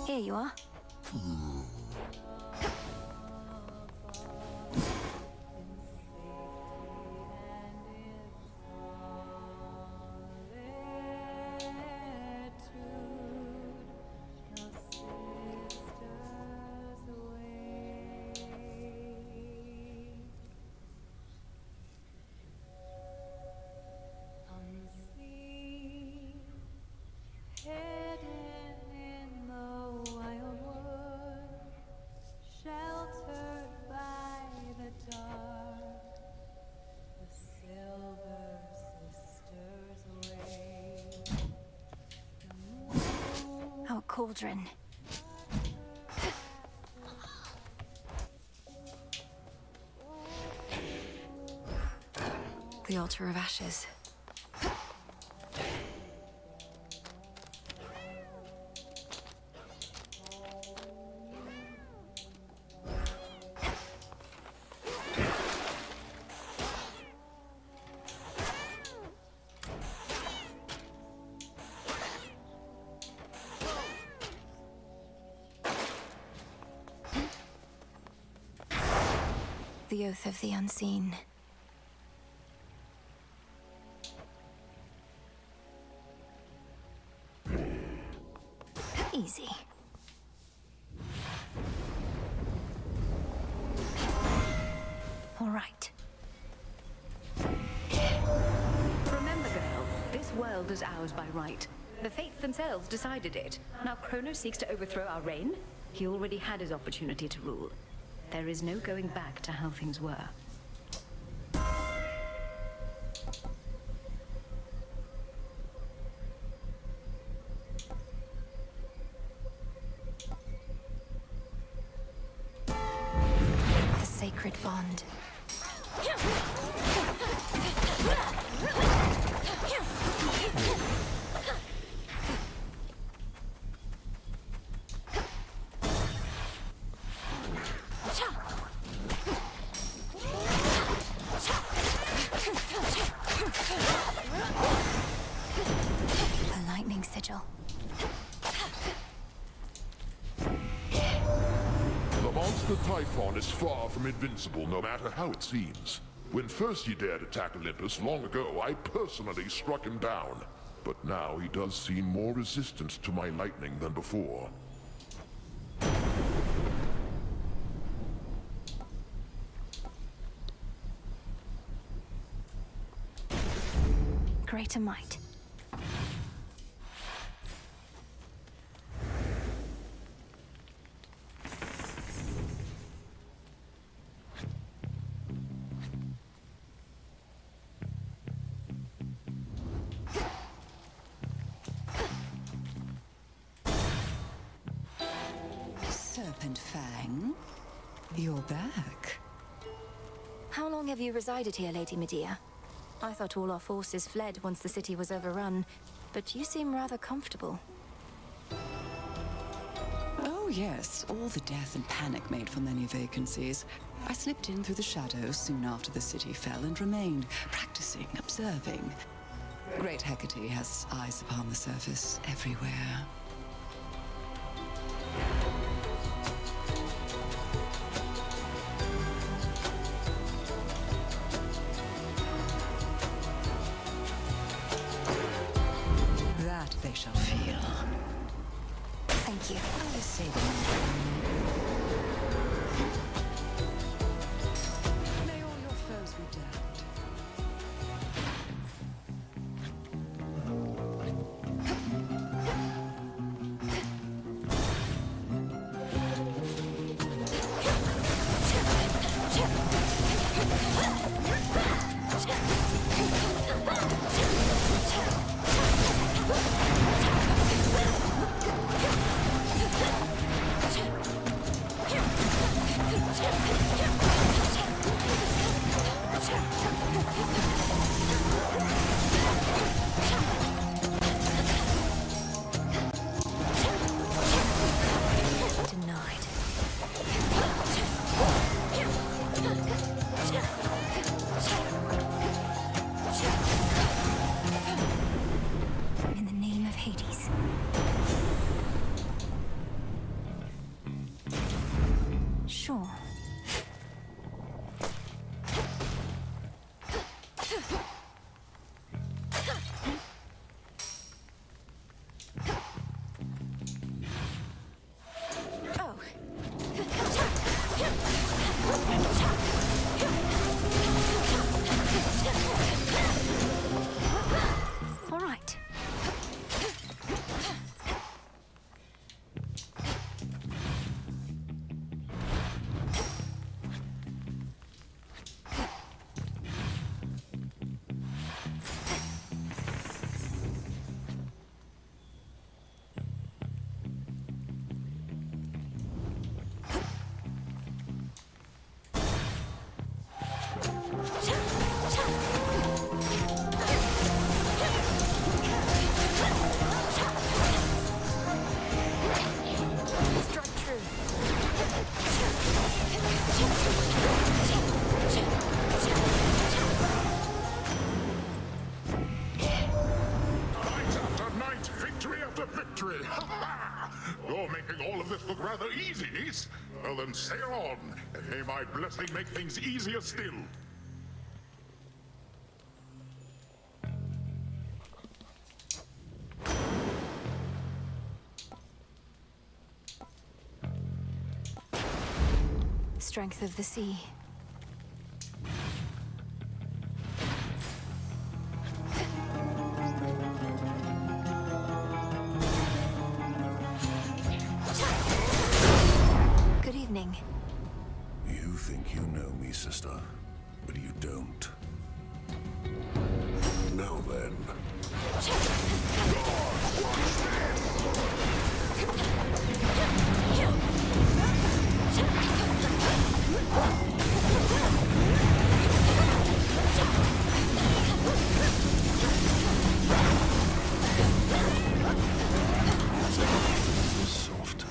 Here you are. Our cauldron. The altar of ashes. The oath of the unseen. Easy. All right. Remember, girl, this world is ours by right. The fates themselves decided it. Now Kronos seeks to overthrow our reign? He already had his opportunity to rule. There is no going back to how things were. The sacred bond. A lightning sigil. The monster Typhon is far from invincible, no matter how it seems. When first he dared attack Olympus long ago, I personally struck him down. But now he does seem more resistant to my lightning than before. Greater might. Serpent Fang, you're back. How long have you resided here, Lady Medea? I thought all our forces fled once the city was overrun, but you seem rather comfortable. Oh yes, all the death and panic made for many vacancies. I slipped in through the shadows soon after the city fell and remained, practicing, observing. Great Hecate has eyes upon the surface everywhere. That they shall feel. Thank you. I say may all your foes be damned. In the name of Hades. Sure. All right. Strike true. Night after night, victory after victory! You're making all of this look rather easy, Niece. Well then, sail on, and may my blessing make things easier still. Strength of the sea. sister, but you don't. Now then. Soft.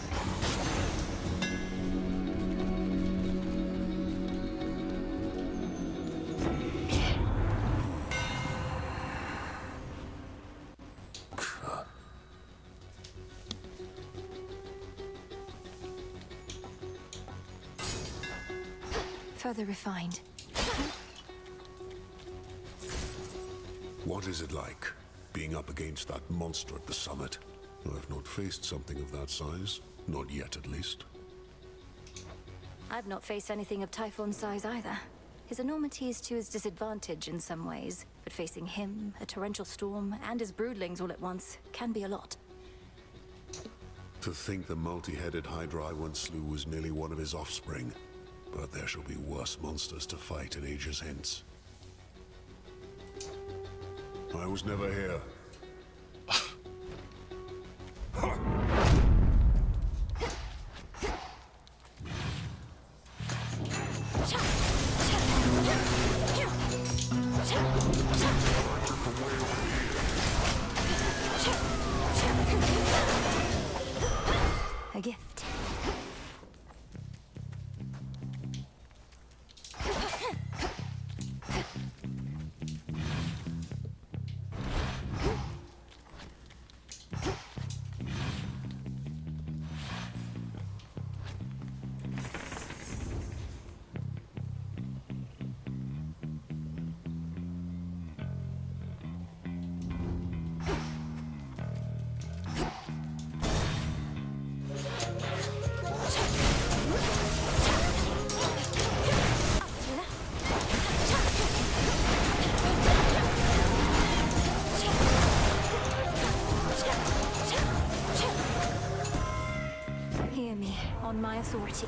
Further refined. What is it like, being up against that monster at the summit? I've not faced something of that size. Not yet, at least. I've not faced anything of Typhon's size either. His enormity is to his disadvantage in some ways, but facing him, a torrential storm, and his broodlings all at once can be a lot. To think the multi-headed Hydra I once slew was merely one of his offspring. But there shall be worse monsters to fight in ages hence. I was never here. A gift. Hear me, on my authority.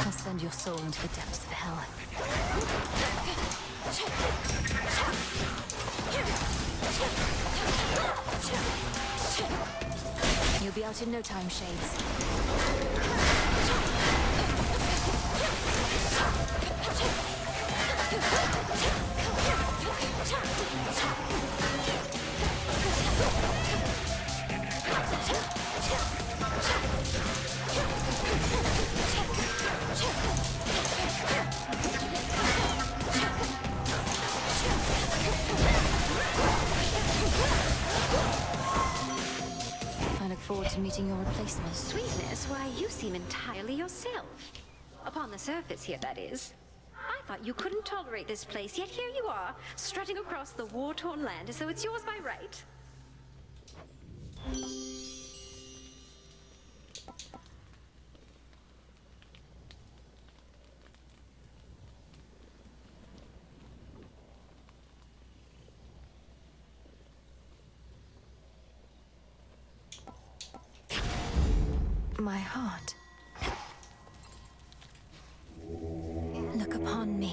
I'll send your soul into the depths of hell. You'll be out in no time, Shades. I look forward to meeting your replacement. Sweetness, why, you seem entirely yourself. Upon the surface here, that is. I thought you couldn't tolerate this place, yet here you are, strutting across the war-torn land as though it's yours by right. My heart. Look upon me.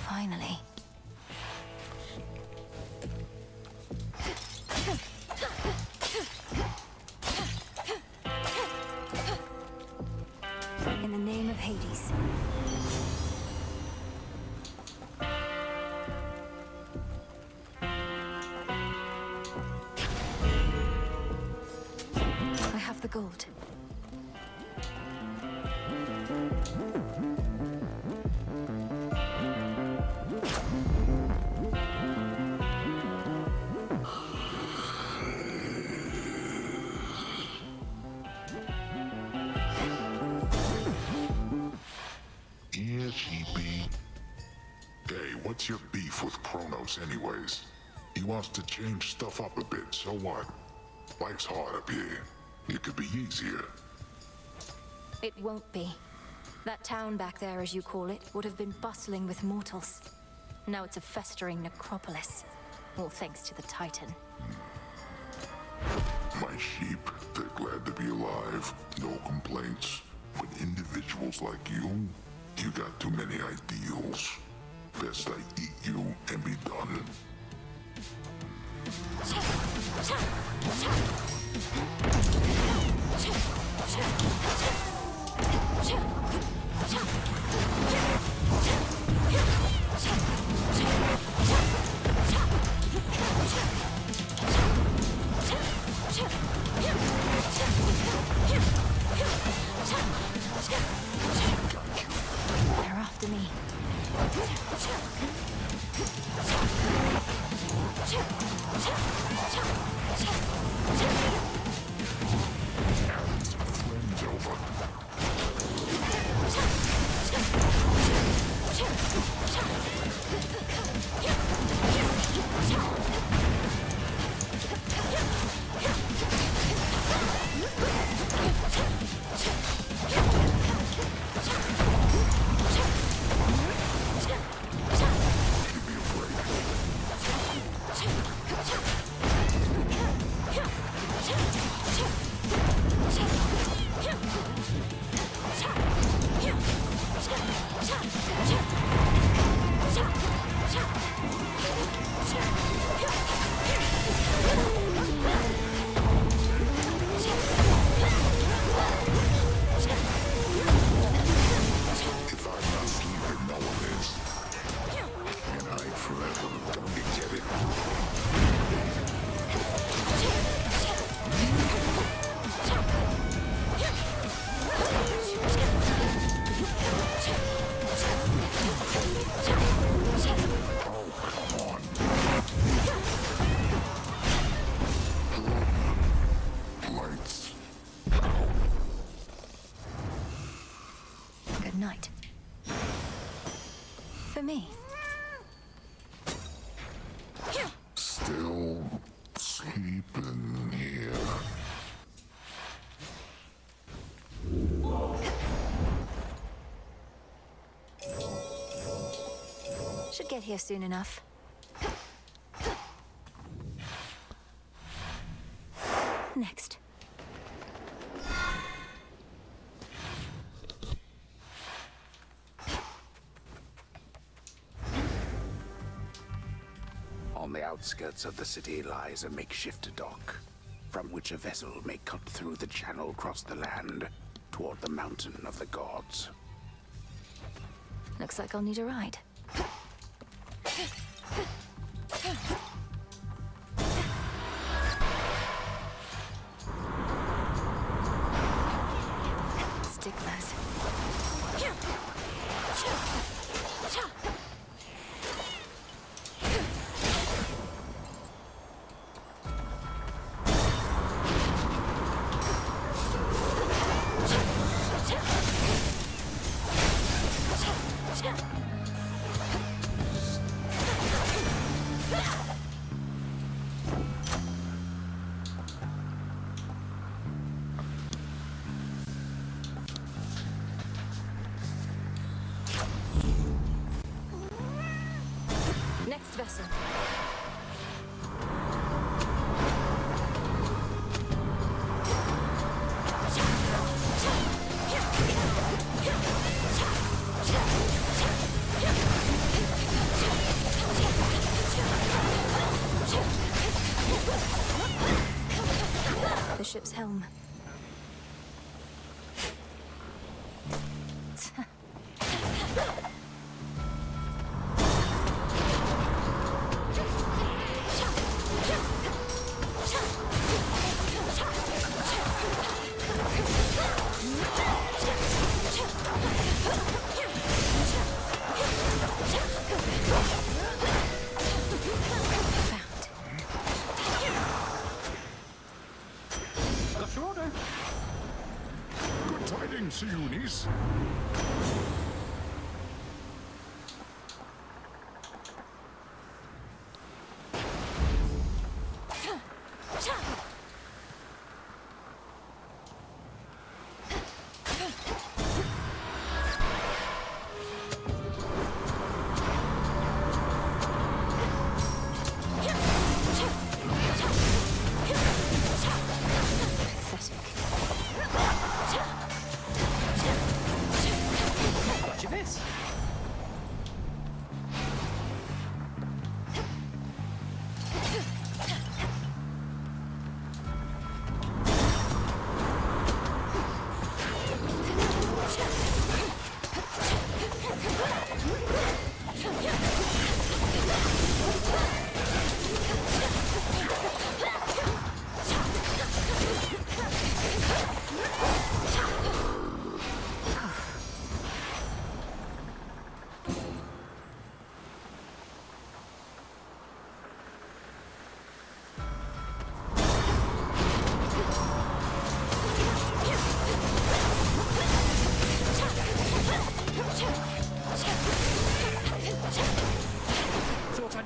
Finally. gold. Yes, he be. Hey, what's your beef with Kronos anyways? He wants to change stuff up a bit, so what? Life's hard up here. It could be easier. It won't be. That town back there, as you call it, would have been bustling with mortals. Now it's a festering necropolis. All thanks to the Titan. My sheep, they're glad to be alive. No complaints. But individuals like you got too many ideals. Best I eat you and be done. They're after me. Friends over. If I'm not sleeping, no one is. And I forever don't get it. Lights. Good night. For me. Still sleeping here. Should get here soon enough. Next. On the outskirts of the city lies a makeshift dock, from which a vessel may cut through the channel across the land toward the mountain of the gods. Looks like I'll need a ride. Sticklers. Next vessel. The ship's helm.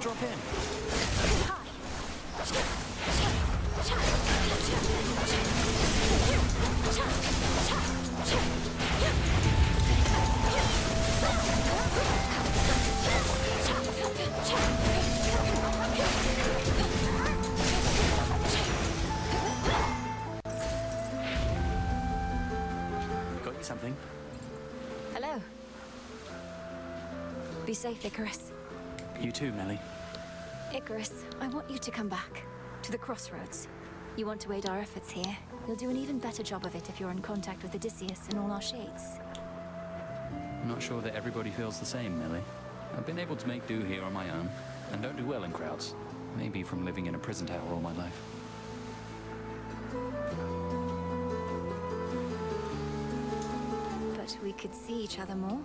Drop in. Got you something? Hello. Be safe, Icarus. You too, Melly. Icarus, I want you to come back. To the crossroads. You want to aid our efforts here. You'll do an even better job of it if you're in contact with Odysseus and all our shades. I'm not sure that everybody feels the same, Melly. I've been able to make do here on my own, and don't do well in crowds. Maybe from living in a prison tower all my life. But we could see each other more.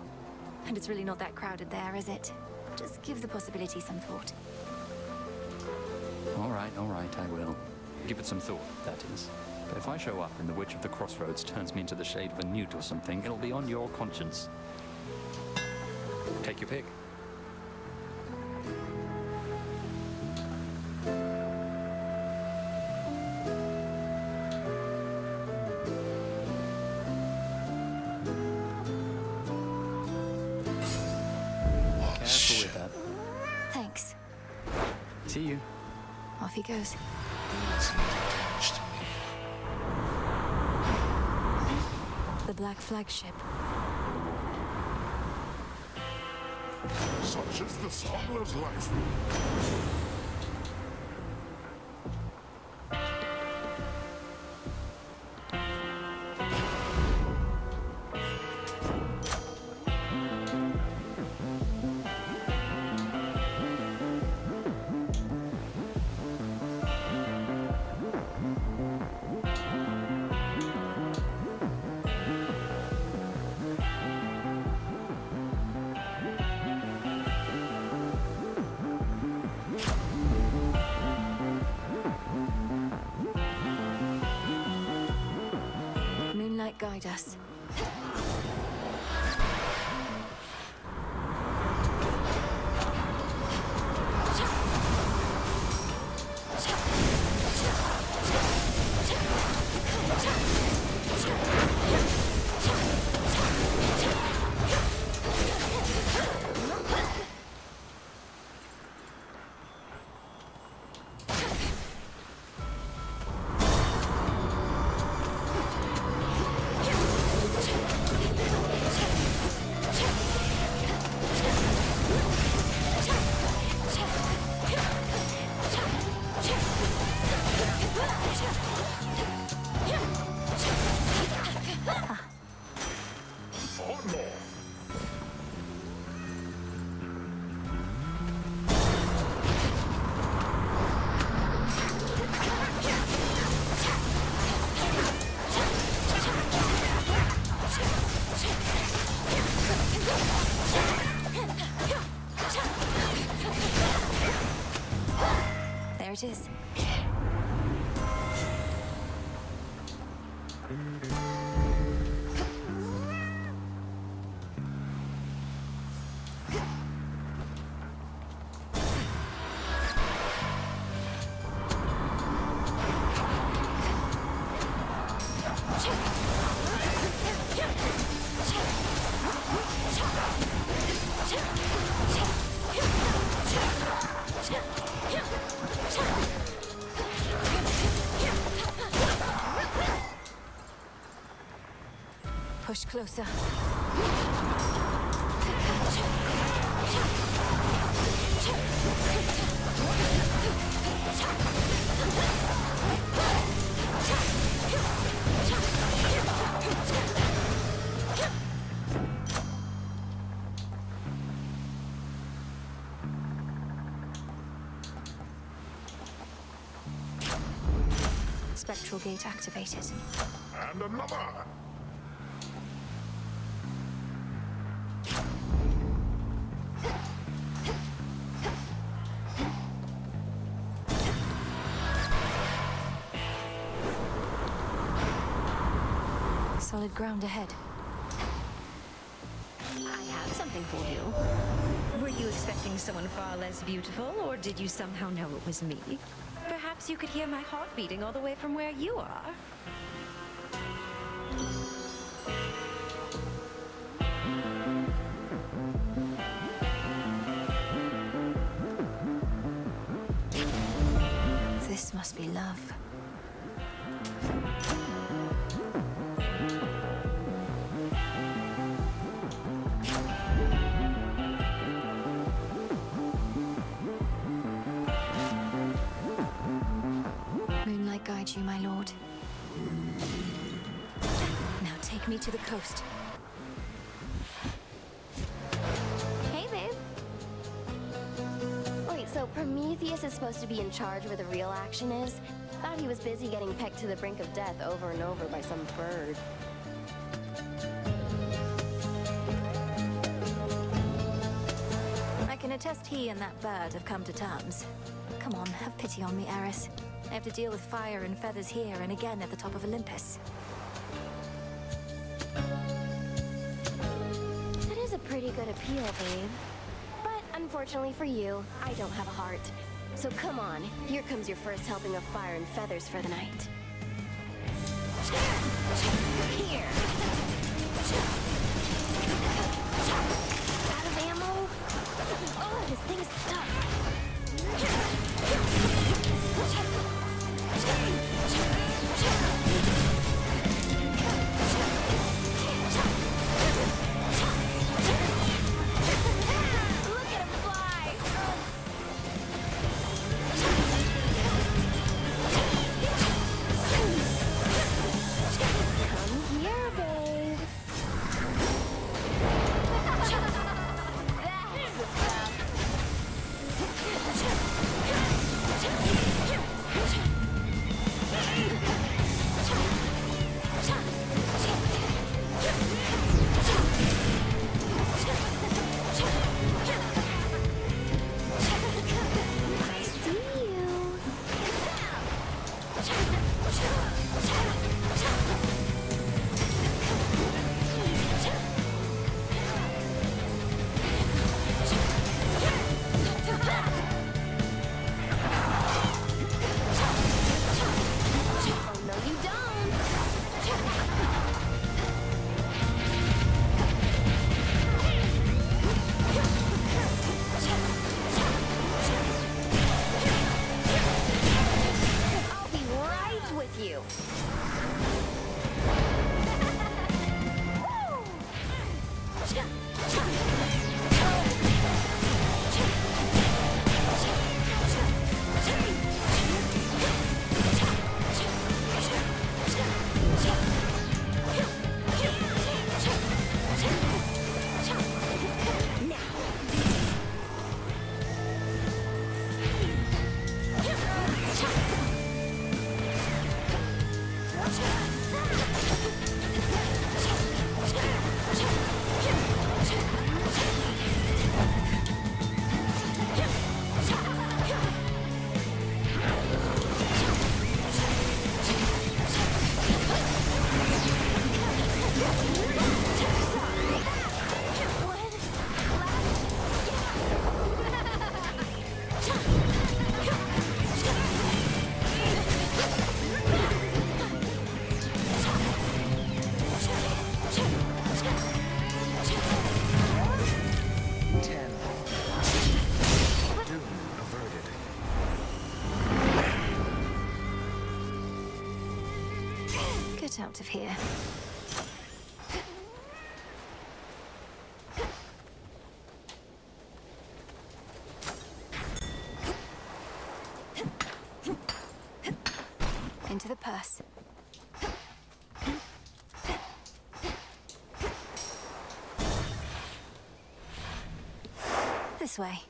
And it's really not that crowded there, is it? Just give the possibility some thought. All right, I will. Give it some thought, that is. But if I show up and the Witch of the Crossroads turns me into the shade of a newt or something, it'll be on your conscience. Take your pick. Careful with that. Thanks. See you. Off he goes. The Black Flagship. Such is the smuggler's life. Moonlight guide us. There it is. Push closer. Spectral gate activated. And another! Solid ground ahead. I have Something for you. Were you expecting someone far less beautiful, or did you somehow know it was me? Perhaps you could hear my heart beating all the way from where you are. This must be love. Moonlight guide you, my lord. Now take me to the coast. Hey, babe. Wait, so Prometheus is supposed to be in charge where the real action is? Thought he was busy getting pegged to the brink of death over and over by some bird. I can attest he and that bird have come to terms. Come on, have pity on me, Eris. I have to deal with fire and feathers here and again at the top of Olympus. That is a pretty good appeal, babe. But unfortunately for you, I don't have a heart. So come on, here comes your first helping of fire and feathers for the night. Here. Out of ammo? Oh, this thing is stuck. Look at him fly! Come here, babe. That's the stuff. I see you. Oh, no, you don't. I'll be right with you. Get out of here. Into the purse. This way.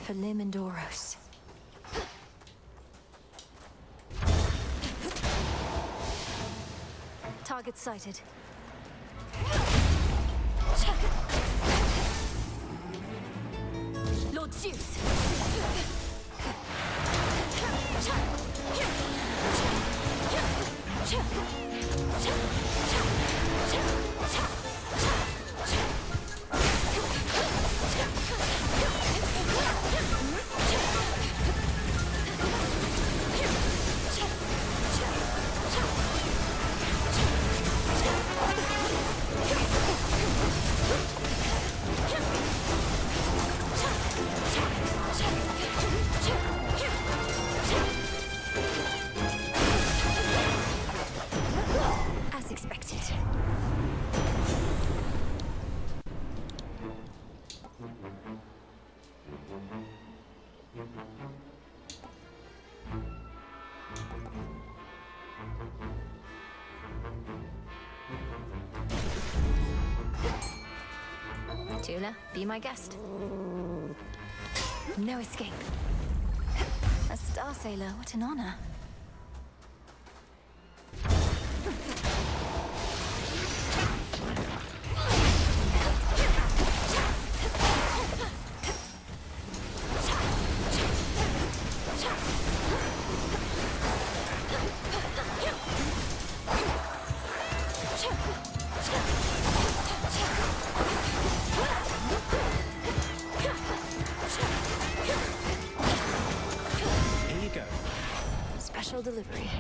for Lim and Doros. Target sighted. Lord Zeus! As expected. Tula, be my guest. No escape. A Star Sailor, what an honor. Here you go. Special delivery.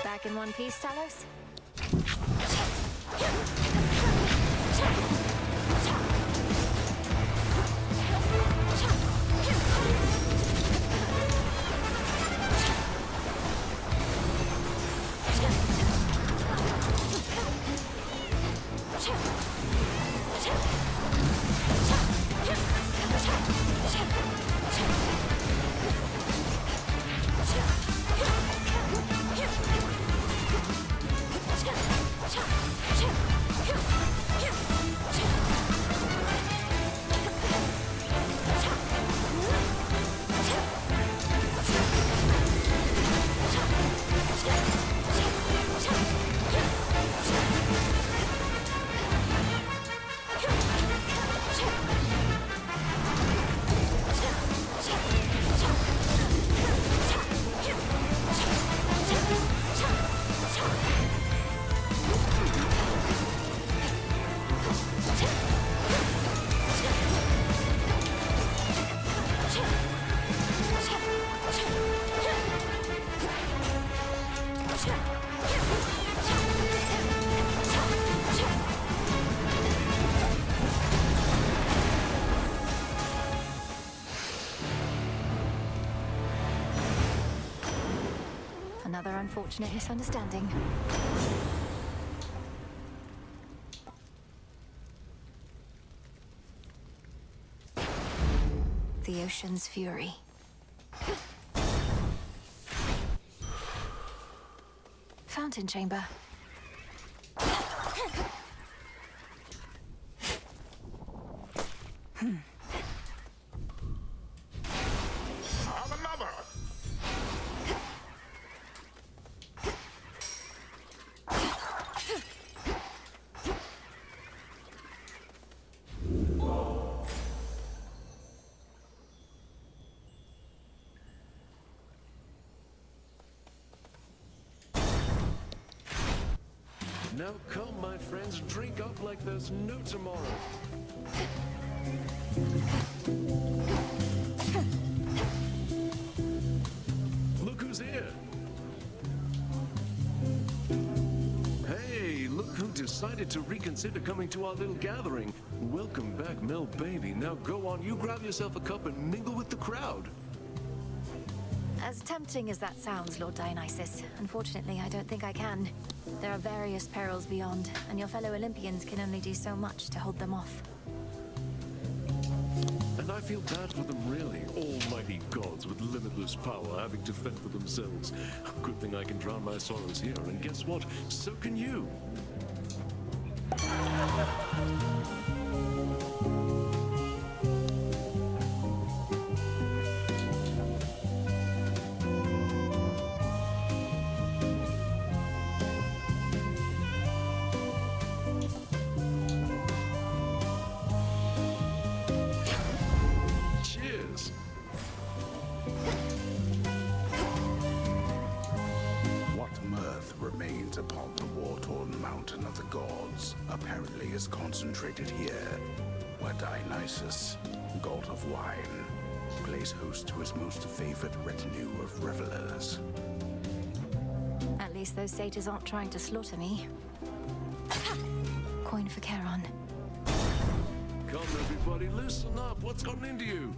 Back in one piece, Talos? Another unfortunate misunderstanding. The ocean's fury. Fountain chamber. Have another! Now come, my friends, drink up like there's no tomorrow. Look who's here. Hey, look who decided to reconsider coming to our little gathering. Welcome back, Mel Baby. Now go on, you grab yourself a cup and mingle with the crowd. As tempting as that sounds, Lord Dionysus, unfortunately, I don't think I can. There are various perils beyond, and your fellow Olympians can only do so much to hold them off. And I feel bad for them, really. Almighty gods with limitless power having to fend for themselves. Good thing I can drown my sorrows here, and guess what? So can you. Cheers. What mirth remains upon the war-torn mountain of the gods apparently is concentrated here, where Dionysus, god of wine, plays host to his most favored retinue of revelers. At least those satyrs aren't trying to slaughter me. Coin for Charon. Come, everybody, listen up. What's gotten into you?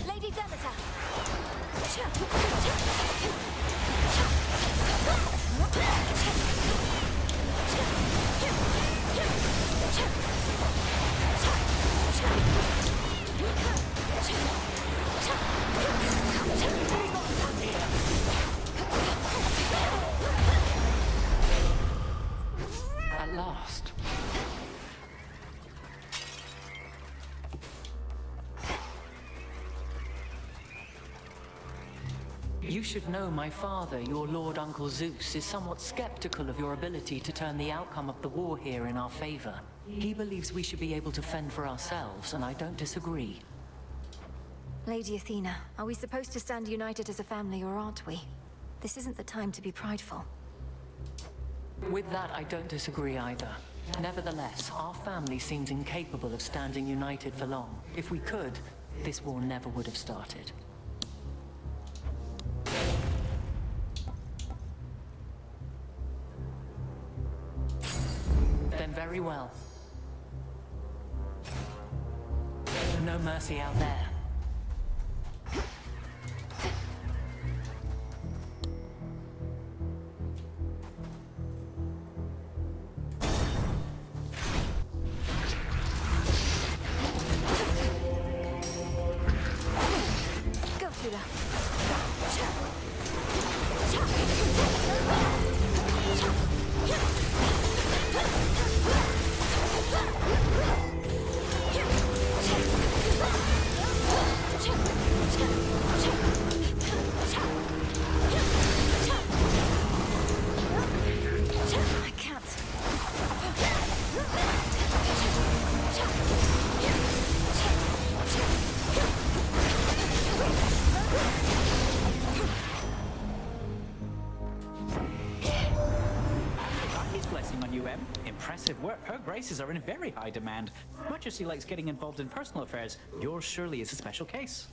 Lady Demeter! At last. You should know my father, your Lord Uncle Zeus, is somewhat skeptical of your ability to turn the outcome of the war here in our favor. He believes we should be able to fend for ourselves, and I don't disagree. Lady Athena, are we supposed to stand united as a family, or aren't we? This isn't the time to be prideful. With that, I don't disagree either. Nevertheless, our family seems incapable of standing united for long. If we could, this war never would have started. Then very well. No mercy out there. Go, Tula. I can't. His blessing on you, Em. Impressive work. Her graces are in very high demand. Much as she likes getting involved in personal affairs, yours surely is a special case.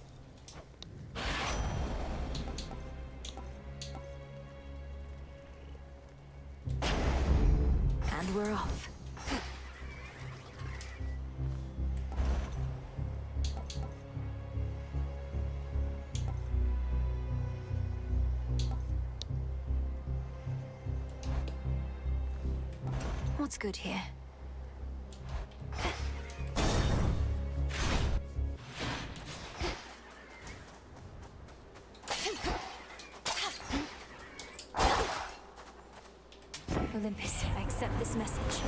And we're off. What's good here? Olympus, I accept this message.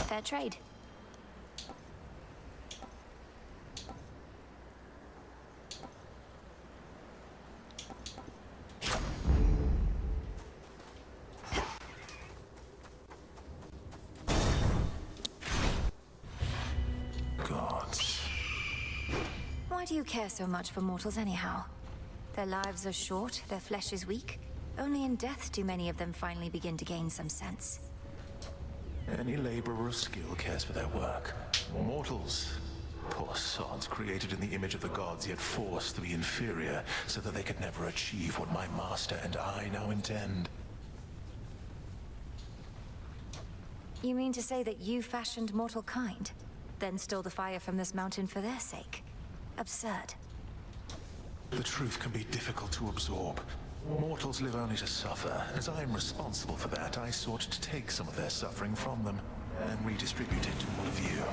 Fair trade. do you care so much for mortals anyhow? Their lives are short, their flesh is weak. Only in death do many of them finally begin to gain some sense. Any laborer of skill cares for their work. Mortals, poor sods created in the image of the gods, yet forced to be inferior so that they could never achieve what my master and I now intend. You mean to say that you fashioned mortal kind, then stole the fire from this mountain for their sake? Absurd. The truth can be difficult to absorb. Mortals live only to suffer. As I am responsible for that, I sought to take some of their suffering from them and redistribute it to all of you.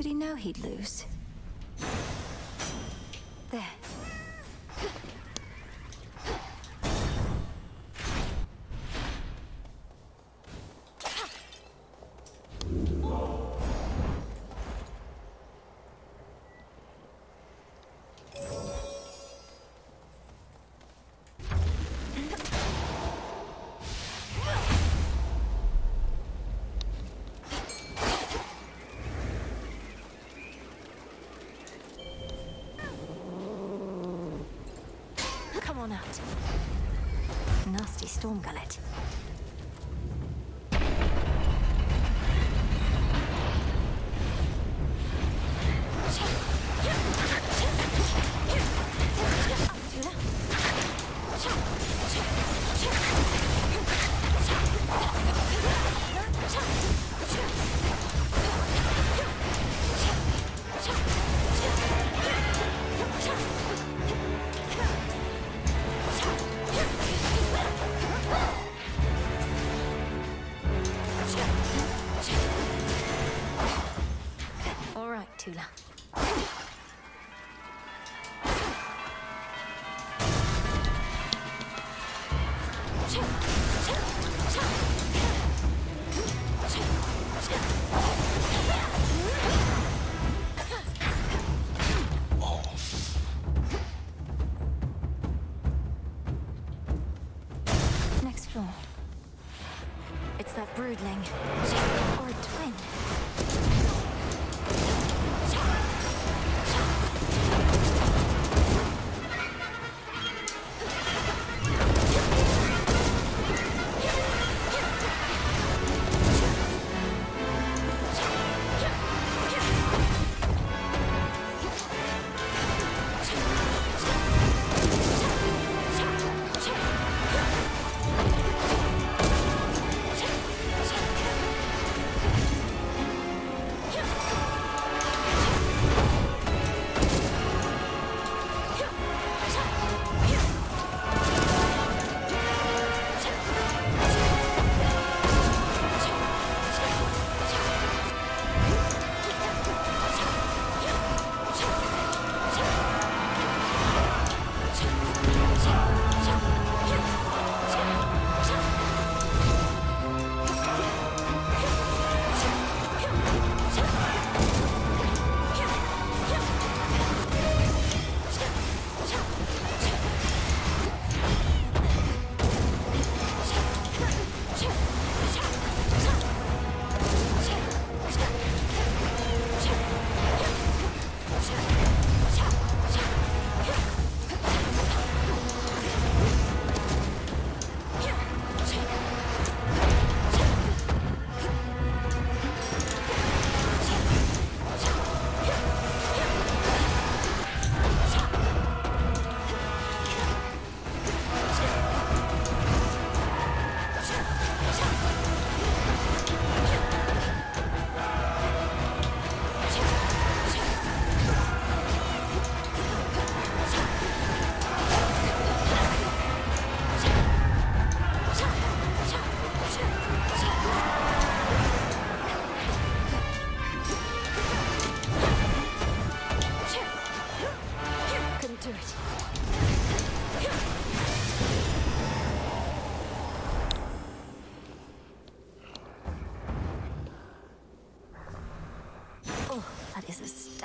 Did he know he'd lose? There. Come on out. Nasty storm gullet. that broodling. Or a twin.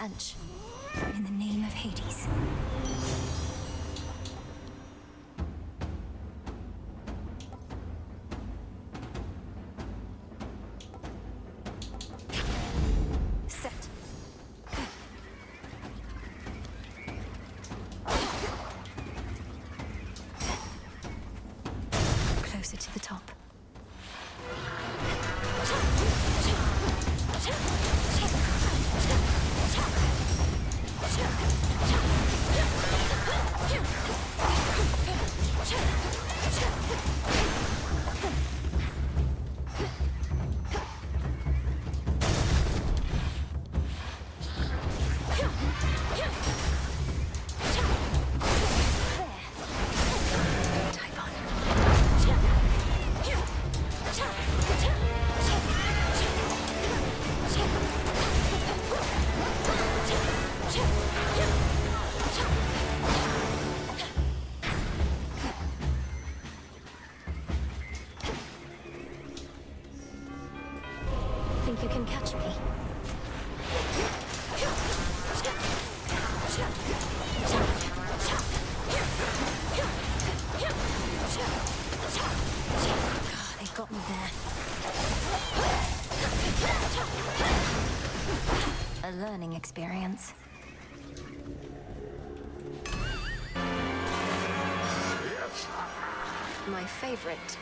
stench. In the name of Hades. Set. Closer to the top. Think you can catch me? God, they got me there. A learning experience. My favorite.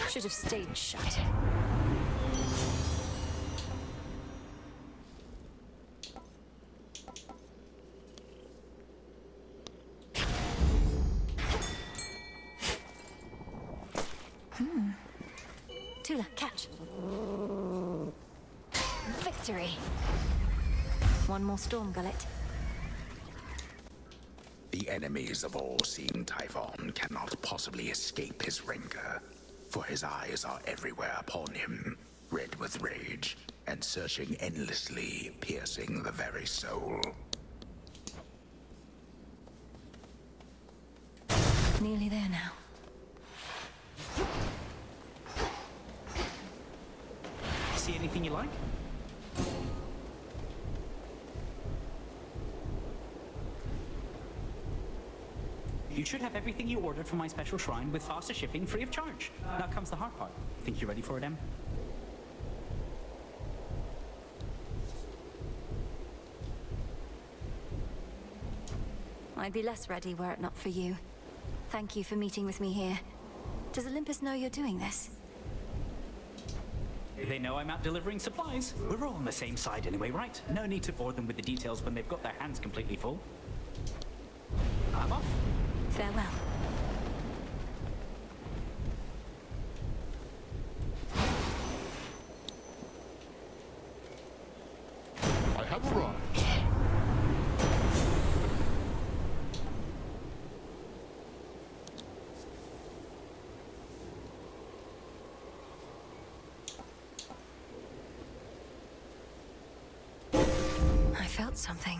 Should have stayed shut. Tula, catch. Victory. One more storm gullet. The enemies of all-seeing Typhon cannot possibly escape his rancor, for his eyes are everywhere upon him, red with rage, and searching endlessly, piercing the very soul. Nearly there now. See anything you like? You should have everything you ordered from my special shrine with faster shipping free of charge. Now comes the hard part. Think you're ready for it, Em? I'd be less ready were it not for you. Thank you for meeting with me here. Does Olympus know you're doing this? They know I'm out delivering supplies. We're all on the same side anyway, right? No need to bore them with the details when they've got their hands completely full. I'm off. Farewell. I have arrived. I felt something.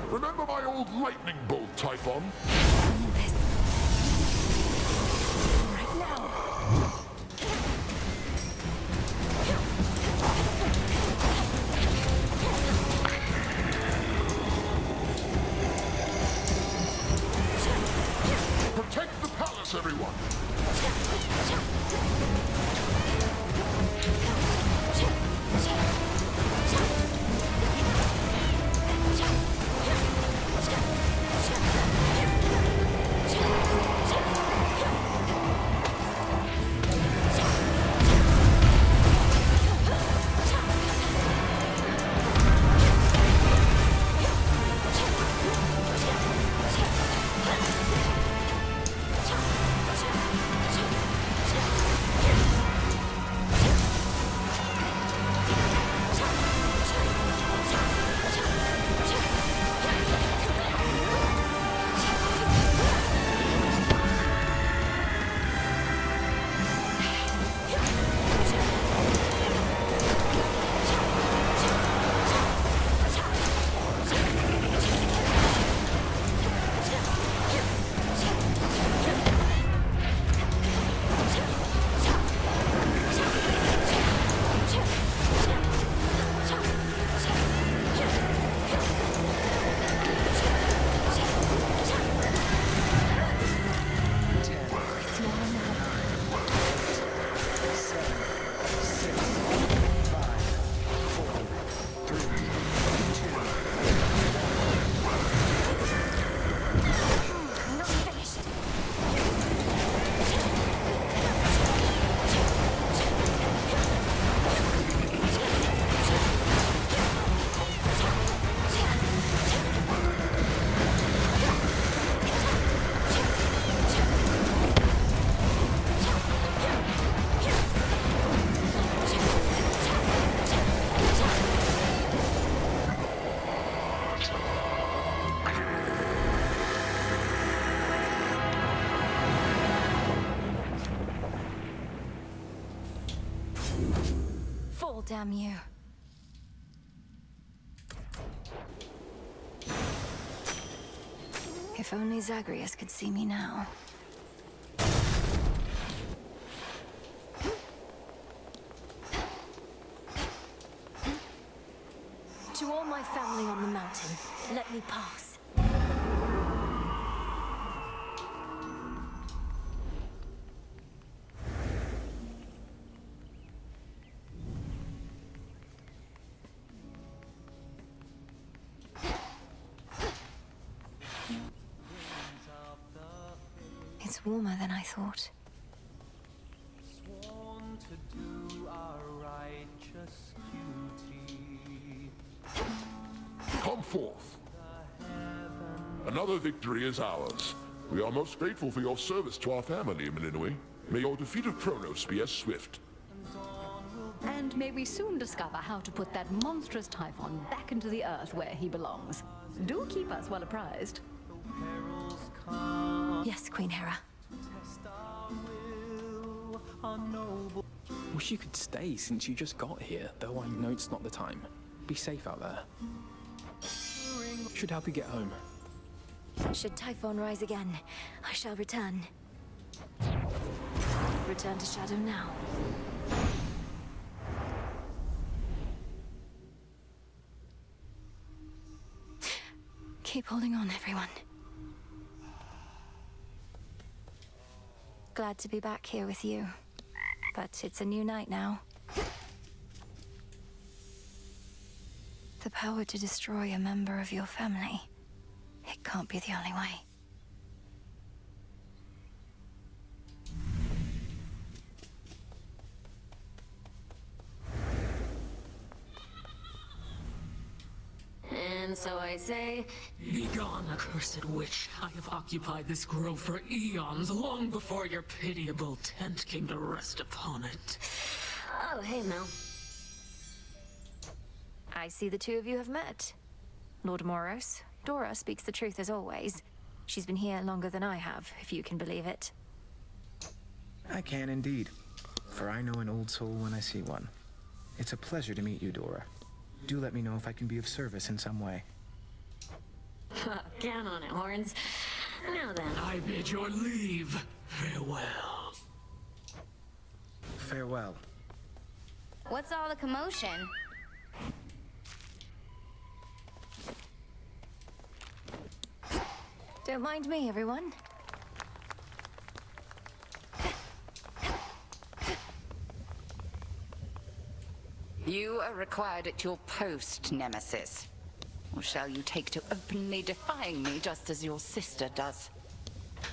Remember my old lightning bolt, Typhon? Right now. Protect the palace, everyone! all damn you. If only Zagreus could see me now. To all my family on the mountain, let me pass. It's warmer than I thought. Come forth. Another victory is ours. We are most grateful for your service to our family, Melinui. May your defeat of Kronos be as swift. And may we soon discover how to put that monstrous Typhon back into the earth where he belongs. Do keep us well apprised. Yes, Queen Hera. Wish you could stay since you just got here, though I know it's not the time. Be safe out there. Should help you get home. Should Typhon rise again, I shall return. Return to Shadow now. Keep holding on, everyone. Glad to be back here with you. But it's a new night now. The power to destroy a member of your family. It can't be the only way. And so I say, Begone, accursed witch. I have occupied this grove for eons, long before your pitiable tent came to rest upon it. oh, hey, Mel. I see the two of you have met. Lord Moros, Dora speaks the truth as always. She's been here longer than I have, if you can believe it. I can indeed, for I know an old soul when I see one. It's a pleasure to meet you, Dora. Do let me know if I can be of service in some way. Count on it, Horns. Now then. I bid your leave. Farewell. Farewell. What's all the commotion? Don't mind me, everyone. You are required at your post, Nemesis. Or shall you take to openly defying me just as your sister does?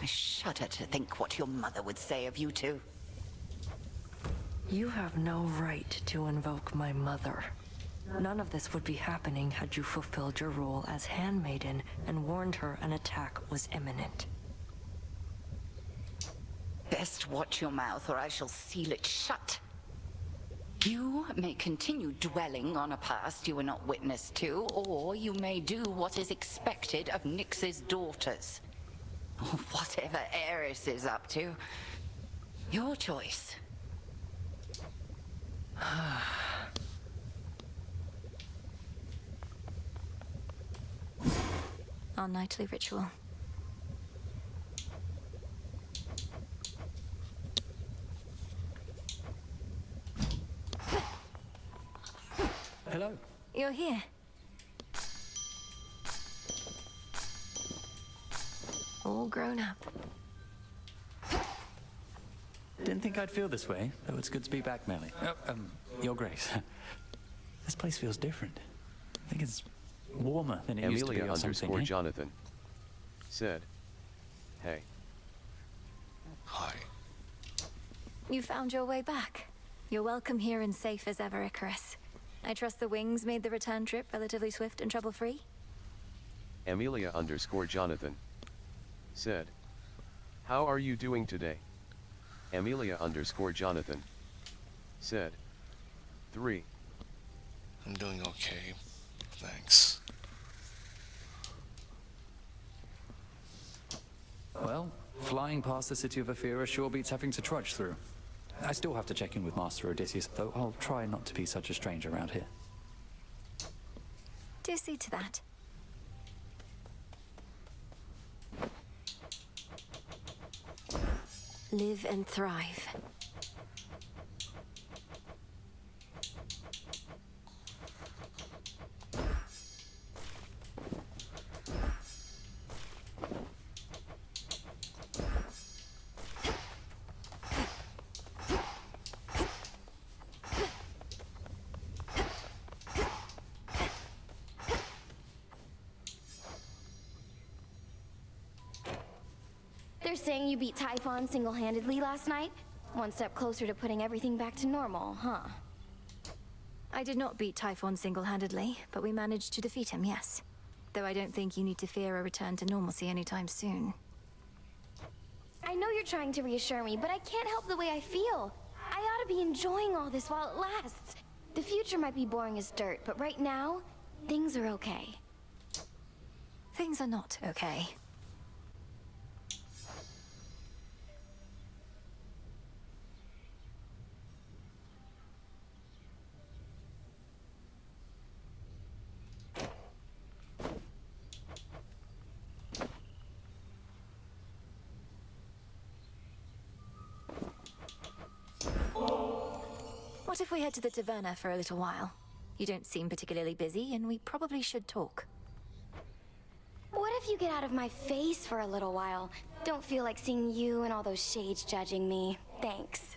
I shudder to think what your mother would say of you two. You have no right to invoke my mother. None of this would be happening had you fulfilled your role as handmaiden and warned her an attack was imminent. Best watch your mouth or I shall seal it shut. You may continue dwelling on a past you were not witness to, or you may do what is expected of Nyx's daughters. Or whatever Eris is up to. Your choice. Our nightly ritual. Hello. You're here. All grown up. Didn't think I'd feel this way, though it's good to be back, Melly. Your Grace. This place feels different. I think it's warmer than it used to be or something. Amelia _ Jonathan said, hey. Hi. You found your way back. You're welcome here and safe as ever, Icarus. I trust the wings made the return trip relatively swift and trouble-free? Amelia _ Jonathan said, how are you doing today? Amelia _ Jonathan said, 3. I'm doing okay. Thanks. Well, flying past the city of Aphira sure beats having to trudge through. I still have to check in with Master Odysseus, though I'll try not to be such a stranger around here. Do see to that. Live and thrive. They're saying you beat Typhon single-handedly last night? One step closer to putting everything back to normal, huh? I did not beat Typhon single-handedly, but we managed to defeat him, yes. Though I don't think you need to fear a return to normalcy anytime soon. I know you're trying to reassure me, but I can't help the way I feel. I ought to be enjoying all this while it lasts. The future might be boring as dirt, but right now, things are okay. Things are not okay. What if we head to the taverna for a little while? You don't seem particularly busy, and we probably should talk. What if you get out of my face for a little while? Don't feel like seeing you and all those shades judging me. Thanks.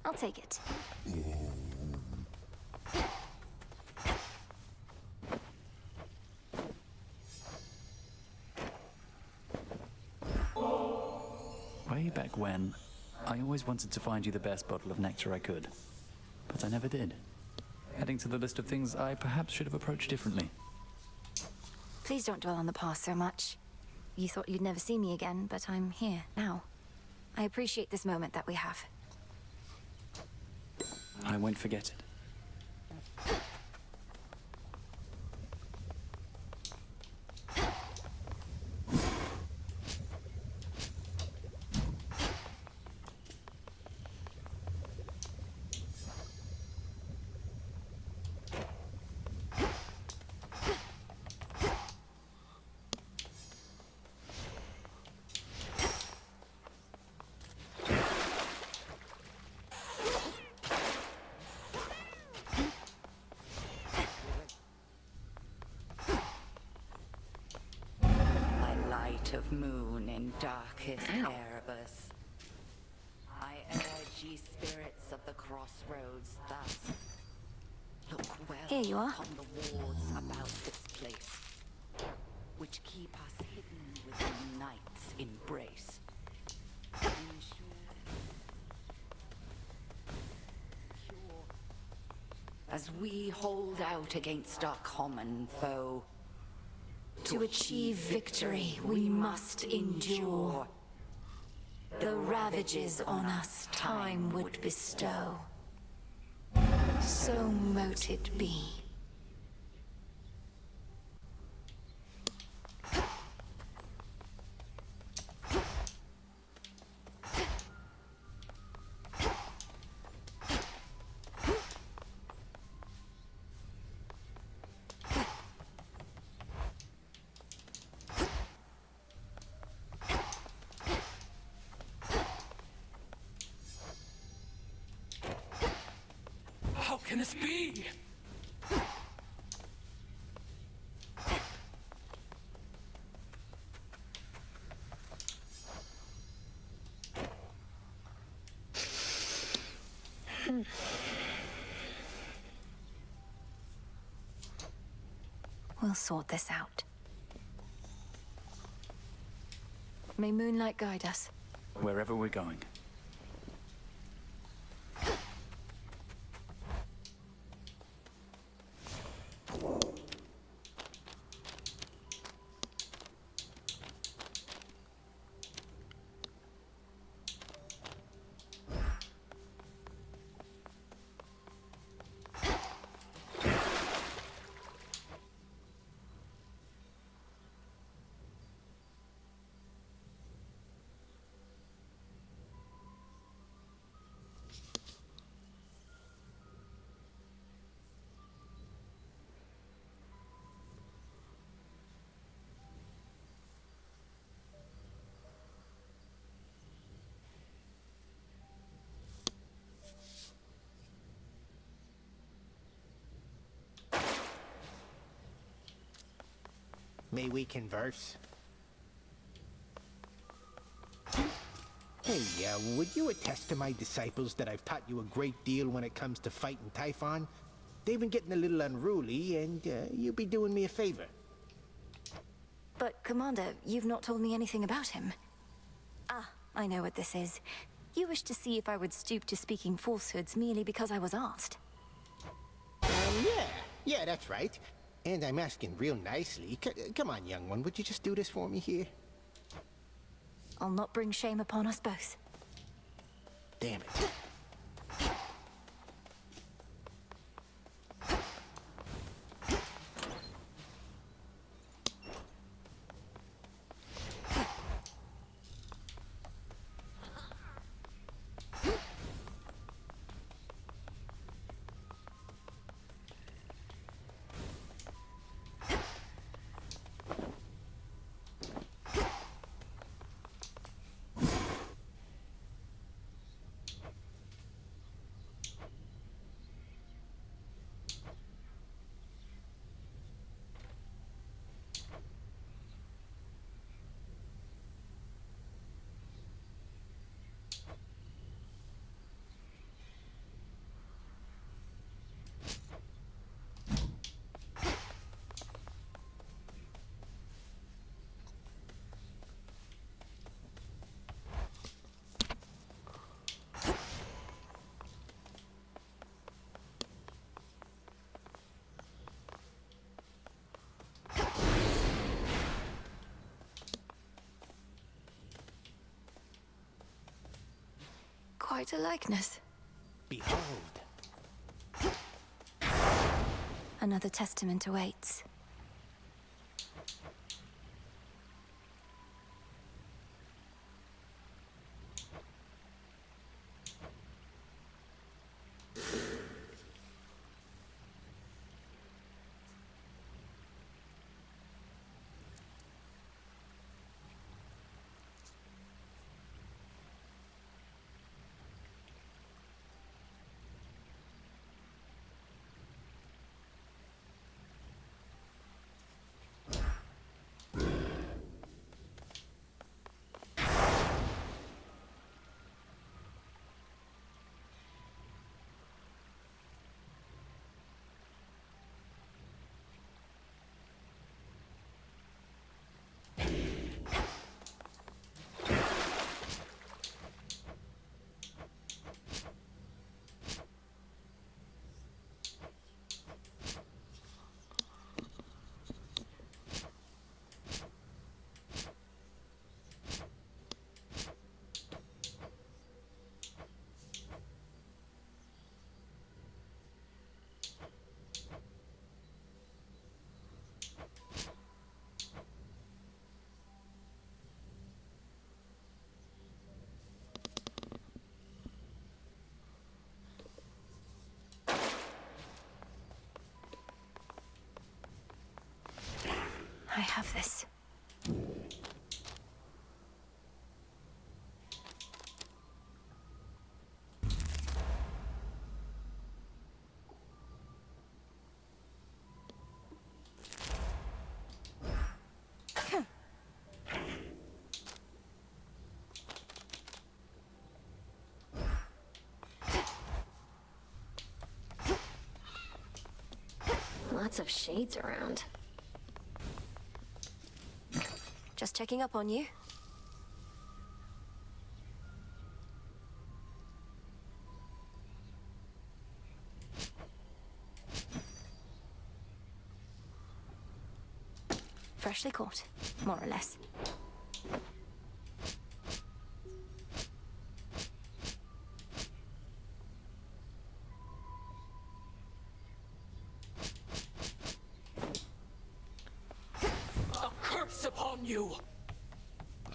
I'll take it. Way back when, I always wanted to find you the best bottle of nectar I could. But I never did. Adding to the list of things I perhaps should have approached differently. Please don't dwell on the past so much. You thought you'd never see me again, but I'm here now. I appreciate this moment that we have. I won't forget it. Of moon in darkest Erebus, I urge ye spirits of the crossroads thus. Look well Here you are. upon the wards about this place, which keep us hidden within night's embrace. As we hold out against our common foe, To achieve victory, we must endure the ravages on us time would bestow. So mote it be. How can this be? We'll sort this out. May moonlight guide us. Wherever we're going. May we converse? Hey, would you attest to my disciples that I've taught you a great deal when it comes to fighting Typhon? They've been getting a little unruly, and you'd be doing me a favor. But, Commander, you've not told me anything about him. Ah, I know what this is. You wish to see if I would stoop to speaking falsehoods merely because I was asked. Yeah, that's right. And I'm asking real nicely. Come on, young one, would you just do this for me here? I'll not bring shame upon us both. Damn it. Quite a likeness. Behold. Another testament awaits. I have this. Lots of shades around. Just checking up on you. Freshly caught, more or less. A curse upon you!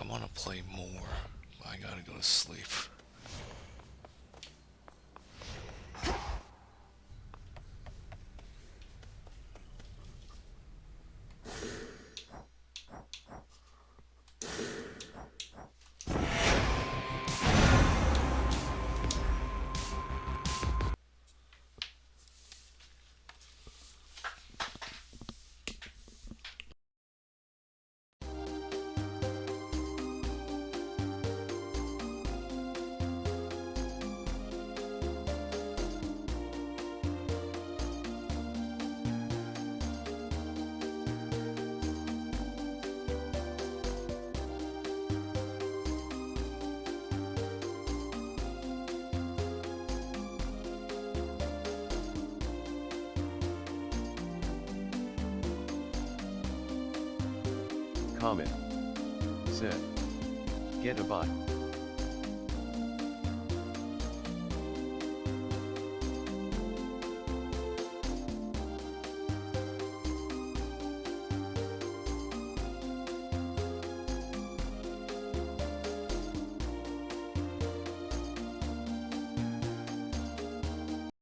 I want to play more. I gotta go to sleep. Comment. Said. Get a bot.